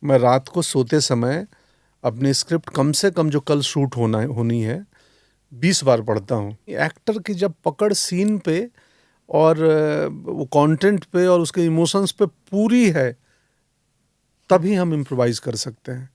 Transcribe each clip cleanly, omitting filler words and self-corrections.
मैं रात को सोते समय अपनी स्क्रिप्ट कम से कम जो कल शूट होनी है 20 बार पढ़ता हूँ। एक्टर की जब पकड़ सीन पे और वो कंटेंट पे और उसके इमोशंस पे पूरी है, तभी हम इम्प्रोवाइज कर सकते हैं।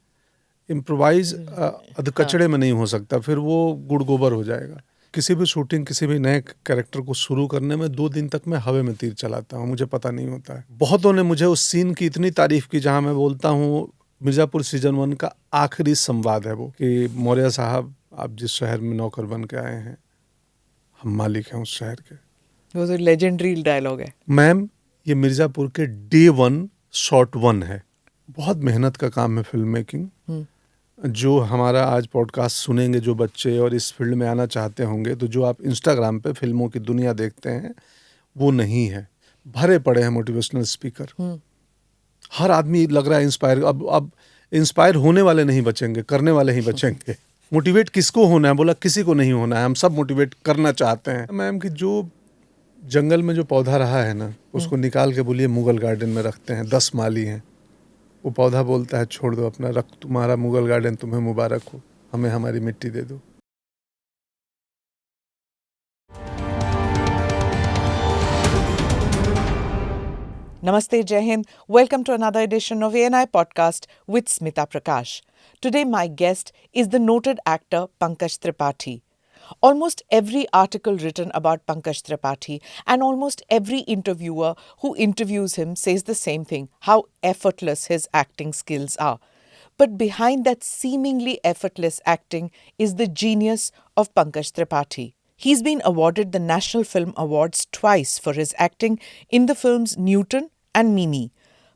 इम्प्रोवाइज अधकचड़े में नहीं हो सकता, फिर वो गुड़ गोबर हो जाएगा। किसी भी शूटिंग, किसी भी नए कैरेक्टर को शुरू करने में 2 दिन तक मैं हवा में तीर चलाता हूँ, मुझे पता नहीं होता है। बहुतों ने मुझे उस सीन की इतनी तारीफ की जहाँ मैं बोलता हूँ मिर्जापुर सीजन 1 का आखिरी संवाद है वो, कि मौर्य साहब आप जिस शहर में नौकर बन के आए हैं, हम मालिक हैं उस शहर के। वो तो लेजेंडरी डायलॉग है। मैम, ये मिर्जापुर के डे 1 शॉट 1 है। बहुत मेहनत का काम है फिल्म मेकिंग। जो हमारा आज पॉडकास्ट सुनेंगे जो बच्चे और इस फील्ड में आना चाहते होंगे, तो जो आप इंस्टाग्राम पे फिल्मों की दुनिया देखते हैं वो नहीं है। भरे पड़े हैं मोटिवेशनल स्पीकर। हर आदमी लग रहा है इंस्पायर। अब इंस्पायर होने वाले नहीं बचेंगे, करने वाले ही बचेंगे। मोटिवेट किसको होना है? बोला किसी को नहीं होना है, हम सब मोटिवेट करना चाहते हैं। मैम कि जो जंगल में जो पौधा रहा है ना, उसको निकाल के बोलिए मुगल गार्डन में रखते हैं, 10 माली हैं। वो पौधा बोलता है छोड़ दो अपना, रख, तुम्हारा मुगल गार्डन तुम्हें मुबारक हो, हमें हमारी मिट्टी दे दो। Namaste, Jai Hind. Welcome to another edition of ANI Podcast with Smita Prakash. Today my guest is the noted actor Pankaj Tripathi. Almost every article written about Pankaj Tripathi and almost every interviewer who interviews him says the same thing, how effortless his acting skills are. But behind that seemingly effortless acting is the genius of Pankaj Tripathi. He's been awarded the National Film Awards twice for his acting in the films Newton and Mimi.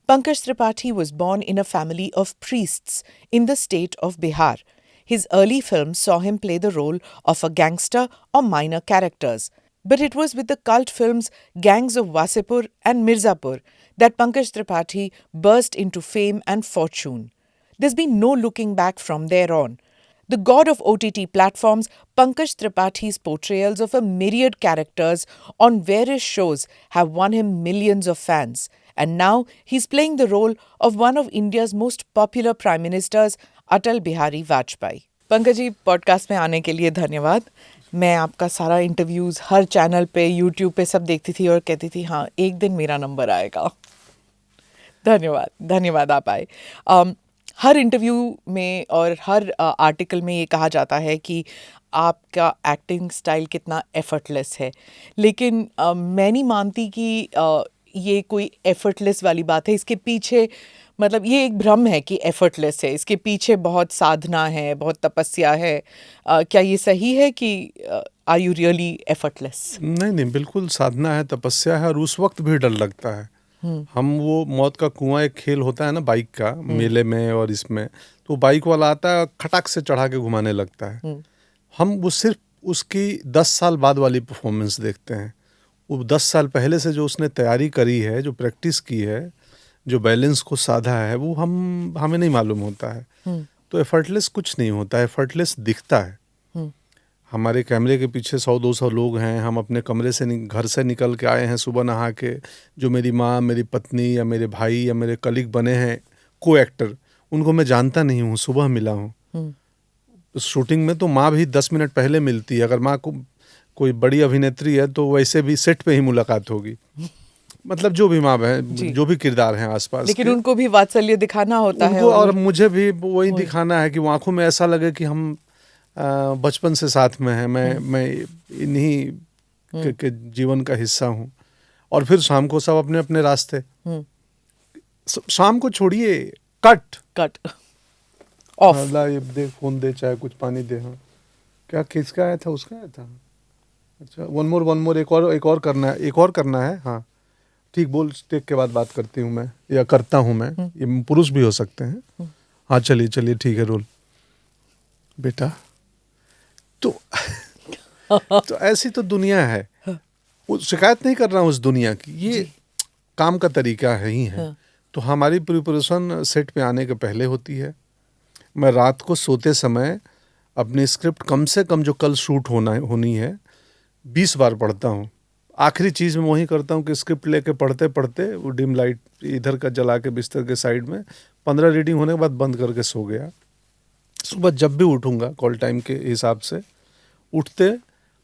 Pankaj Tripathi was born in a family of priests in the state of Bihar. His early films saw him play the role of a gangster or minor characters. But it was with the cult films Gangs of Wasipur and Mirzapur that Pankaj Tripathi burst into fame and fortune. There's been no looking back from there on. The god of OTT platforms, Pankaj Tripathi's portrayals of a myriad characters on various shows have won him millions of fans. And now he's playing the role of one of India's most popular Prime Ministers, Atal Bihari Vajpayee. Pankaj ji, podcast में आने के लिए धन्यवाद। मैं आपका सारा interviews हर channel पे, YouTube पे सब देखती थी और कहती थी हाँ एक दिन मेरा नंबर आएगा। धन्यवाद आप आए। हर इंटरव्यू में और हर आर्टिकल में ये कहा जाता है कि आपका एक्टिंग स्टाइल कितना एफर्टलेस है, लेकिन मैं नहीं मानती कि ये कोई एफर्टलेस वाली बात है। इसके पीछे मतलब ये एक भ्रम है कि एफर्टलेस है, इसके पीछे बहुत साधना है, बहुत तपस्या है। क्या ये सही है कि आर यू रियली एफर्टलेस? नहीं, बिल्कुल साधना है, तपस्या है, और उस वक्त भी डर लगता है। हम वो मौत का कुआं, एक खेल होता है ना बाइक का, मेले में और इसमें, तो बाइक वाला आता है खटाक से चढ़ा के घुमाने लगता है। हम वो सिर्फ उसकी 10 साल बाद वाली परफॉर्मेंस देखते हैं। वो 10 साल पहले से जो उसने तैयारी करी है, जो प्रैक्टिस की है, जो बैलेंस को साधा है, वो हमें नहीं मालूम होता है। तो एफर्टलेस कुछ नहीं होता है, एफर्टलेस दिखता है। हमारे कैमरे के पीछे 100-200 लोग हैं, हम अपने कमरे से घर से निकल के आए हैं सुबह नहा के। जो मेरी माँ, मेरी पत्नी या मेरे भाई या मेरे कलीग बने हैं को एक्टर, उनको मैं जानता नहीं हूँ, सुबह मिला हूँ। शूटिंग में तो माँ भी 10 मिनट पहले मिलती है। अगर माँ को कोई बड़ी अभिनेत्री है तो वैसे भी सेट पे ही मुलाकात होगी। मतलब जो भी माँ है, जो भी किरदार हैं आसपास, लेकिन उनको भी वात्सल्य दिखाना होता है और मुझे भी वही दिखाना है कि वो आंखों में ऐसा लगे कि हम बचपन से साथ में हैं, मैं इन्हीं के जीवन का हिस्सा हूँ। और फिर शाम को सब अपने अपने रास्ते। शाम को छोड़िए, कट ऑफ। ये दे, फोन दे, चाहे कुछ पानी दे। हाँ, क्या किसका आया था? उसका आया था। अच्छा, वन मोर, एक और करना है। हाँ ठीक, बोल, टेक के बाद बात करती हूँ मैं, या करता हूँ मैं। ये पुरुष भी हो सकते हैं। हाँ चलिए ठीक है, रोल बेटा। तो ऐसी तो दुनिया है। वो शिकायत नहीं कर रहा हूँ उस दुनिया की, ये काम का तरीका है ही है। तो हमारी प्रिपरेशन सेट पे आने के पहले होती है। मैं रात को सोते समय अपनी स्क्रिप्ट कम से कम जो कल शूट होनी है 20 बार पढ़ता हूँ। आखिरी चीज़ में वही करता हूँ कि स्क्रिप्ट लेके पढ़ते पढ़ते वो डिम लाइट इधर का जला के बिस्तर के साइड में 15 रीडिंग होने के बाद बंद करके सो गया। सुबह जब भी उठूंगा कॉल टाइम के हिसाब से, उठते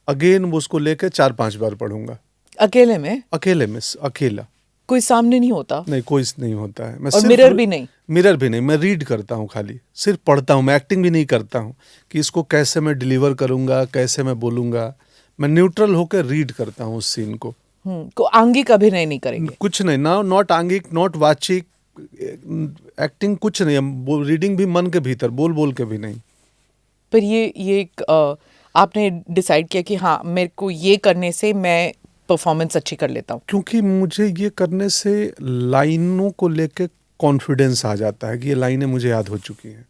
अगेन वो उसको लेके 4-5 बार पढ़ूंगा। अकेले में? अकेले में, अकेला, कोई सामने नहीं होता? नहीं, कोई नहीं होता है। मैं और सिर्फ मिरर भी नहीं? मिरर भी नहीं, मैं रीड करता हूँ, खाली सिर्फ पढ़ता हूँ। मैं एक्टिंग भी नहीं करता हूँ कि इसको कैसे मैं डिलीवर करूंगा, कैसे मैं बोलूंगा। मैं न्यूट्रल होकर रीड करता हूँ उस सीन को। को आंगिक अभिनय नहीं करेंगे? कुछ नहीं, ना नॉट आंगिक, नॉट वाचिक, एक्टिंग कुछ नहीं। हम रीडिंग भी मन के भीतर, बोल बोल के भी नहीं। पर ये आपने डिसाइड किया कि हाँ, मेरे को ये करने से मैं परफॉर्मेंस अच्छी कर लेता हूँ? क्योंकि मुझे ये करने से लाइनों को लेके कॉन्फिडेंस आ जाता है कि ये लाइनें मुझे याद हो चुकी हैं।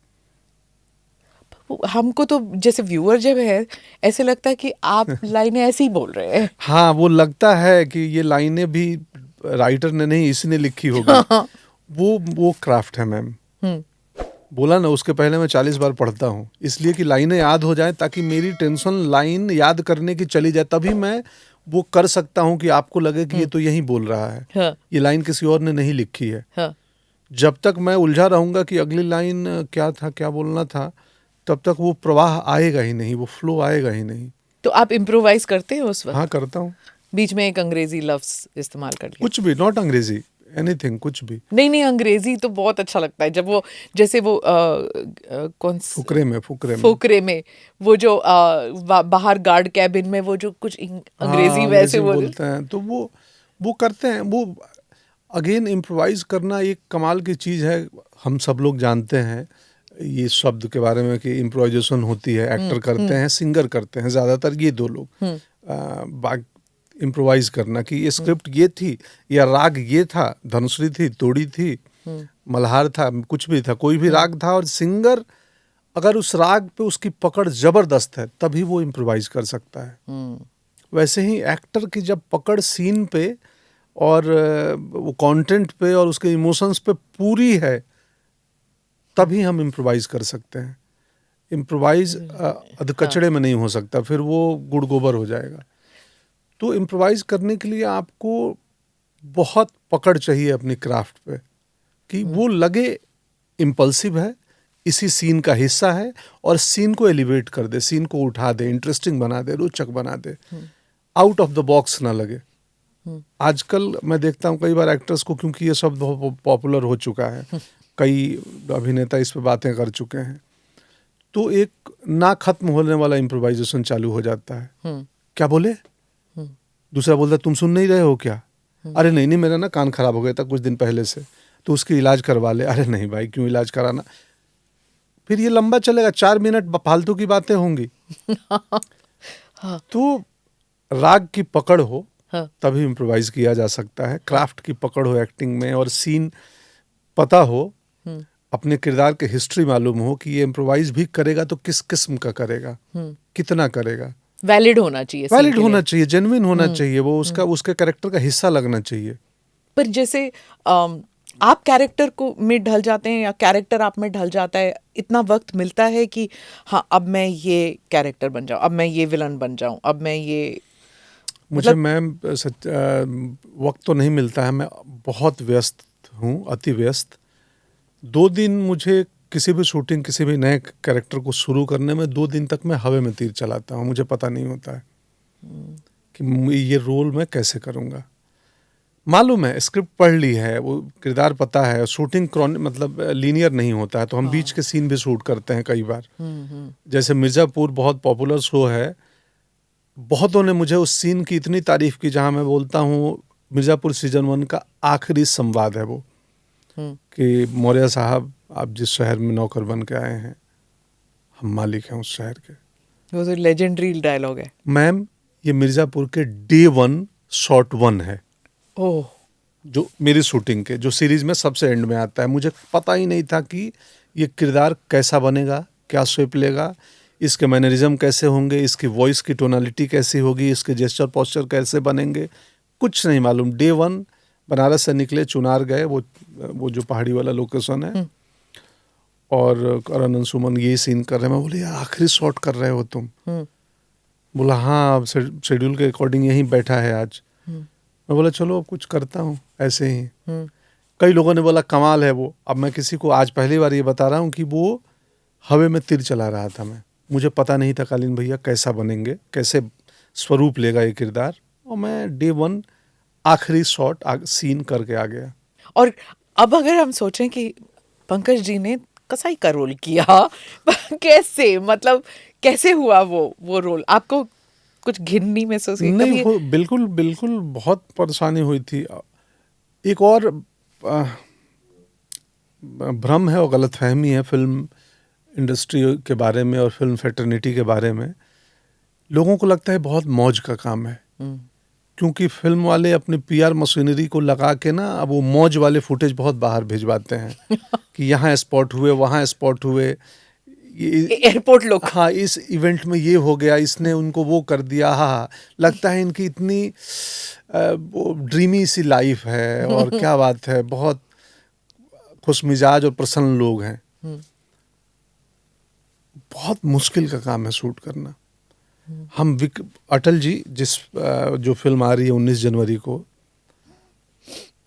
हमको तो जैसे व्यूअर जब है, ऐसे लगता है कि आप लाइनें ऐसे ही बोल रहे हैं। हाँ, वो लगता है कि ये लाइनें भी राइटर ने नहीं, इसने लिखी होगी। वो क्राफ्ट है मैम। बोला ना, उसके पहले मैं 40 बार पढ़ता हूँ, इसलिए कि लाइनें याद हो जाए, ताकि मेरी टेंशन लाइन याद करने की चली जाए। तभी मैं वो कर सकता हूँ कि आपको लगे कि ये तो यही बोल रहा है। हाँ। ये लाइन किसी और ने नहीं लिखी है। हाँ। जब तक मैं उलझा रहूंगा कि अगली लाइन क्या था, क्या बोलना था, तब तक वो प्रवाह आएगा ही नहीं, वो फ्लो आएगा ही नहीं। तो आप इम्प्रोवाइज करते हैं उस वक्त? हाँ, करता हूँ। बीच में एक अंग्रेजी लफ्ज इस्तेमाल कर लिया? कुछ भी, नॉट अंग्रेजी, एनीथिंग, कुछ भी। नहीं, अंग्रेजी तो बहुत अच्छा लगता है, जब वो जैसे वो कौन फुकरे में वो जो बाहर गार्ड कैबिन में वो जो कुछ अंग्रेजी वैसे बोलते हैं, तो वो करते हैं। वो अगेन इम्प्रोवाइज करना एक कमाल की चीज़ है। हम सब लोग जानते हैं ये शब्द के बारे में कि इम्प्रोवाइजेशन होती है। एक्टर करते हैं, सिंगर करते हैं, ज़्यादातर ये दो लोग। इम्प्रोवाइज करना कि ये स्क्रिप्ट ये थी, या राग ये था, धनुश्री थी, तोड़ी थी, मल्हार था, कुछ भी था, कोई भी राग था, और सिंगर अगर उस राग पे उसकी पकड़ जबरदस्त है तभी वो इम्प्रोवाइज कर सकता है। वैसे ही एक्टर की जब पकड़ सीन पे और वो कंटेंट पे और उसके इमोशंस पे पूरी है, तभी हम इम्प्रोवाइज कर सकते हैं। इम्प्रोवाइज अधकचड़े में नहीं हो सकता, फिर वो गुड़ गोबर हो जाएगा। तो इम्प्रोवाइज करने के लिए आपको बहुत पकड़ चाहिए अपनी क्राफ्ट पे, कि वो लगे इम्पल्सिव है, इसी सीन का हिस्सा है, और सीन को एलिवेट कर दे, सीन को उठा दे, इंटरेस्टिंग बना दे, रोचक बना दे, आउट ऑफ द बॉक्स ना लगे। आजकल मैं देखता हूँ कई बार एक्टर्स को, क्योंकि ये शब्द बहुत पॉपुलर हो चुका है, कई अभिनेता इस पे बातें कर चुके हैं, तो एक ना खत्म होने वाला इम्प्रोवाइजेशन चालू हो जाता है। क्या बोले? दूसरा बोलता तुम सुन नहीं रहे हो क्या? अरे नहीं, मेरा ना कान खराब हो गया था कुछ दिन पहले से, तो उसकी इलाज करवा ले। अरे नहीं भाई, क्यों इलाज कराना? फिर ये लंबा चलेगा, 4 मिनट फालतू की बातें होंगी। तो राग की पकड़ हो तभी इम्प्रोवाइज किया जा सकता है। क्राफ्ट की पकड़ हो एक्टिंग में, और सीन पता हो, अपने किरदार के हिस्ट्री मालूम हो कि ये इम्प्रोवाइज भी करेगा तो किस किस्म का करेगा, कितना करेगा। वैलिड होना चाहिए, वैलिड होना चाहिए, जेन्युइन होना चाहिए, वो उसके कैरेक्टर का हिस्सा लगना चाहिए। पर जैसे आप कैरेक्टर को में ढल जाते हैं, या कैरेक्टर आप में ढल जाता है, इतना वक्त मिलता है कि हाँ, अब मैं ये कैरेक्टर बन जाऊं, अब मैं ये विलन बन जाऊं, अब मैं ये, मुझे मैम वक्त तो नहीं मिलता है, मैं बहुत व्यस्त हूँ, अति व्यस्त। 2 दिन मुझे किसी भी शूटिंग, किसी भी नए कैरेक्टर को शुरू करने में 2 दिन तक मैं हवा में तीर चलाता हूँ। मुझे पता नहीं होता है कि ये रोल मैं कैसे करूँगा। मालूम है, स्क्रिप्ट पढ़ ली है, वो किरदार पता है, शूटिंग मतलब लीनियर नहीं होता है, तो हम बीच के सीन भी शूट करते हैं कई बार। जैसे मिर्ज़ापुर बहुत पॉपुलर शो है, बहुतों ने मुझे उस सीन की इतनी तारीफ की जहाँ मैं बोलता हूँ मिर्ज़ापुर सीजन 1 का आखिरी संवाद है वो, कि मौर्य साहब, आप जिस शहर में नौकर बन के आए हैं, हम मालिक हैं उस शहर के। वो तो लेजेंडरी डायलॉग है मैम। ये मिर्ज़ापुर के डे 1 शॉट 1 है। ओह। जो मेरी शूटिंग के, जो सीरीज में सबसे एंड में आता है। मुझे पता ही नहीं था कि ये किरदार कैसा बनेगा, क्या शेप लेगा, इसके मैनरिज्म कैसे होंगे, इसकी वॉइस की टोनालिटी कैसी होगी, इसके जेस्चर पोस्चर कैसे बनेंगे, कुछ नहीं मालूम। डे 1 बनारस से निकले, चुनार गए, वो जो पहाड़ी वाला लोकेशन है, और करण अंशुमन ये सीन कर रहे हैं। मैं बोले यार, आखिरी शॉट कर रहे हो तुम? बोला हाँ, शेड्यूल के अकॉर्डिंग यहीं बैठा है आज। मैं बोला चलो अब कुछ करता हूँ ऐसे ही। कई लोगों ने बोला कमाल है वो। अब मैं किसी को आज पहली बार ये बता रहा हूँ कि वो हवा में तीर चला रहा था मैं, मुझे पता नहीं था कालीन भैया कैसा बनेंगे, कैसे स्वरूप लेगा ये किरदार, और मैं डे 1 आखिरी शॉट सीन करके आ गया। और अब अगर हम सोचें कि पंकज जी ने कसाई का रोल किया कैसे, मतलब कैसे हुआ वो रोल? आपको कुछ घिरनी महसूस हुई? नहीं हो, बिल्कुल बिल्कुल बहुत परेशानी हुई थी। एक और भ्रम है और गलतफहमी है फिल्म इंडस्ट्री के बारे में और फिल्म फैटर्निटी के बारे में। लोगों को लगता है बहुत मौज का काम है, क्योंकि फिल्म वाले अपनी पीआर मशीनरी को लगा के ना अब वो मौज वाले फुटेज बहुत बाहर भिजवाते हैं कि यहाँ स्पॉट हुए, वहाँ स्पॉट हुए, एयरपोर्ट लोग, हाँ इस इवेंट में ये हो गया, इसने उनको वो कर दिया। हाँ, लगता है इनकी इतनी वो ड्रीमी सी लाइफ है और क्या बात है, बहुत खुशमिजाज और प्रसन्न लोग हैं। बहुत मुश्किल का काम है शूट करना। हम अटल जी जो फिल्म आ रही है 19 जनवरी को,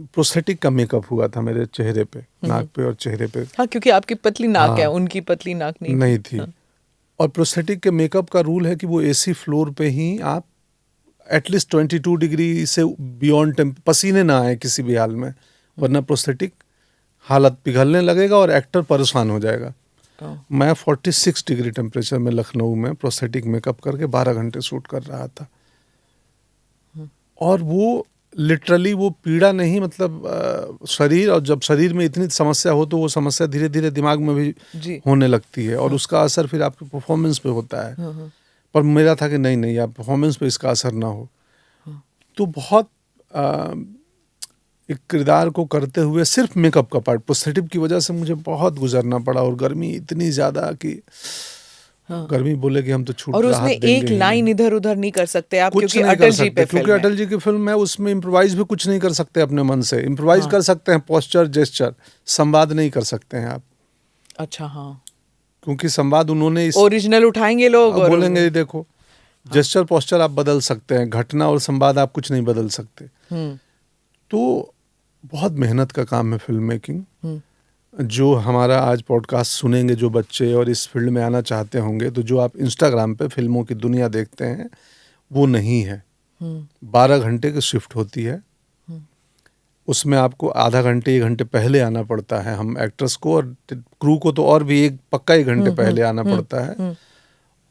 प्रोस्थेटिक का मेकअप हुआ था मेरे चेहरे पे, नाक पे और चेहरे पे। हाँ, क्योंकि आपकी पतली नाक है, हाँ, उनकी पतली नाक नहीं थी। हाँ। और प्रोस्थेटिक के मेकअप का रूल है कि वो एसी फ्लोर पे ही आप एटलीस्ट 22 डिग्री से बियॉन्ड पसीने ना आए किसी भी हाल में, वरना प्रोस्थेटिक हालत पिघलने लगेगा और एक्टर परेशान हो जाएगा। मैं 46 डिग्री टेम्परेचर में लखनऊ में प्रोस्थेटिक मेकअप करके 12 घंटे शूट कर रहा था। और वो लिटरली वो पीड़ा नहीं, मतलब शरीर, और जब शरीर में इतनी समस्या हो तो वो समस्या धीरे धीरे दिमाग में भी होने लगती है और उसका असर फिर आपके परफॉर्मेंस पे होता है। पर मेरा था कि नहीं आप परफॉर्मेंस पे इसका असर ना हो। तो बहुत एक किरदार को करते हुए सिर्फ मेकअप का पार्ट, प्रोस्थेटिक की वजह से मुझे बहुत गुजरना पड़ा, और गर्मी इतनी ज्यादा कि गर्मी बोले कि हम तो छूट, और उसमें एक लाइन इधर उधर नहीं कर सकते आप, क्योंकि अटल जी पे क्योंकि अटल जी की फिल्म है, उसमें इम्प्रोवाइज भी कुछ नहीं कर सकते अपने मन से। इम्प्रोवाइज कर सकते हैं पोस्चर जेस्चर, संवाद नहीं कर सकते हैं आप। अच्छा, हाँ, क्योंकि संवाद उन्होंने ओरिजिनल उठाएंगे लोग और बोलेंगे देखो। जेस्चर पोस्चर आप बदल सकते हैं, घटना और संवाद आप कुछ नहीं बदल सकते। तो बहुत मेहनत का काम है फिल्म मेकिंग। जो हमारा आज पॉडकास्ट सुनेंगे जो बच्चे और इस फील्ड में आना चाहते होंगे, तो जो आप इंस्टाग्राम पे फिल्मों की दुनिया देखते हैं वो नहीं है। 12 घंटे की शिफ्ट होती है, उसमें आपको आधा घंटे 1 घंटे पहले आना पड़ता है हम एक्टर्स को, और क्रू को तो और भी पक्का 1 घंटे पहले आना पड़ता है,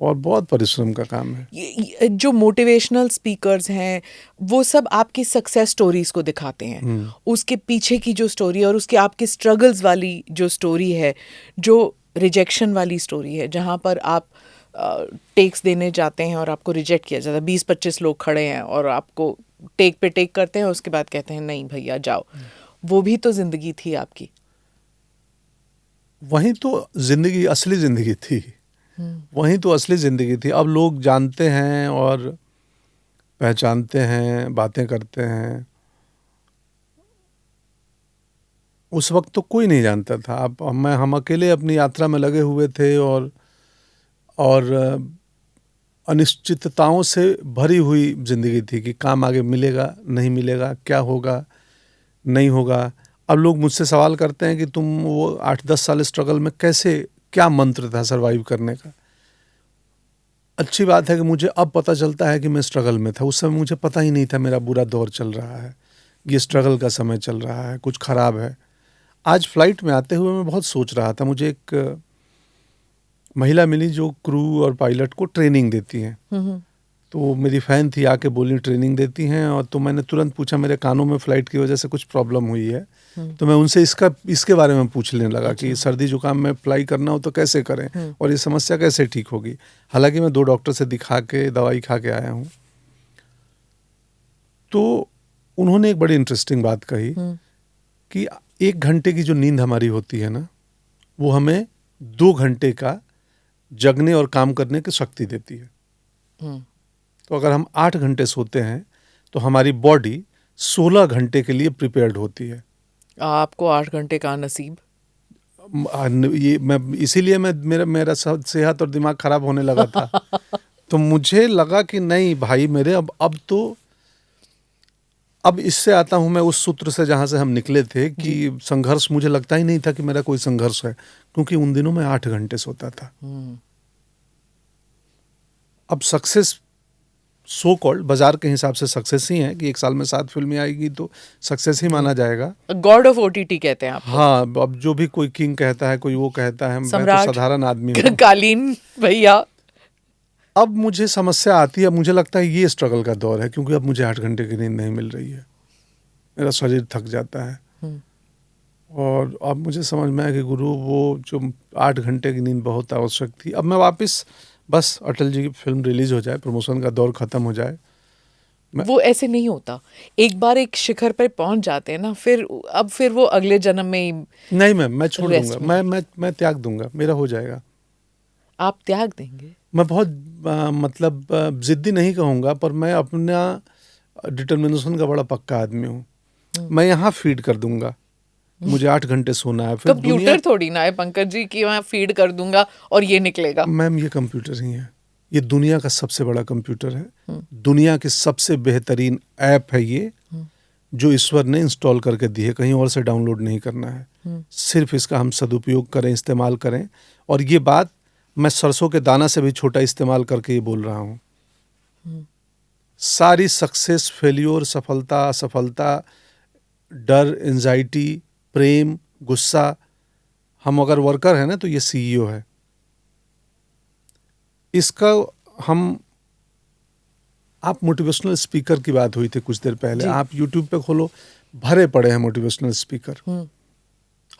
और बहुत परिश्रम का काम है। जो मोटिवेशनल स्पीकर्स हैं वो सब आपकी सक्सेस स्टोरीज को दिखाते हैं, उसके पीछे की जो स्टोरी और उसके आपके स्ट्रगल्स वाली जो स्टोरी है, जो रिजेक्शन वाली स्टोरी है, जहाँ पर आप टेक्स देने जाते हैं और आपको रिजेक्ट किया जाता है, 20-25 लोग खड़े हैं और आपको टेक पे टेक करते हैं, उसके बाद कहते हैं नहीं भैया जाओ। वो भी तो जिंदगी थी आपकी। वही तो जिंदगी, असली जिंदगी थी। वही तो असली जिंदगी थी। अब लोग जानते हैं और पहचानते हैं, बातें करते हैं। उस वक्त तो कोई नहीं जानता था। अब हम अकेले अपनी यात्रा में लगे हुए थे और अनिश्चितताओं से भरी हुई जिंदगी थी कि काम आगे मिलेगा नहीं मिलेगा, क्या होगा नहीं होगा। अब लोग मुझसे सवाल करते हैं कि तुम वो 8-10 साल स्ट्रगल में कैसे, क्या मंत्र था सरवाइव करने का। अच्छी बात है कि मुझे अब पता चलता है कि मैं स्ट्रगल में था। उस समय मुझे पता ही नहीं था मेरा बुरा दौर चल रहा है, ये स्ट्रगल का समय चल रहा है, कुछ खराब है। आज फ्लाइट में आते हुए मैं बहुत सोच रहा था, मुझे एक महिला मिली जो क्रू और पायलट को ट्रेनिंग देती हैं। तो मेरी फ़ैन थी, आके बोली ट्रेनिंग देती हैं, और तो मैंने तुरंत पूछा, मेरे कानों में फ़्लाइट की वजह से कुछ प्रॉब्लम हुई है। तो मैं उनसे इसके बारे में पूछने लगा कि सर्दी जुकाम में फ्लाई करना हो तो कैसे करें और ये समस्या कैसे ठीक होगी। हालांकि मैं 2 डॉक्टर से दिखा के दवाई खा के आया हूँ। तो उन्होंने एक बड़ी इंटरेस्टिंग बात कही कि 1 घंटे की जो नींद हमारी होती है ना, वो हमें 2 घंटे का जगने और काम करने की शक्ति देती है। तो अगर हम 8 घंटे सोते हैं तो हमारी बॉडी 16 घंटे के लिए प्रिपेयर्ड होती है। आपको 8 घंटे का नसीब, ये मैं इसीलिए मेरा सेहत और दिमाग खराब होने लगा था। तो मुझे लगा कि नहीं भाई मेरे, अब तो अब इससे आता हूँ मैं उस सूत्र से जहाँ से हम निकले थे कि संघर्ष, मुझे लगता ही नहीं था कि मेरा कोई संघर्ष है, क्योंकि उन दिनों मैं 8 घंटे सोता था। अब सक्सेस सो कॉल्ड बाजार के हिसाब से सक्सेस ही है कि 1 साल में 7 फिल्में आएगी तो सक्सेस ही माना जाएगा। गॉड ऑफ ओटीटी कहते हैं आप। हाँ, अब जो भी कोई किंग कहता है, कोई वो कहता है, मैं तो साधारण आदमी हूँ। कालीन भैया। अब मुझे समस्या आती है, मुझे लगता है ये स्ट्रगल का दौर है, क्योंकि अब मुझे 8 घंटे की नींद नहीं मिल रही है, मेरा शरीर थक जाता है। और अब मुझे समझ में आया कि गुरु, वो जो 8 घंटे की नींद बहुत आवश्यक थी। अब मैं वापस, बस अटल जी की फिल्म रिलीज हो जाए, प्रमोशन का दौर खत्म हो जाए। वो ऐसे नहीं होता, एक बार एक शिखर पर पहुंच जाते हैं ना, फिर वो अगले जन्म में ही नहीं, मैं छोड़ दूंगा, मैं त्याग दूंगा, मेरा हो जाएगा। आप त्याग देंगे? मैं बहुत मतलब जिद्दी नहीं कहूँगा, पर मैं अपना डिटर्मिनेशन का बड़ा पक्का आदमी हूँ। मैं यहाँ फीड कर दूंगा, मुझे 8 घंटे सोना है। फिर कंप्यूटर थोड़ी ना है पंकज जी कि मैं फीड कर दूंगा और ये निकलेगा। मैम, ये कंप्यूटर ही है, ये दुनिया का सबसे बड़ा कंप्यूटर है, दुनिया की सबसे बेहतरीन ऐप है ये, जो ईश्वर ने इंस्टॉल करके दी है, कहीं और से डाउनलोड नहीं करना है। सिर्फ इसका हम सदुपयोग करें, इस्तेमाल करें। और ये बात मैं सरसों के दाना से भी छोटा इस्तेमाल करके ये बोल रहा हूँ। सारी सक्सेस, फेल्योर, सफलता, असफलता, डर, एंजाइटी, प्रेम, गुस्सा, हम अगर वर्कर हैं ना तो ये सीईओ है इसका। आप मोटिवेशनल स्पीकर की बात हुई थी कुछ देर पहले, आप यूट्यूब पे खोलो, भरे पड़े हैं मोटिवेशनल स्पीकर।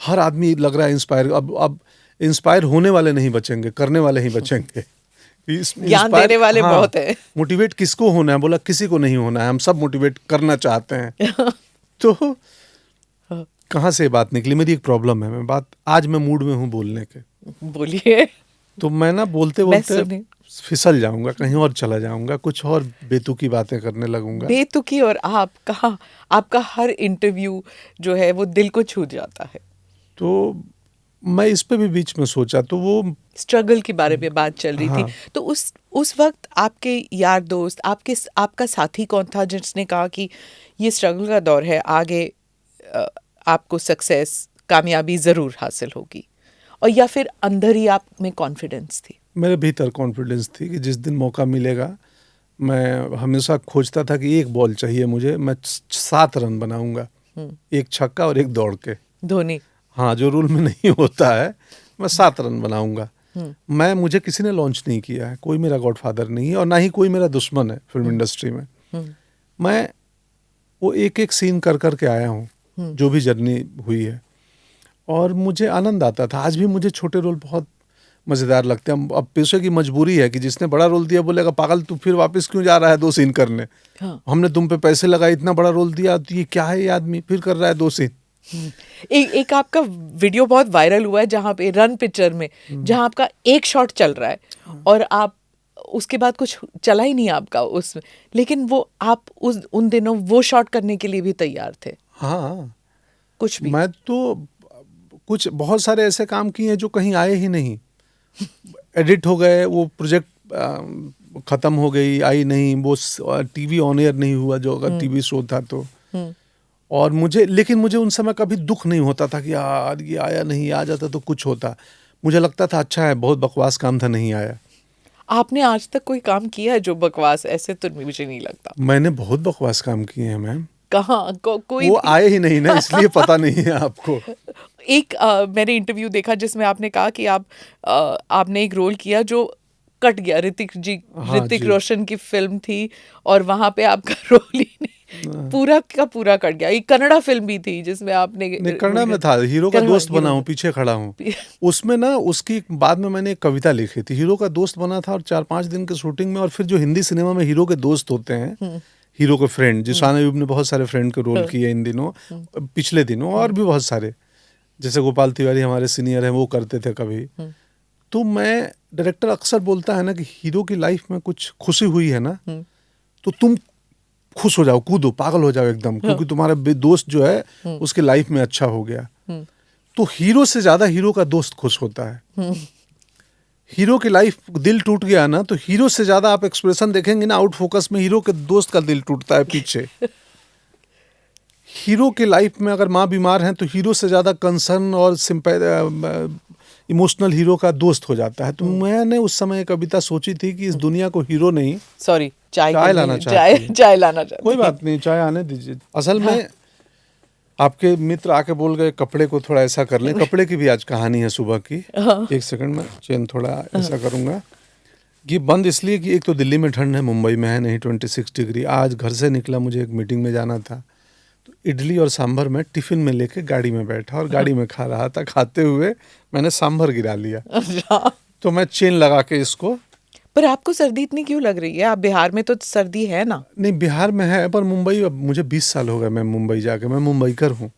हर आदमी लग रहा है इंस्पायर। अब इंस्पायर होने वाले नहीं बचेंगे, करने वाले ही बचेंगे। ज्ञान देने वाले बहुत है। मोटिवेट किसको होना है? बोला किसी को नहीं होना है, हम सब मोटिवेट करना चाहते हैं। तो कहाँ से बात निकली? मेरी एक प्रॉब्लम है, आज मैं मूड में हूँ बोलने के। बोलिए। तो मैं ना बोलते बोलते फिसल जाऊंगा, कहीं और चला जाऊंगा, कुछ और बेतुकी बातें करने लगूंगा। बेतुकी? और आपका हर इंटरव्यू जो है वो दिल को छू जाता है। तो मैं इस पे भी बीच में सोचा, तो वो स्ट्रगल के बारे में बात चल रही थी। तो उस वक्त आपके यार दोस्त, आपका साथी कौन था जिसने कहा कि ये स्ट्रगल का दौर है, आगे आपको सक्सेस, कामयाबी जरूर हासिल होगी? और या फिर अंदर ही आप में कॉन्फिडेंस थी? मेरे भीतर कॉन्फिडेंस थी कि जिस दिन मौका मिलेगा, मैं हमेशा खोजता था कि एक बॉल चाहिए मुझे, मैं 7 रन बनाऊंगा, 1 छक्का और 1 दौड़ के। धोनी? हाँ, जो रूल में नहीं होता है, मैं 7 रन बनाऊंगा। मुझे किसी ने लॉन्च नहीं किया है, कोई मेरा गॉडफादर नहीं है और ना ही कोई मेरा दुश्मन है फिल्म इंडस्ट्री में। मैं वो एक सीन कर करके आया हूँ, जो भी जर्नी हुई है, और मुझे आनंद आता था। आज भी मुझे छोटे रोल बहुत मज़ेदार लगते हैं। अब पैसे की मजबूरी है कि जिसने बड़ा रोल दिया बोलेगा पागल तू फिर वापस क्यों जा रहा है 2 सीन करने। हमने तुम पे पैसे लगाए, इतना बड़ा रोल दिया, तो ये क्या है, ये आदमी फिर कर रहा है 2 सीन। एक आपका वीडियो बहुत वायरल हुआ है जहाँ पे रन पिक्चर में, जहाँ आपका एक शॉट चल रहा है और आप उसके बाद कुछ चला ही नहीं आपका उसमें, लेकिन वो आप उन दिनों वो शॉट करने के लिए भी तैयार थे। हाँ, कुछ भी। मैं तो कुछ बहुत सारे ऐसे काम किए हैं जो कहीं आए ही नहीं, एडिट हो गए, वो प्रोजेक्ट खत्म हो गई, आई नहीं, वो टीवी ऑन एयर नहीं हुआ जो अगर टीवी शो था तो। और लेकिन मुझे उन समय कभी दुख नहीं होता था कि यार ये आया नहीं, आ जाता तो कुछ होता। मुझे लगता था अच्छा है, बहुत बकवास काम था, नहीं आया। आपने आज तक कोई काम किया है जो बकवास? ऐसे तो मुझे नहीं लगता। मैंने बहुत बकवास काम किए हैं मैम। कहाँ? कोई वो आए ही नहीं ना, इसलिए पता नहीं है आपको। एक मैंने इंटरव्यू देखा जिसमें आपने कहा कि आपने एक रोल किया जो कट गया। ऋतिक रोशन की फिल्म थी और वहां पे आपका रोल ही नहीं, पूरा का पूरा कट गया। एक कन्नड़ा फिल्म भी थी जिसमें आपने, कन्नड़ा में था, हीरो का दोस्त बना हूँ, पीछे खड़ा हूँ। उसमें ना उसकी बाद में मैंने एक कविता लिखी थी, हीरो का दोस्त बना था, और 4-5 दिन के शूटिंग में। और फिर जो हिंदी सिनेमा में हीरो के दोस्त होते हैं, हीरो के फ्रेंड, जिसान अयूब ने बहुत सारे फ्रेंड के रोल किए इन दिनों, पिछले दिनों, और भी बहुत सारे, जैसे गोपाल तिवारी हमारे सीनियर हैं, वो करते थे कभी। तो मैं, डायरेक्टर अक्सर बोलता है ना कि हीरो की लाइफ में कुछ खुशी हुई है ना, तो तुम खुश हो जाओ, कूदो, पागल हो जाओ एकदम, क्योंकि तुम्हारा दोस्त जो है उसके लाइफ में अच्छा हो गया। तो हीरो से ज्यादा हीरो का दोस्त खुश होता है। हीरो की लाइफ दिल टूट गया ना, तो हीरो से ज्यादा आप एक्सप्रेशन देखेंगे ना आउट फोकस में, हीरो के दोस्त का दिल टूटता है पीछे। हीरो के लाइफ में अगर माँ बीमार है तो हीरो से ज़्यादा कंसर्न और इमोशनल हीरो का दोस्त हो जाता है। तो मैंने उस समय कविता सोची थी कि इस दुनिया को हीरो नहीं, सॉरी, चाय लाना चाहती है। चाय लाना चाहती कोई बात नहीं, चाय आने दीजिए। असल में आपके मित्र आके बोल गए कपड़े को थोड़ा ऐसा कर लें। कपड़े की भी आज कहानी है सुबह की। एक सेकंड में चेन थोड़ा ऐसा करूंगा। ये बंद इसलिए कि एक तो दिल्ली में ठंड है, मुंबई में है नहीं 26 डिग्री। आज घर से निकला, मुझे एक मीटिंग में जाना था, तो इडली और सांभर मैं टिफिन में लेके गाड़ी में बैठा और गाड़ी में खा रहा था। खाते हुए मैंने सांभर गिरा लिया। तो मैं चेन लगा के इसको। पर आपको सर्दी इतनी क्यों लग रही है? आप बिहार में तो सर्दी है ना? नहीं, बिहार में है, पर मुंबई, अब मुझे 20 साल हो गए मैं मुंबई जाके, मैं मुंबईकर हूँ।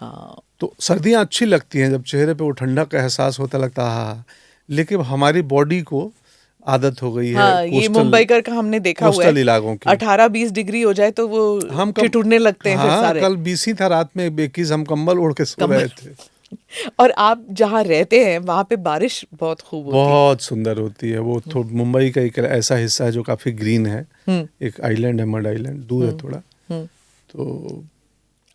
हाँ, तो सर्दियाँ अच्छी लगती हैं, जब चेहरे पे वो ठंडा का एहसास होता, लगता हाँ। लेकिन हमारी बॉडी को आदत हो गई है। हाँ, ये मुंबईकर का हमने देखा हुआ है। कोस्टल इलाकों की 18-20 डिग्री हो जाए तो वो हम ठिठुरने लगते हैं। हाँ, फिर सारे कल 20 ही था, रात में 21 हम कंबल ओढ़ के सो रहे थे। और आप जहाँ रहते हैं वहाँ पे बारिश बहुत खूब होती है। बहुत सुंदर होती है वो। मुंबई का एक ऐसा हिस्सा है जो काफी ग्रीन है। एक आइलैंड है, मड आइलैंड, दूर है थोड़ा। तो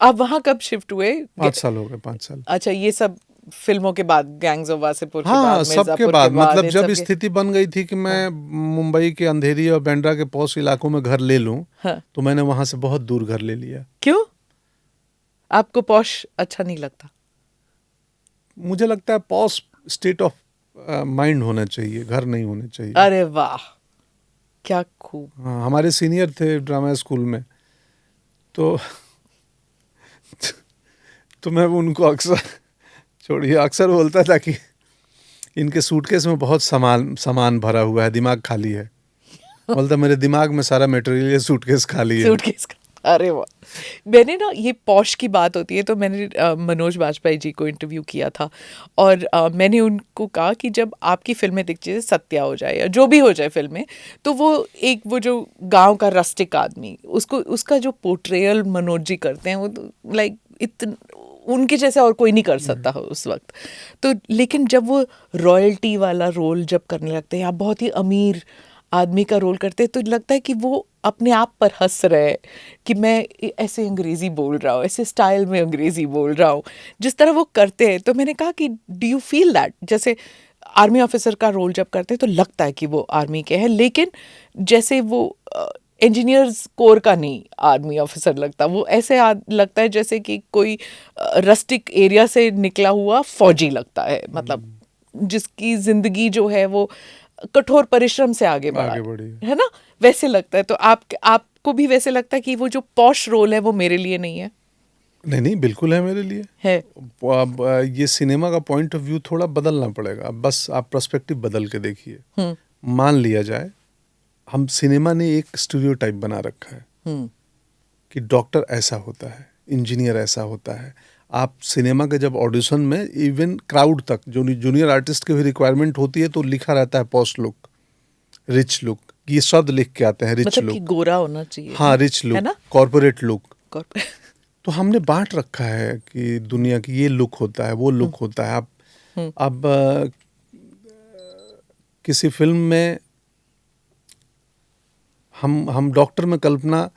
आप वहाँ कब शिफ्ट हुए? 5 साल हो गए, 5 साल। अच्छा, ये सब फिल्मों के बाद, गैंग्स ऑफ वासेपुर के हाँ, बाद, सबके बाद, मतलब जब स्थिति बन गई थी कि मैं मुंबई के अंधेरी और बांद्रा के पॉश इलाकों में घर ले लूं, तो मैंने वहां से बहुत दूर घर ले लिया। क्यों? आपको पॉश अच्छा नहीं लगता? मुझे लगता है पॉश स्टेट ऑफ माइंड होना चाहिए, घर नहीं होने चाहिए। अरे वाह, क्या खूब। हाँ, हमारे सीनियर थे ड्रामा स्कूल में, तो मैं उनको अक्सर बोलता था कि इनके सूटकेस में बहुत सामान भरा हुआ है, दिमाग खाली है। बोलता मेरे दिमाग में सारा मटेरियल है, सूटकेस खाली है। सूटकेस का। अरे वाह। मैंने ना, ये पॉश की बात होती है तो मैंने मनोज बाजपेयी जी को इंटरव्यू किया था और मैंने उनको कहा कि जब आपकी फिल्में दिख जाए, सत्या हो जाए या जो भी हो जाए फिल्में, तो वो जो गांव का रस्टिक आदमी, उसका जो पोर्ट्रेयल मनोज जी करते हैं, वो तो लाइक उनके जैसे और कोई नहीं कर सकता हो उस वक्त। तो लेकिन जब वो रॉयल्टी वाला रोल जब करने लगते हैं, आप बहुत ही अमीर आदमी का रोल करते हैं, तो लगता है कि वो अपने आप पर हंस रहे हैं कि मैं ऐसे अंग्रेजी बोल रहा हूँ, ऐसे स्टाइल में अंग्रेजी बोल रहा हूँ, जिस तरह वो करते हैं। तो मैंने कहा कि डू यू फील दैट, जैसे आर्मी ऑफिसर का रोल जब करते हैं तो लगता है कि वो आर्मी के हैं, लेकिन जैसे वो इंजीनियर्स कोर का नहीं आर्मी ऑफिसर लगता, वो ऐसे लगता है जैसे कि कोई रस्टिक एरिया से निकला हुआ फौजी लगता है, मतलब जिसकी जिंदगी जो है वो कठोर परिश्रम से आगे बढ़ी है ना, वैसे लगता है। तो आपको भी वैसे लगता है कि वो जो पॉश रोल है वो मेरे लिए नहीं है? नहीं, बिल्कुल है मेरे लिए है। अब ये सिनेमा का पॉइंट ऑफ व्यू थोड़ा बदलना पड़ेगा। बस आप पर्सपेक्टिव बदल के देखिए। मान लिया जाए हम सिनेमा ने एक स्टीरियोटाइप बना रखा है कि डॉक्टर ऐसा होता है, इंजीनियर ऐसा होता है। आप सिनेमा के जब ऑडिशन में इवन क्राउड तक, जो जूनियर आर्टिस्ट की भी रिक्वायरमेंट होती है, तो लिखा रहता है पॉश लुक, रिच लुक, ये शब्द लिख के आते हैं, रिच मतलब लुक, कि गोरा होना चाहिए। हाँ, रिच लुक, कॉर्पोरेट लुक। तो हमने बांट रखा है कि दुनिया की ये लुक होता है, वो लुक होता है। अब किसी फिल्म में हम डॉक्टर में कल्पना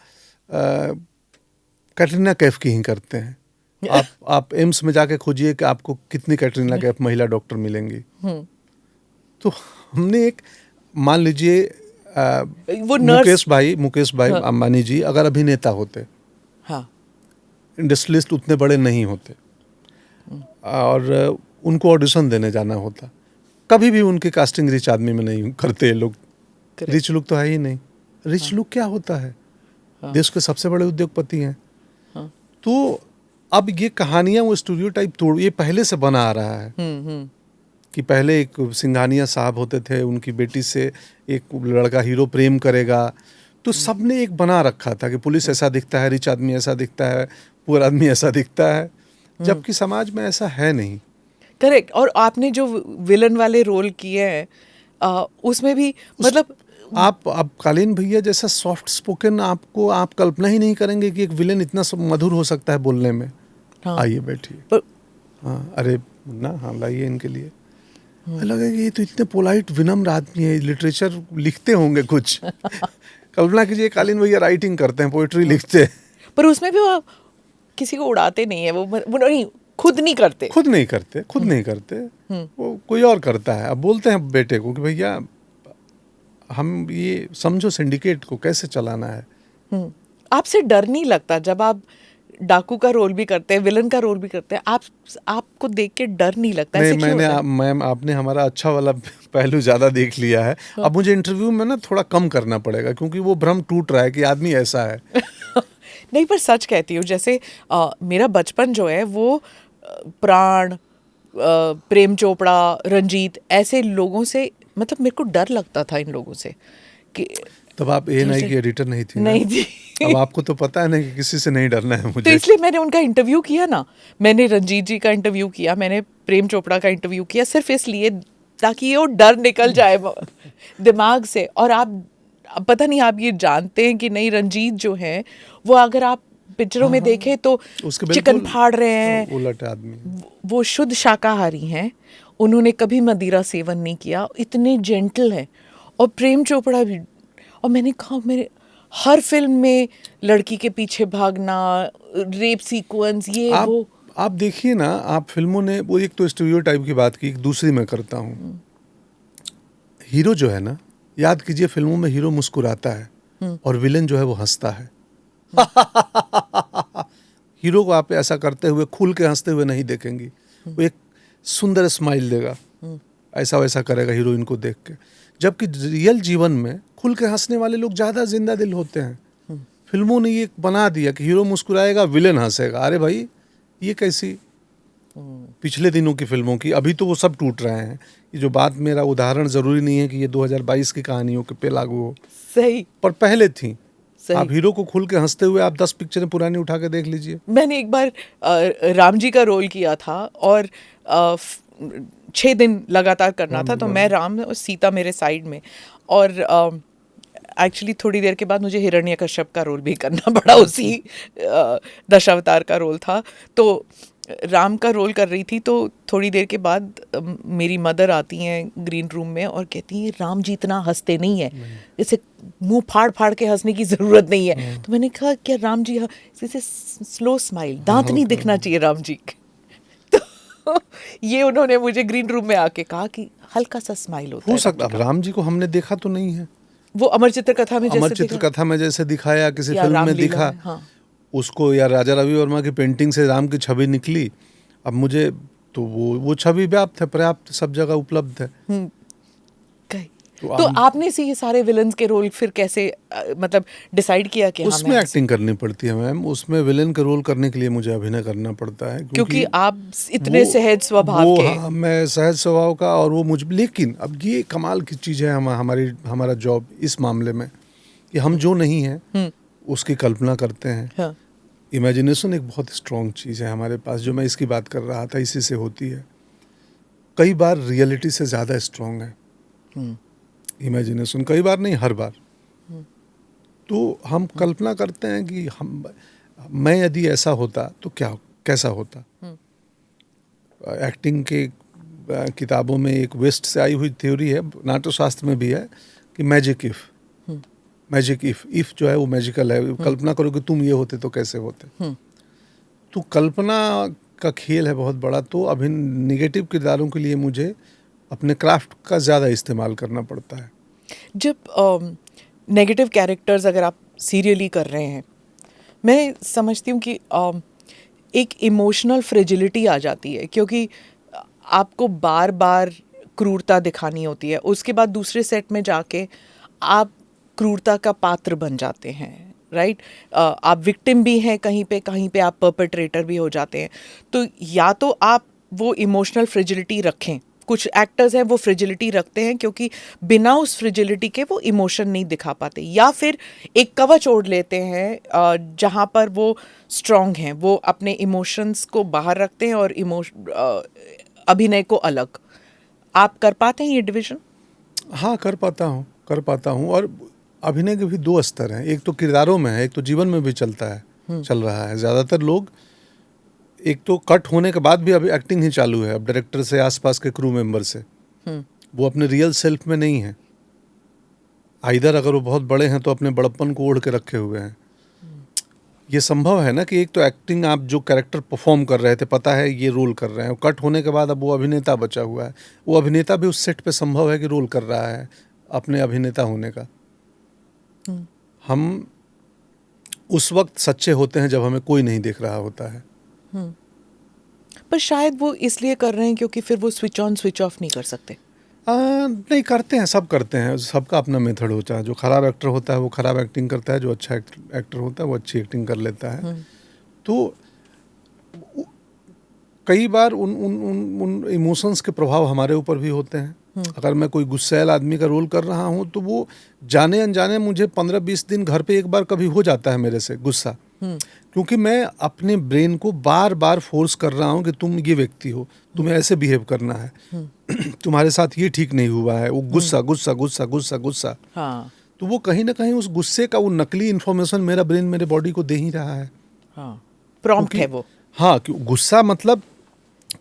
कैटरीना कैफ की ही करते हैं। आप एम्स में जाके खोजिए कि आपको कितनी कैटरीना कैफ महिला डॉक्टर मिलेंगी। तो हमने एक, मान लीजिए मुकेश भाई अंबानी जी अगर अभिनेता होते, हाँ, इंडस्ट्रियलिस्ट उतने बड़े नहीं होते, और उनको ऑडिशन देने जाना होता, कभी भी उनकी कास्टिंग रिच आदमी में नहीं करते लोग। रिच लुक तो है ही नहीं। रिच लुक क्या होता है? देश के सबसे बड़े उद्योगपति हैं। तो अब ये कहानियां वो स्टीरियोटाइप तोड़, ये पहले से बना आ रहा है कि पहले एक सिंघानिया साहब होते थे, उनकी बेटी से एक लड़का हीरो प्रेम करेगा, तो सबने एक बना रखा था कि पुलिस ऐसा दिखता है, रिच आदमी ऐसा दिखता है, पुअर आदमी ऐसा दिखता है, जबकि समाज में ऐसा है नहीं। करेक्ट। और आपने जो विलन वाले रोल किए हैं उसमें भी मतलब आप कालीन भैया जैसा सॉफ्ट स्पोकन आप कल्पना ही नहीं करेंगे कि एक विलेन इतना मधुर हो सकता है बोलने में। हाँ। आइए बैठिए। हाँ, अरे ना, हाँ लाइए इनके लिए। लगा कि ये तो इतने पोलाइट विनम्र आदमी है, लिटरेचर लिखते होंगे कुछ। कल्पना कीजिए कालीन भैया राइटिंग करते हैं, पोइट्री लिखते हैं, पर उसमें भी किसी को उड़ाते नहीं है, वो नहीं, खुद नहीं करते। वो कोई और करता है। अब बोलते हैं बेटे को कि भैया हम ये समझो सिंडिकेट को कैसे चलाना है। आपसे डर नहीं लगता जब आप डाकू का रोल भी करते हैं, विलन का रोल भी करते हैं, आपको देख के डर नहीं लगता? नहीं, मैम आपने हमारा अच्छा वाला पहलू ज्यादा देख लिया है। अब मुझे इंटरव्यू में ना थोड़ा कम करना पड़ेगा, क्योंकि वो भ्रम टूट रहा है कि आदमी ऐसा है। नहीं, पर सच कहती हूँ, जैसे मेरा बचपन जो है वो प्राण, प्रेम चोपड़ा, रंजीत, ऐसे लोगों से, मतलब मेरे को डर लगता था इन लोगों से कि तब आप ANI की एडिटर नहीं थी? नहीं थी। अब आपको तो पता है ना कि किसी से नहीं डरना है मुझे। तो इसलिए मैंने उनका इंटरव्यू किया ना, मैंने रंजीत जी का इंटरव्यू किया, मैंने प्रेम चोपड़ा का इंटरव्यू किया, सिर्फ इसलिए ताकि वो डर निकल जाए दिमाग से। और आप पता नहीं आप ये जानते हैं कि नहीं, रंजीत जो है वो अगर आप पिक्चरों में देखें तो चिकन फाड़ रहे हैं, उलट आदमी, वो शुद्ध शाकाहारी हैं, उन्होंने कभी मदिरा सेवन नहीं किया, इतने जेंटल हैं। और प्रेम चोपड़ा भी, और मैंने कहा मेरे हर फिल्म में लड़की के पीछे भागना, रेप सीक्वेंस, ये वो। आप देखिए ना, आप फिल्मों ने वो एक तो स्टीरियोटाइप की बात की, एक दूसरी मैं करता हूँ। हीरो जो है ना, याद कीजिए फिल्मों में हीरो मुस्कुराता है और विलेन जो है वो हंसता है। हीरो को आप ऐसा करते हुए खुल के हंसते हुए नहीं देखेंगी, वो एक सुंदर स्माइल देगा, ऐसा वैसा करेगा हीरोइन को देख के। जबकि रियल जीवन में खुल के हंसने वाले लोग ज्यादा जिंदा दिल होते हैं। फिल्मों ने ये बना दिया कि हीरो मुस्कुराएगा, विलेन हंसेगा। अरे भाई, ये कैसी पिछले दिनों की फिल्मों की, अभी तो वो सब टूट रहे हैं। ये जो बात, मेरा उदाहरण जरूरी नहीं है कि ये 2022 की कहानियों के पे लागू हो, सही, पर पहले थी। आप हीरो को खुल के हंसते हुए आप 10 पिक्चरें पुरानी उठा के देख लीजिए। मैंने एक बार राम जी का रोल किया था और 6 दिन लगातार करना था, तो मैं राम और सीता मेरे साइड में, और एक्चुअली थोड़ी देर के बाद मुझे हिरण्यकश्यप का रोल भी करना पड़ा, उसी दशावतार का रोल था। तो राम का रोल कर रही थी, तो थोड़ी देर के बाद मेरी मदर आती हैं ग्रीन रूम में और कहती हैं राम जी इतना हंसते नहीं है, जैसे मुंह फाड़ फाड़ के हंसने की ज़रूरत नहीं है। तो मैंने कहा क्या राम जी, जैसे स्लो स्माइल, दांत नहीं दिखना चाहिए राम जी। तो ये उन्होंने मुझे ग्रीन रूम में आके कहा कि हल्का सा स्माइल होता हो सकता है। राम जी को हमने देखा तो नहीं है, वो अमर चित्र कथा में जैसे दिखाया, किसी फिल्म में दिखा, हाँ। उसको, या राजा रवि वर्मा की पेंटिंग से राम की छवि निकली। अब मुझे तो वो छवि व्याप्त है, पर्याप्त, सब जगह उपलब्ध है। तो आपने से ये सारे विलेंस के रोल फिर कैसे मतलब डिसाइड किया कि उसमें एक्टिंग करनी पड़ती है मैम, उसमें विलेन का रोल करने के लिए मुझे अभिनय करना पड़ता है, क्योंकि आप इतने सहज स्वभाव के। हाँ, मैं सहज स्वभाव का, और वो मुझ, लेकिन अब ये कमाल की चीज़ है हमारा जॉब इस मामले में, कि हम जो नहीं है उसकी कल्पना करते हैं। हाँ। इमेजिनेशन एक बहुत स्ट्रॉन्ग चीज़ है हमारे पास, जो मैं इसकी बात कर रहा था, इसी से होती है। कई बार रियलिटी से ज़्यादा स्ट्रॉन्ग है इमेजिनेशन, कई बार नहीं, हर बार। तो हम कल्पना करते हैं कि मैं यदि ऐसा होता तो कैसा होता। एक्टिंग के किताबों में एक वेस्ट से आई हुई थ्योरी है, नाट्यशास्त्र में भी है, कि मैजिक इफ जो है वो मैजिकल है। कल्पना करो कि तुम ये होते तो कैसे होते। तो कल्पना का खेल है बहुत बड़ा। तो अभी निगेटिव किरदारों के लिए मुझे अपने क्राफ्ट का ज़्यादा इस्तेमाल करना पड़ता है। जब नेगेटिव कैरेक्टर्स अगर आप सीरियली कर रहे हैं, मैं समझती हूँ कि एक इमोशनल फ्रेजिलिटी आ जाती है, क्योंकि आपको बार बार क्रूरता दिखानी होती है। उसके बाद दूसरे सेट में जाके आप क्रूरता का पात्र बन जाते हैं, राइट? आप विक्टिम भी हैं कहीं पे आप परपेट्रेटर भी हो जाते हैं। तो या तो आप वो इमोशनल फ्रेजिलिटी रखें, कुछ एक्टर्स हैं वो फ्रेजिलिटी रखते हैं क्योंकि बिना उस फ्रेजिलिटी के वो इमोशन नहीं दिखा पाते, या फिर एक कवच ओढ़ लेते हैं जहाँ पर वो स्ट्रॉन्ग हैं, वो अपने इमोशंस को बाहर रखते हैं और अभिनय को अलग। आप कर पाते हैं ये डिवीजन? हाँ, कर पाता हूँ। और अभिनय के भी 2 स्तर हैं, एक तो किरदारों में है, एक तो जीवन में भी चल रहा है। ज़्यादातर लोग एक तो कट होने के बाद भी अभी एक्टिंग ही चालू है, अब डायरेक्टर से आसपास के क्रू मेंबर से, वो अपने रियल सेल्फ में नहीं है। आइदर अगर वो बहुत बड़े हैं तो अपने बड़प्पन को ओढ़ के रखे हुए हैं, ये संभव है ना कि एक तो एक्टिंग आप जो कैरेक्टर परफॉर्म कर रहे थे, पता है ये रोल कर रहे हैं, कट होने के बाद अब वो अभिनेता बचा हुआ है, वो अभिनेता भी उस सेट पे संभव है कि रोल कर रहा है अपने अभिनेता होने का। हम उस वक्त सच्चे होते हैं जब हमें कोई नहीं देख रहा होता है। पर शायद वो इसलिए कर रहे हैं क्योंकि फिर वो स्विच ऑन स्विच ऑफ नहीं कर सकते। नहीं, करते हैं, सब करते हैं, सबका अपना मेथड होता है। जो खराब एक्टर होता है वो खराब एक्टिंग करता है, जो अच्छा एक्टर होता है वो अच्छी एक्टिंग कर लेता है। तो कई बार उन इमोशंस के प्रभाव हमारे ऊपर भी होते हैं। अगर मैं कोई गुस्सैल आदमी का रोल कर रहा हूँ तो वो जाने अनजाने मुझे 15-20 दिन घर पे एक बार कभी हो जाता है मेरे से गुस्सा, क्योंकि मैं अपने ब्रेन को बार बार फोर्स कर रहा हूँ कि तुम ये व्यक्ति हो, तुम्हें ऐसे बिहेव करना है, तुम्हारे साथ ये ठीक नहीं हुआ है। वो गुस्सा गुस्सा गुस्सा गुस्सा गुस्सा, हाँ, तो वो कहीं ना कहीं उस गुस्से का वो नकली इन्फॉर्मेशन मेरा ब्रेन मेरे बॉडी को दे ही रहा है। हाँ, प्रॉम्प्ट है वो। हाँ, क्यों गुस्सा मतलब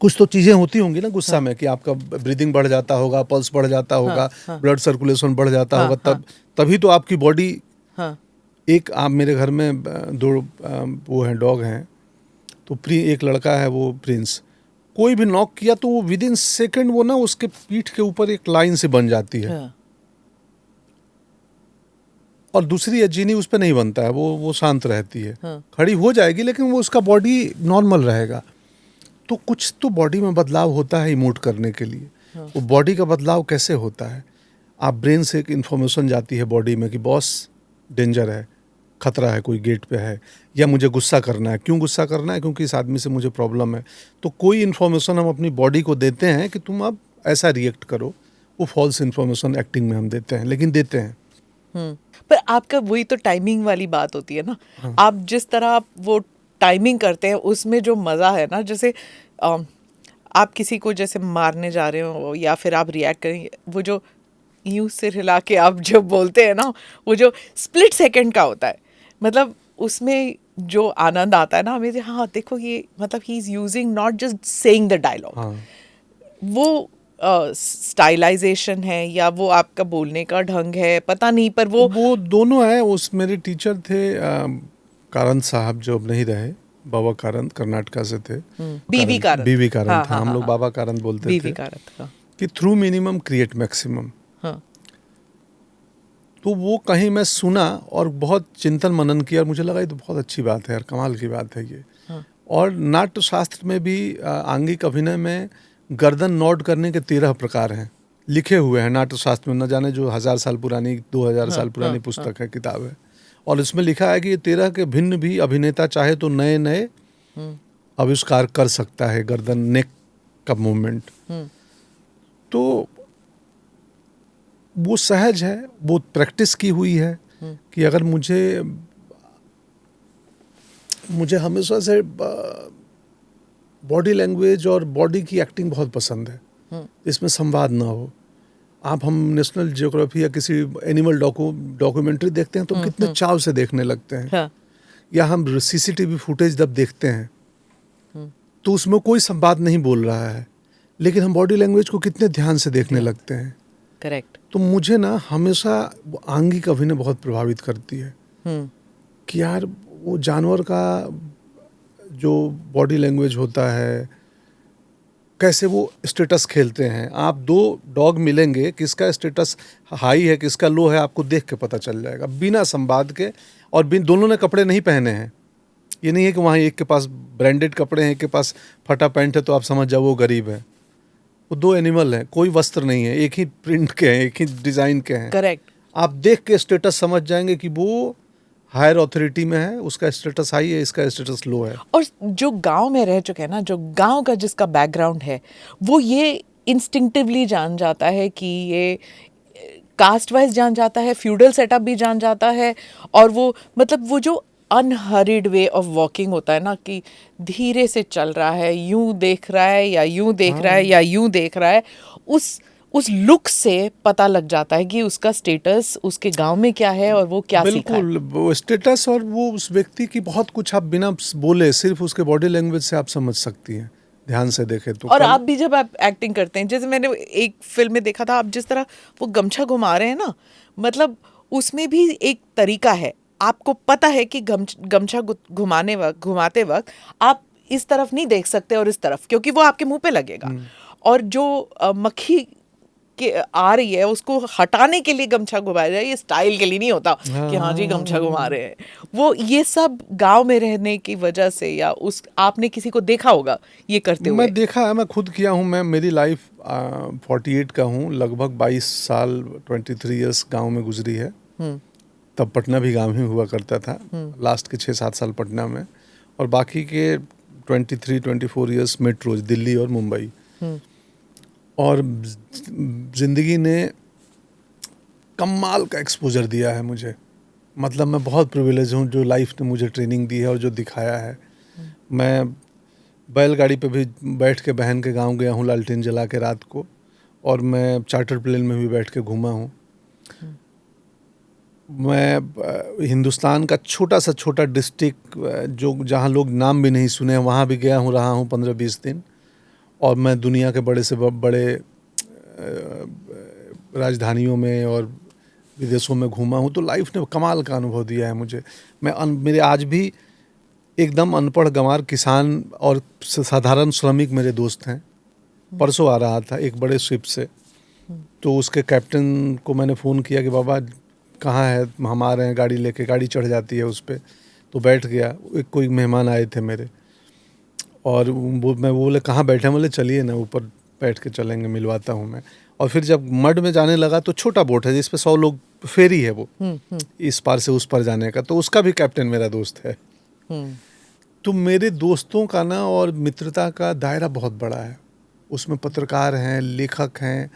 कुछ तो चीजें होती होंगी ना गुस्सा में, कि आपका ब्रीदिंग बढ़ जाता होगा, पल्स बढ़ जाता होगा, ब्लड सर्कुलेशन बढ़ जाता होगा, तभी तो आपकी बॉडी। एक आप मेरे घर में 2 वो हैं, डॉग हैं, तो एक लड़का है वो प्रिंस, कोई भी नॉक किया तो वो विद इन सेकेंड वो ना उसके पीठ के ऊपर एक लाइन से बन जाती है। और दूसरी अजीनी उस पर नहीं बनता है, वो शांत रहती है, खड़ी हो जाएगी लेकिन वो उसका बॉडी नॉर्मल रहेगा। तो कुछ तो बॉडी में बदलाव होता है इमोट करने के लिए। वो बॉडी का बदलाव कैसे होता है? आप ब्रेन से एक इन्फॉर्मेशन जाती है बॉडी में कि बॉस डेंजर है, खतरा है, कोई गेट पे है, या मुझे गुस्सा करना है। क्यों गुस्सा करना है? क्योंकि इस आदमी से मुझे प्रॉब्लम है। तो कोई इन्फॉर्मेशन हम अपनी बॉडी को देते हैं कि तुम अब ऐसा रिएक्ट करो। वो फॉल्स इन्फॉर्मेशन एक्टिंग में हम देते हैं, लेकिन देते हैं। पर आपका वही तो टाइमिंग वाली बात होती है ना। आप जिस तरह आप वो टाइमिंग करते हैं उसमें जो मज़ा है ना, जैसे आप किसी को जैसे मारने जा रहे हो या फिर आप रिएक्ट करेंगे, वो जो यूं सिर हिला के आप जो बोलते हैं ना, वो जो स्प्लिट सेकंड का होता है, मतलब उसमें जो आनंद आता है ना हमें, हाँ देखो ये मतलब he is using not just saying the dialogue, वो स्टाइलाइजेशन है या वो आपका बोलने का ढंग है, पता नहीं, पर वो दोनों है। उस मेरे टीचर थे कारंत साहब, जो अब नहीं रहे, बाबा कारंत, कर्नाटका से थे। बीवी कारंत था, हम लोग बाबा कारंत बोलते बीवी थे। कारंत कि थ्रू मिनिमम क्रिएट मैक्सिमम। तो वो कहीं मैं सुना और बहुत चिंतन मनन किया और मुझे लगा ये तो बहुत अच्छी बात है यार, कमाल की बात है ये। और नाट्य शास्त्र में भी आंगिक अभिनय में गर्दन नोट करने के 13 प्रकार हैं, लिखे हुए हैं नाट्य शास्त्र में। न जाने जो 1000 साल पुरानी, 2000 साल पुरानी पुस्तक है, किताब है, और इसमें लिखा है कि ये 13 के भिन्न भी अभिनेता चाहे तो नए नए आविष्कार कर सकता है, गर्दन नेक का मूवमेंट। तो वो सहज है, वो प्रैक्टिस की हुई है कि अगर मुझे हमेशा से बॉडी लैंग्वेज और बॉडी की एक्टिंग बहुत पसंद है, इसमें संवाद ना हो। हम नेशनल जियोग्राफी या किसी एनिमल डॉक्यूमेंट्री देखते हैं तो हम कितने चाव से देखने लगते हैं, या हम सीसीटीवी फुटेज जब देखते हैं तो उसमें कोई संवाद नहीं बोल रहा है, लेकिन हम बॉडी लैंग्वेज को कितने ध्यान से देखने लगते हैं। करेक्ट। तो मुझे ना हमेशा आंगिक अभिनय बहुत प्रभावित करती है कि यार वो जानवर का जो बॉडी लैंग्वेज होता है, कैसे वो स्टेटस खेलते हैं। आप 2 डॉग मिलेंगे, किसका स्टेटस हाई है किसका लो है आपको देख के पता चल जाएगा, बिना संवाद के। और दोनों ने कपड़े नहीं पहने हैं, ये नहीं है कि वहाँ एक के पास ब्रांडेड कपड़े हैं, एक के पास फटा पैंट है तो आप समझ जाओ वो गरीब है। वो 2 एनिमल हैं, कोई वस्त्र नहीं है, एक ही प्रिंट के हैं, एक ही डिजाइन के हैं। करेक्ट। आप देख के स्टेटस समझ जाएंगे कि वो हायर ऑथोरिटी में है, उसका स्टेटस हाई है, इसका स्टेटस लो है। और जो गांव में रह चुके हैं ना, जो गांव का जिसका बैकग्राउंड है, वो ये इंस्टिंक्टिवली जान जाता है कि ये कास्ट वाइज जान जाता है, फ्यूडल सेटअप भी जान जाता है, और वो मतलब वो जो अनहरिड वे ऑफ वॉकिंग होता है ना, कि धीरे से चल रहा है, यूं देख रहा है या यूं देख रहा है या यूं देख रहा है, उस लुक से पता लग जाता है कि उसका स्टेटस उसके गांव में क्या है और वो क्या सीखा है। बिल्कुल, वो स्टेटस और वो उस व्यक्ति की बहुत कुछ आप बिना बोले सिर्फ उसके बॉडी लैंग्वेज से आप समझ सकती हैं, ध्यान से देखे तो। और आप भी जब आप एक्टिंग करते हैं, जैसे मैंने एक फिल्म में देखा था, आप जिस तरह वो गमछा घुमा रहे हैं ना, मतलब उसमें भी एक तरीका है आपको पता है कि गमछा घुमाते वक्त आप इस तरफ नहीं देख सकते और इस तरफ, क्योंकि वो आपके मुंह पे लगेगा, और जो मक्खी के आ रही है उसको हटाने के लिए गमछा घुमाया जाए, ये स्टाइल के लिए नहीं होता कि हाँ जी गमछा घुमा रहे हैं। वो ये सब गांव में रहने की वजह से, या उस आपने किसी को देखा होगा ये करते हुए? मैं देखा है, मैं खुद किया हूँ। मेरी लाइफ 48 का हूँ, लगभग 22 साल 23 इयर्स गांव में गुजरी है। तब पटना भी गांव ही हुआ करता था, लास्ट के 6-7 साल पटना में, और बाकी के 23-24 इयर्स मेट्रोज, दिल्ली और मुंबई। और ज़िंदगी ने कमाल का एक्सपोजर दिया है मुझे। मतलब मैं बहुत प्रिविलेज हूँ जो लाइफ ने मुझे ट्रेनिंग दी है और जो दिखाया है। मैं बैलगाड़ी पे भी बैठ के बहन के गांव गया हूँ लालटेन जला के रात को, और मैं चार्टर प्लेन में भी बैठ के घूमा हूँ। मैं हिंदुस्तान का छोटा सा छोटा डिस्ट्रिक्ट जो जहाँ लोग नाम भी नहीं सुने, वहाँ भी गया हूँ, रहा हूँ 15-20 दिन। और मैं दुनिया के बड़े से बड़े राजधानियों में और विदेशों में घूमा हूँ। तो लाइफ ने कमाल का अनुभव दिया है मुझे। मेरे आज भी एकदम अनपढ़ गंवार किसान और साधारण श्रमिक मेरे दोस्त हैं। परसों आ रहा था एक बड़े शिप से, तो उसके कैप्टन को मैंने फ़ोन किया कि बाबा कहाँ है, हम आ रहे हैं गाड़ी लेके। गाड़ी चढ़ जाती है उस पर, तो बैठ गया। एक कोई मेहमान आए थे मेरे, और मैं बोले कहाँ बैठे, बोले चलिए ना ऊपर बैठ के चलेंगे, मिलवाता हूँ मैं। और फिर जब मड में जाने लगा तो छोटा बोट है जिस पे 100 लोग, फेरी है वो, इस पार से उस पार जाने का, तो उसका भी कैप्टन मेरा दोस्त है। तो मेरे दोस्तों का ना और मित्रता का दायरा बहुत बड़ा है। उसमें पत्रकार हैं, लेखक हैं,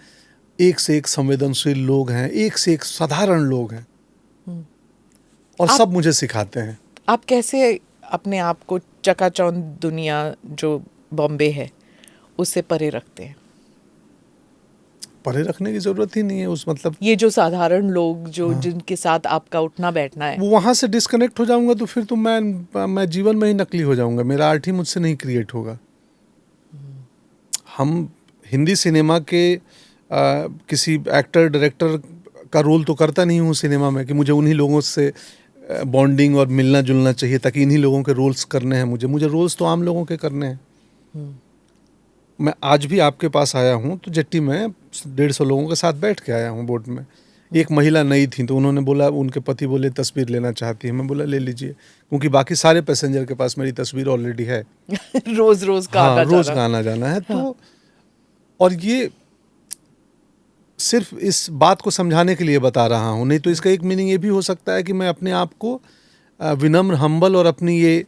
एक से एक संवेदनशील लोग हैं, एक से एक साधारण लोग हैं, और सब मुझे सिखाते हैं। आप कैसे अपने आप को चकाचौंध दुनिया जो बॉम्बे है उससे परे रखते हैं? परे रखने की जरूरत ही नहीं है। उस मतलब ये जो साधारण लोग जो जिनके साथ आपका उठना बैठना है, वो वहाँ से डिस्कनेक्ट हो जाऊंगा तो फिर तो मैं जीवन में ही नकली हो जाऊंगा। मेरा आर्ट ही मुझसे नहीं क्रिएट होगा। हम हिंदी सिनेमा के किसी एक्टर डायरेक्टर का रोल तो करता नहीं हूँ सिनेमा में कि मुझे उन्हीं लोगों से बॉन्डिंग और मिलना जुलना चाहिए ताकि इन्हीं लोगों के रोल्स करने हैं। मुझे रोल्स तो आम लोगों के करने हैं। मैं आज भी आपके पास आया हूँ तो जेट्टी में 150 लोगों के साथ बैठ के आया हूँ बोट में। एक महिला नई थी तो उन्होंने बोला, उनके पति बोले तस्वीर लेना चाहती है। मैं बोला ले लीजिए, क्योंकि बाकी सारे पैसेंजर के पास मेरी तस्वीर ऑलरेडी है। रोज का आना जाना है। तो और ये सिर्फ इस बात को समझाने के लिए बता रहा हूँ, नहीं तो इसका एक मीनिंग ये भी हो सकता है कि मैं अपने आप को विनम्र, हम्बल और अपनी ये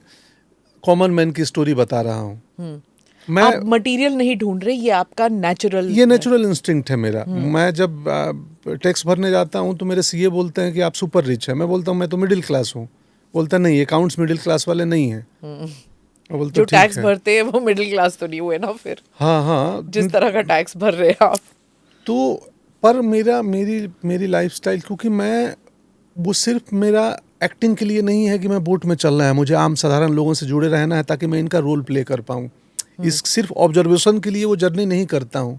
कॉमन मैन की स्टोरी बता रहा हूँ। मैं आप मटेरियल नहीं ढूंढ रहे, ये आपका नेचुरल इंस्टिंक्ट है मेरा। मैं जब टैक्स भरने जाता हूँ तो मेरे सीए बोलते हैं कि आप सुपर रिच है। मैं बोलता हूँ मैं तो मिडिल क्लास हूँ। बोलता नहीं, अकाउंट्स मिडिल क्लास वाले नहीं हैं। जो टैक्स भरते हैं वो मिडिल क्लास तो नहीं हुए ना फिर। हाँ जिस तरह का टैक्स भर रहे हैं आप। तो पर मेरी लाइफस्टाइल, क्योंकि मैं वो सिर्फ मेरा एक्टिंग के लिए नहीं है कि मैं बोट में चल रहा है, मुझे आम साधारण लोगों से जुड़े रहना है ताकि मैं इनका रोल प्ले कर पाऊँ। इस सिर्फ ऑब्जर्वेशन के लिए वो जर्नी नहीं करता हूँ,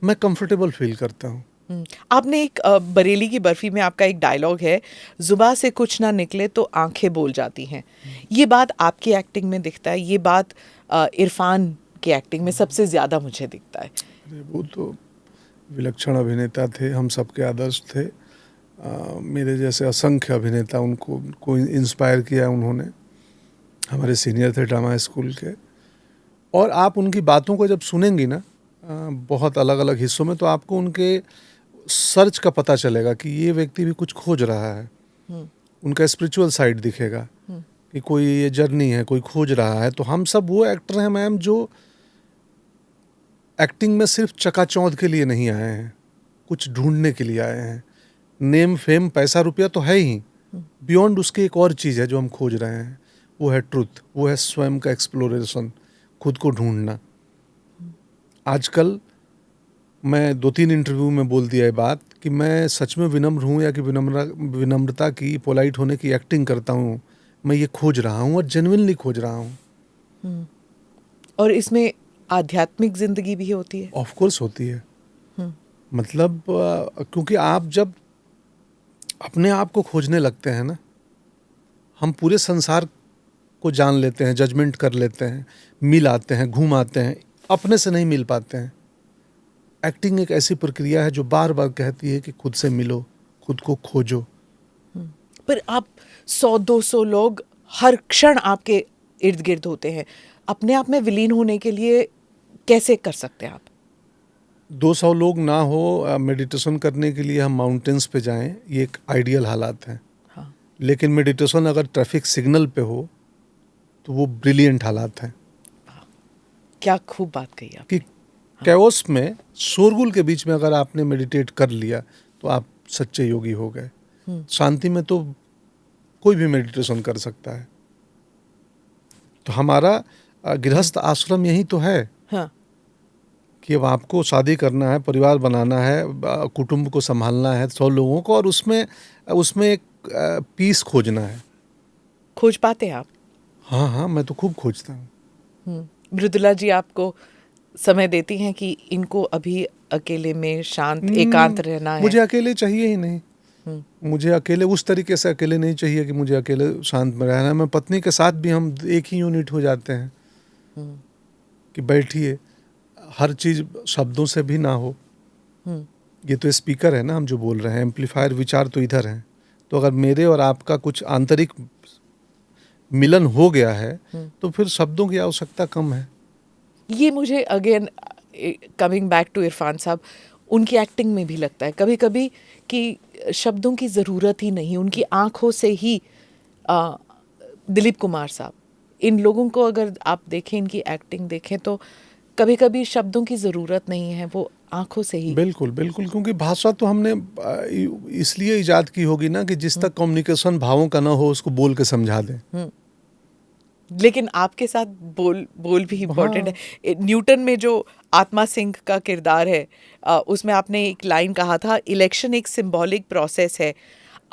मैं कंफर्टेबल फील करता हूँ। आपने एक बरेली की बर्फी में आपका एक डायलॉग है, जुबान से कुछ ना निकले तो आंखें बोल जाती हैं। ये बात आपकी एक्टिंग में दिखता है, ये बात इरफान की एक्टिंग में सबसे ज्यादा मुझे दिखता है। वो तो विलक्षण अभिनेता थे, हम सबके आदर्श थे। मेरे जैसे असंख्य अभिनेता उनको इंस्पायर किया उन्होंने। हमारे सीनियर थे ड्रामा स्कूल के। और आप उनकी बातों को जब सुनेंगी ना बहुत अलग अलग हिस्सों में, तो आपको उनके सर्च का पता चलेगा कि ये व्यक्ति भी कुछ खोज रहा है। उनका स्पिरिचुअल साइड दिखेगा कि कोई ये जर्नी है, कोई खोज रहा है। तो हम सब वो एक्टर हैं मैम जो एक्टिंग में सिर्फ चकाचौंध के लिए नहीं आए हैं, कुछ ढूंढने के लिए आए हैं। नेम, फेम, पैसा, रुपया तो है ही, बियॉन्ड उसके एक और चीज़ है जो हम खोज रहे हैं। वो है ट्रुथ, वो है स्वयं का एक्सप्लोरेशन, खुद को ढूंढना। आजकल मैं 2-3 इंटरव्यू में बोल दिया ये बात कि मैं सच में विनम्र हूँ या कि विनम्रता की, पोलाइट होने की एक्टिंग करता हूँ। मैं ये खोज रहा हूँ और जेन्युइनली खोज रहा हूँ। और इसमें आध्यात्मिक जिंदगी भी होती है? ऑफ कोर्स होती है। मतलब क्योंकि आप जब अपने आप को खोजने लगते हैं ना, हम पूरे संसार को जान लेते हैं, जजमेंट कर लेते हैं, मिल आते हैं, घूम आते हैं, अपने से नहीं मिल पाते हैं। एक्टिंग एक ऐसी प्रक्रिया है जो बार बार कहती है कि खुद से मिलो, खुद को खोजो। पर आप 100-200 लोग हर क्षण आपके इर्द गिर्द होते हैं, अपने आप में विलीन होने के लिए कैसे कर सकते हैं आप? 200 लोग ना हो, मेडिटेशन करने के लिए हम माउंटेन्स पे जाएं, ये एक आइडियल हालात है। हाँ। लेकिन मेडिटेशन अगर ट्रैफिक सिग्नल पे हो तो वो ब्रिलियंट हालात हैं। क्या खूब बात कही आप। कि कैओस में, शोरगुल के बीच में अगर आपने मेडिटेट कर लिया तो आप सच्चे योगी हो गए। शांति में तो कोई भी मेडिटेशन कर सकता है। तो हमारा गृहस्थ आश्रम यही तो है। हाँ। कि अब आपको शादी करना है, परिवार बनाना है, कुटुंब को संभालना है 100 लोगों को, और उसमें एक पीस खोजना है। खोज पाते हैं आप? हाँ हाँ, मैं तो खूब खोजता हूँ। मृदुला जी आपको समय देती हैं कि इनको अभी अकेले में शांत एकांत रहना है? मुझे अकेले चाहिए ही नहीं। मुझे अकेले उस तरीके से अकेले नहीं चाहिए कि मुझे अकेले शांत में रहना है। मैं पत्नी के साथ भी हम एक ही यूनिट हो जाते हैं कि बैठिए, हर चीज शब्दों से भी ना हो। ये तो स्पीकर है ना, हम जो बोल रहे हैं, एम्पलीफायर विचार तो इधर है। तो अगर मेरे और आपका कुछ आंतरिक मिलन हो गया है तो फिर शब्दों की आवश्यकता कम है। ये मुझे again coming back to Irfan साहब, उनकी एक्टिंग में भी लगता है कभी कभी कि शब्दों की ज़रूरत ही नहीं, उनकी आंखों से ही दिलीप कुमार साहब, इन लोगों को अगर आप देखें, इनकी एक्टिंग देखें तो कभी कभी शब्दों की ज़रूरत नहीं है, वो आंखों से ही। बिल्कुल बिल्कुल, क्योंकि भाषा तो हमने इसलिए इजाद की होगी ना कि जिस तक कम्युनिकेशन भावों का ना हो उसको बोल के समझा दें। लेकिन आपके साथ बोल भी इम्पोर्टेंट है। न्यूटन में जो आत्मा सिंह का किरदार है, उसमें आपने एक लाइन कहा था, इलेक्शन एक सिंबॉलिक प्रोसेस है,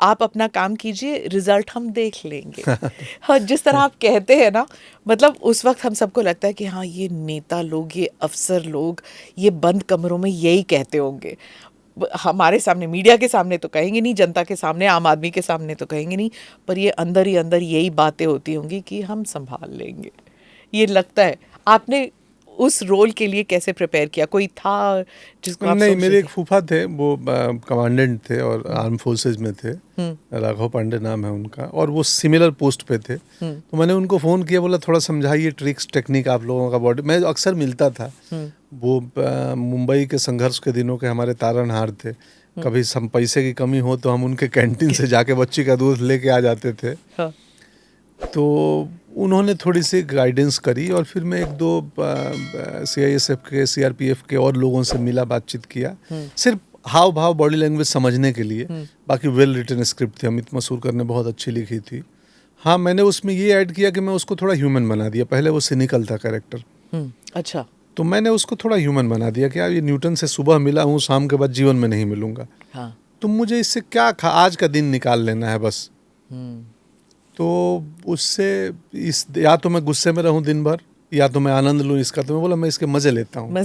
आप अपना काम कीजिए, रिजल्ट हम देख लेंगे। हाँ, जिस तरह आप कहते हैं ना, मतलब उस वक्त हम सबको लगता है कि हाँ, ये नेता लोग, ये अफसर लोग, ये बंद कमरों में यही कहते होंगे। हमारे सामने, मीडिया के सामने तो कहेंगे नहीं, जनता के सामने, आम आदमी के सामने तो कहेंगे नहीं, पर ये अंदर ही अंदर यही बातें होती होंगी कि हम संभाल लेंगे। ये लगता है। आपने उस रोल के लिए कैसे प्रिपेयर किया? कोई था जिसको आप नहीं, सोच मेरे रहे एक फूफा थे, वो कमांडेंट थे और आर्म फोर्सेज में थे, राघव पांडे नाम है उनका, और वो सिमिलर पोस्ट पे थे। तो मैंने उनको फ़ोन किया, बोला थोड़ा समझाइए ट्रिक्स टेक्निक आप लोगों का बॉडी। मैं अक्सर मिलता था, वो मुंबई के संघर्ष के दिनों के हमारे तारनहार थे। कभी हम पैसे की कमी हो तो हम उनके कैंटीन से जाके बच्ची का दूध लेके आ जाते थे। हाँ। तो उन्होंने थोड़ी सी गाइडेंस करी और फिर मैं एक दो CISF के, CRPF के और लोगों से मिला, बातचीत किया, सिर्फ हाव भाव बॉडी लैंग्वेज समझने के लिए। बाकी वेल रिटन स्क्रिप्ट थी, अमित मसूरकर ने बहुत अच्छी लिखी थी। हाँ, मैंने उसमें ये ऐड किया कि मैं उसको थोड़ा ह्यूमन बना दिया। पहले वो सिनिकल था कैरेक्टर। अच्छा। तो मैंने उसको थोड़ा ह्यूमन बना दिया कि यार ये न्यूटन से सुबह मिला हूँ, शाम के बाद जीवन में नहीं मिलूंगा। हाँ। तुम मुझे इससे क्या आज का दिन निकाल लेना है बस। तो उससे या तो मैं गुस्से में रहूं दिन भर, या तो मैं आनंद लूं इसका। तो मैं बोला मैं इसके मजे लेता हूं।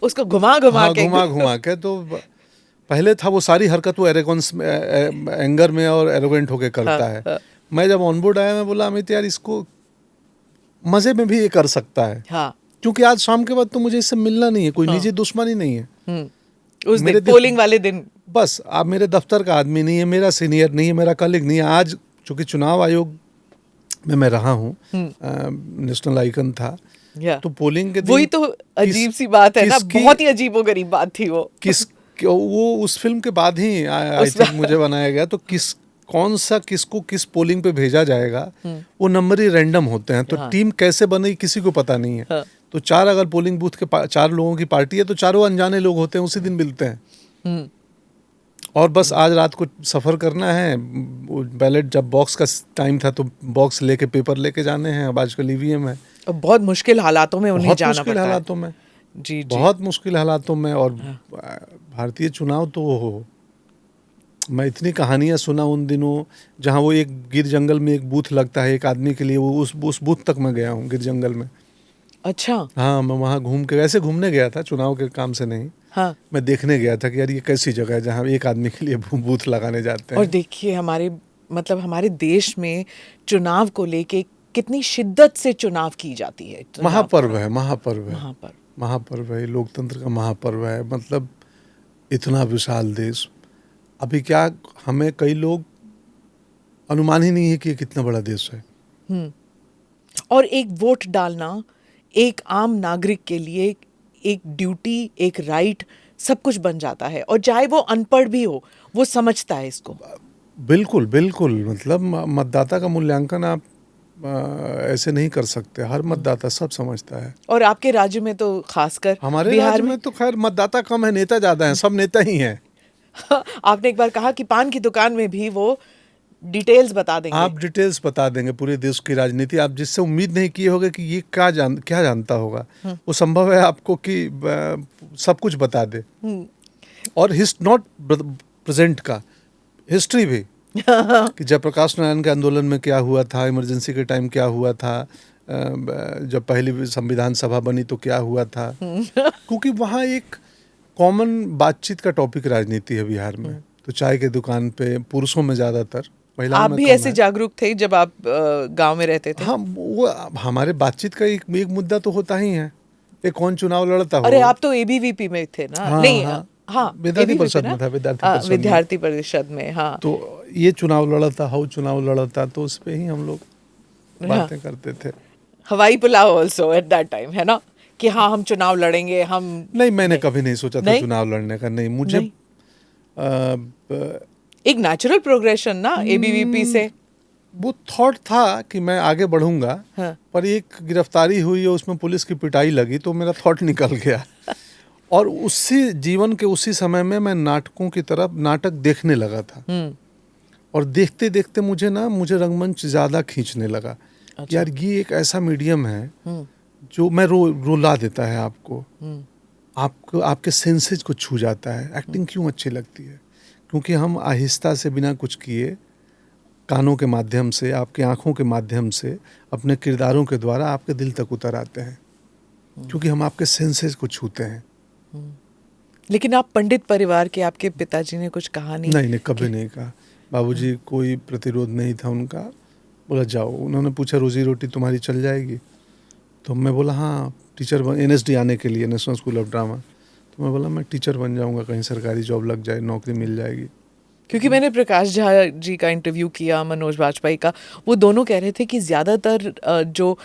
उसको घुमा घुमा के तो पहले था वो सारी हरकत वो एरोगेंस, एंगर में और एरोगेंट होके करता है। हाँ। मैं जब ऑनबोर्ड आया, मैं बोला अमित यार इसको मजे में भी ये कर सकता है। हाँ। क्योंकि आज शाम के बाद तो मुझे इससे मिलना नहीं है, कोई निजी दुश्मनी नहीं है। उस दिन पोलिंग वाले दिन बस आप मेरे दफ्तर का आदमी नहीं है, मेरा सीनियर नहीं है, मेरा कलीग नहीं है। आज चूंकि चुनाव आयोग में मैं रहा हूँ, नेशनल आइकन था, तो पोलिंग के दिन वही तो अजीब सी बात है ना, बहुत ही अजीबोगरीब बात थी वो। वो उस फिल्म के बाद ही आई थिंक मुझे बनाया गया। तो कौन सा किसको किस पोलिंग पे भेजा जाएगा, वो नंबर ही रैंडम होते हैं। तो टीम कैसे बनी किसी को पता नहीं है। तो 4 अगर पोलिंग बूथ के 4 लोगों की पार्टी है तो चारों अनजाने लोग होते हैं, उसी दिन मिलते हैं। और बस आज रात को सफ़र करना है, बैलेट जब बॉक्स का टाइम था तो बॉक्स लेके पेपर लेके जाने हैं। अब आजकल EVM है। बहुत मुश्किल हालातों में उन्हें जाना पड़ता है। हालातों में जी, बहुत मुश्किल हालातों में। और भारतीय चुनाव तो मैं इतनी कहानियां सुना उन दिनों, जहां वो एक गिर जंगल में एक बूथ लगता है एक आदमी के लिए, वो उस बूथ तक मैं गया हूँ गिर जंगल में। अच्छा। हाँ, मैं वहाँ घूम के ऐसे घूमने गया था, चुनाव के काम से नहीं। हाँ। मैं देखने गया था कि यार ये कैसी जगह है जहाँ एक आदमी के लिए बूथ लगाने जाते हैं। और देखिए हमारे मतलब हमारे देश में चुनाव को लेके कितनी शिद्दत से चुनाव की जाती है। महापर्व है, महापर्व है, महापर्व, महापर्व है, लोकतंत्र का महापर्व है। मतलब इतना विशाल देश, अभी क्या हमें कई लोग अनुमान ही नहीं है कि ये कितना बड़ा देश है। और एक वोट डालना एक आम नागरिक के लिए एक ड्यूटी, एक राइट, सब कुछ बन जाता है। और चाहे वो अनपढ़ भी हो, वो समझता है इसको। बिल्कुल बिल्कुल, मतलब मतदाता का मूल्यांकन आप ऐसे नहीं कर सकते। हर मतदाता सब समझता है। और आपके राज्य में तो खासकर हमारे बिहार राज्य में तो खैर मतदाता कम है, नेता ज्यादा हैं। सब नेता ही हैं। आपने एक बार कहा कि पान की दुकान में भी वो डिटेल्स बता देंगे। आप डिटेल्स बता देंगे पूरे देश की राजनीति। आप जिससे उम्मीद नहीं किए होगे कि ये क्या जानता होगा, वो संभव है आपको कि सब कुछ बता दे। और नॉट प्रेजेंट का, हिस्ट्री भी कि जयप्रकाश नारायण के आंदोलन में क्या हुआ था, इमरजेंसी के टाइम क्या हुआ था, जब पहली संविधान सभा बनी तो क्या हुआ था। क्योंकि वहाँ एक कॉमन बातचीत का टॉपिक राजनीति है बिहार में। तो चाय की दुकान पे पुरुषों में ज्यादातर, महिलाओं आप में भी कम ऐसे है। जागरूक थे जब आप गांव में रहते थे? हाँ, वो हमारे बातचीत का एक मुद्दा तो होता ही है, ये कौन चुनाव लड़ता हो। अरे आप तो एबीवीपी में थे ना? हाँ, नहीं, हाँ, हाँ, विद्यार्थी ABVP परिषद ना? में था, विद्यार्थी परिषद में। हाँ, तो ये चुनाव लड़ता हो, चुनाव लड़ता, तो उस पे ही हम लोग बातें करते थे। हवाई pulao also at that time, है ना, कि हाँ हम चुनाव लड़ेंगे। हम नहीं, मैंने कभी नहीं सोचा था नहीं? चुनाव लड़ने का। नहीं, मुझे एक नेचुरल प्रोग्रेशन ना एबीवीपी से। वो थॉट था कि मैं आगे बढ़ूंगा। हाँ। पर एक गिरफ्तारी हुई और उसमें पुलिस की पिटाई लगी, तो मेरा थॉट निकल गया। और उसी जीवन के उसी समय में मैं नाटकों की तरफ नाटक देखने लगा था। और देखते देखते मुझे रंगमंच ज्यादा खींचने लगा। अच्छा। यार ये एक ऐसा मीडियम है जो मैं रुला देता है आपको, आपके सेंसेस को छू जाता है। एक्टिंग क्यों अच्छी लगती है? क्योंकि हम आहिस्ता से, बिना कुछ किए, कानों के माध्यम से, आपकी आंखों के माध्यम से, अपने किरदारों के द्वारा आपके दिल तक उतर आते हैं। क्योंकि हम आपके सेंसेस को छूते हैं। लेकिन आप पंडित परिवार के, आपके पिताजी ने कुछ कहा नहीं? नहीं, कभी नहीं कहा। बाबूजी कोई प्रतिरोध नहीं था उनका। बोला जाओ। उन्होंने पूछा रोजी रोटी तुम्हारी चल जाएगी? तो मैं बोला हाँ, टीचर NSD आने के लिए, नेशनल स्कूल ऑफ ड्रामा। तो मैं बोला मैं टीचर बन जाऊंगा, कहीं सरकारी जॉब लग जाए, नौकरी मिल जाएगी। क्योंकि मैंने प्रकाश झा जी का इंटरव्यू किया, मनोज बाजपेयी का, वो दोनों कह रहे थे कि ज़्यादातर जो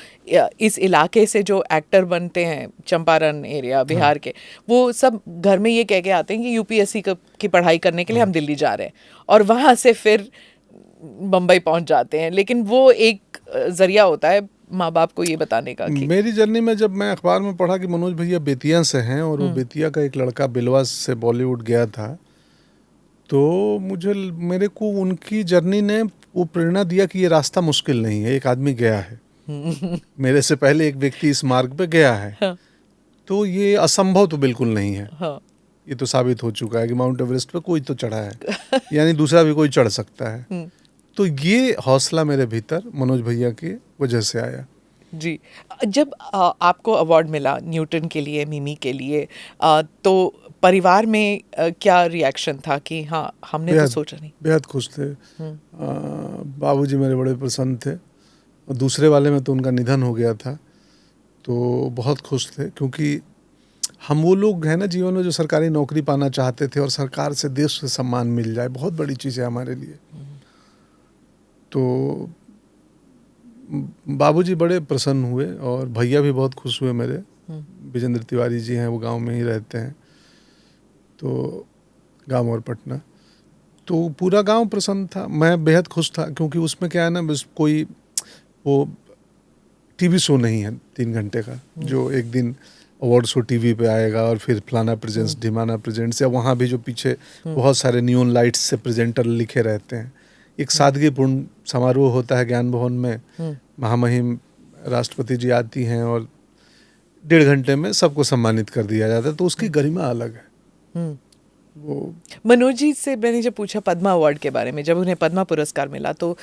इस इलाके से जो एक्टर बनते हैं, चंपारण एरिया बिहार के, वो सब घर में ये कह के आते हैं कि यूपीएससी की पढ़ाई करने के लिए हम दिल्ली जा रहे हैं, और वहाँ से फिर बम्बई पहुँच जाते हैं। लेकिन वो एक जरिया होता है माँ बाप को ये बताने का कि मेरी जर्नी में जब मैं अखबार में पढ़ा कि मनोज भैया बेतिया से हैं और वो बेतिया का एक लड़का बिलवा से बॉलीवुड गया था, तो मेरे को उनकी जर्नी ने वो प्रेरणा दिया कि ये रास्ता मुश्किल नहीं है, एक आदमी गया है। मेरे से पहले एक व्यक्ति इस मार्ग पे गया है। हाँ। तो ये असंभव तो बिल्कुल नहीं है। हाँ। ये तो साबित हो चुका है कि माउंट एवरेस्ट पे कोई तो चढ़ा है, यानी दूसरा भी कोई चढ़ सकता है। तो ये हौसला मेरे भीतर मनोज भैया की वजह से आया। जी। जब आपको अवार्ड मिला न्यूटन के लिए, मिमी के लिए, तो परिवार में क्या रिएक्शन था कि हाँ हमने तो सोचा नहीं? बेहद खुश थे। बाबूजी मेरे बड़े प्रसन्न थे। और दूसरे वाले में तो उनका निधन हो गया था, तो बहुत खुश थे। क्योंकि हम वो लोग हैं ना जीवन में जो सरकारी नौकरी पाना चाहते थे और सरकार से, देश से सम्मान मिल जाए, बहुत बड़ी चीज़ है हमारे लिए। तो बाबूजी बड़े प्रसन्न हुए और भैया भी बहुत खुश हुए मेरे। विजेंद्र तिवारी जी हैं, वो गांव में ही रहते हैं, तो गांव और पटना। तो पूरा गांव प्रसन्न था, मैं बेहद खुश था। क्योंकि उसमें क्या है ना, बस कोई वो टीवी शो नहीं है 3 घंटे का, जो एक दिन अवार्ड शो टीवी पे आएगा और फिर फलाना प्रेजेंट्स, ढिमाना प्रेजेंट्स, या वहाँ भी जो पीछे बहुत सारे नियॉन लाइट्स से प्रेजेंटर लिखे रहते हैं। एक सादगीपूर्ण समारोह होता है ज्ञान भवन में। महामहिम राष्ट्रपति जी आती हैं और 1.5 घंटे में सबको सम्मानित कर दिया जाता है, तो उसकी गरिमा अलग है। वो मनोज जी से मैंने जब पूछा पद्मा अवार्ड के बारे में, जब उन्हें पद्मा पुरस्कार मिला, तो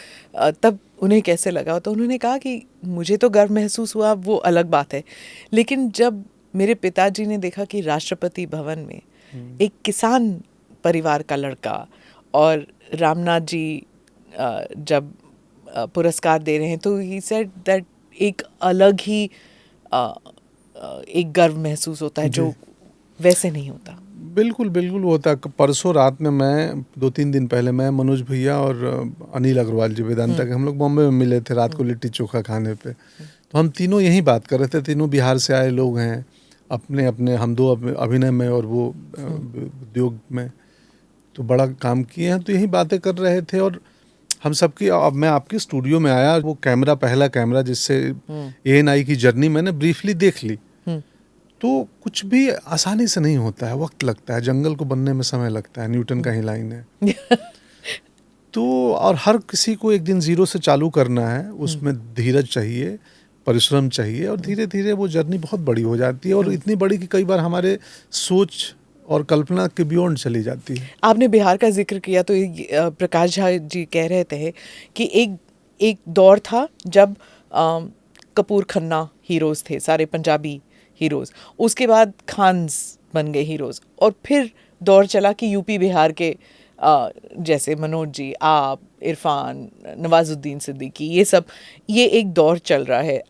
तब उन्हें कैसे लगा? तो उन्होंने कहा कि मुझे तो गर्व महसूस हुआ, वो अलग बात है, लेकिन जब मेरे पिताजी ने देखा कि राष्ट्रपति भवन में एक किसान परिवार का लड़का और रामनाथ जी जब पुरस्कार दे रहे हैं तो ही सेड दैट एक अलग ही एक गर्व महसूस होता है जो वैसे नहीं होता। बिल्कुल बिल्कुल होता है। परसों रात में मैं 2-3 दिन पहले मैं मनोज भैया और अनिल अग्रवाल जी वेदांता के हम लोग बॉम्बे में मिले थे रात को लिट्टी चोखा खाने पे। तो हम तीनों यही बात कर रहे थे, तीनों बिहार से आए लोग हैं, अपने अपने हम दो अभिनय में और वो उद्योग में तो बड़ा काम किए हैं। तो यही बातें कर रहे थे और हम सबकी, अब मैं आपके स्टूडियो में आया, वो कैमरा पहला कैमरा जिससे ANI की जर्नी मैंने ब्रीफली देख ली। तो कुछ भी आसानी से नहीं होता है, वक्त लगता है, जंगल को बनने में समय लगता है, न्यूटन का ही लाइन है। तो और हर किसी को एक दिन जीरो से चालू करना है, उसमें धीरज चाहिए, परिश्रम चाहिए और धीरे धीरे वो जर्नी बहुत बड़ी हो जाती है और इतनी बड़ी कि कई बार हमारे सोच और कल्पना के बियॉन्ड चली जाती है। आपने बिहार का जिक्र किया तो प्रकाश झा जी कह रहे थे कि एक दौर था जब कपूर खन्ना हीरोज थे, सारे पंजाबी हीरोज, उसके बाद खान्स बन गए हीरोज और फिर दौर चला कि यूपी बिहार के जैसे मनोज जी, आप, इरफान, नवाजुद्दीन सिद्दीकी, ये एक दौर चल रहा है।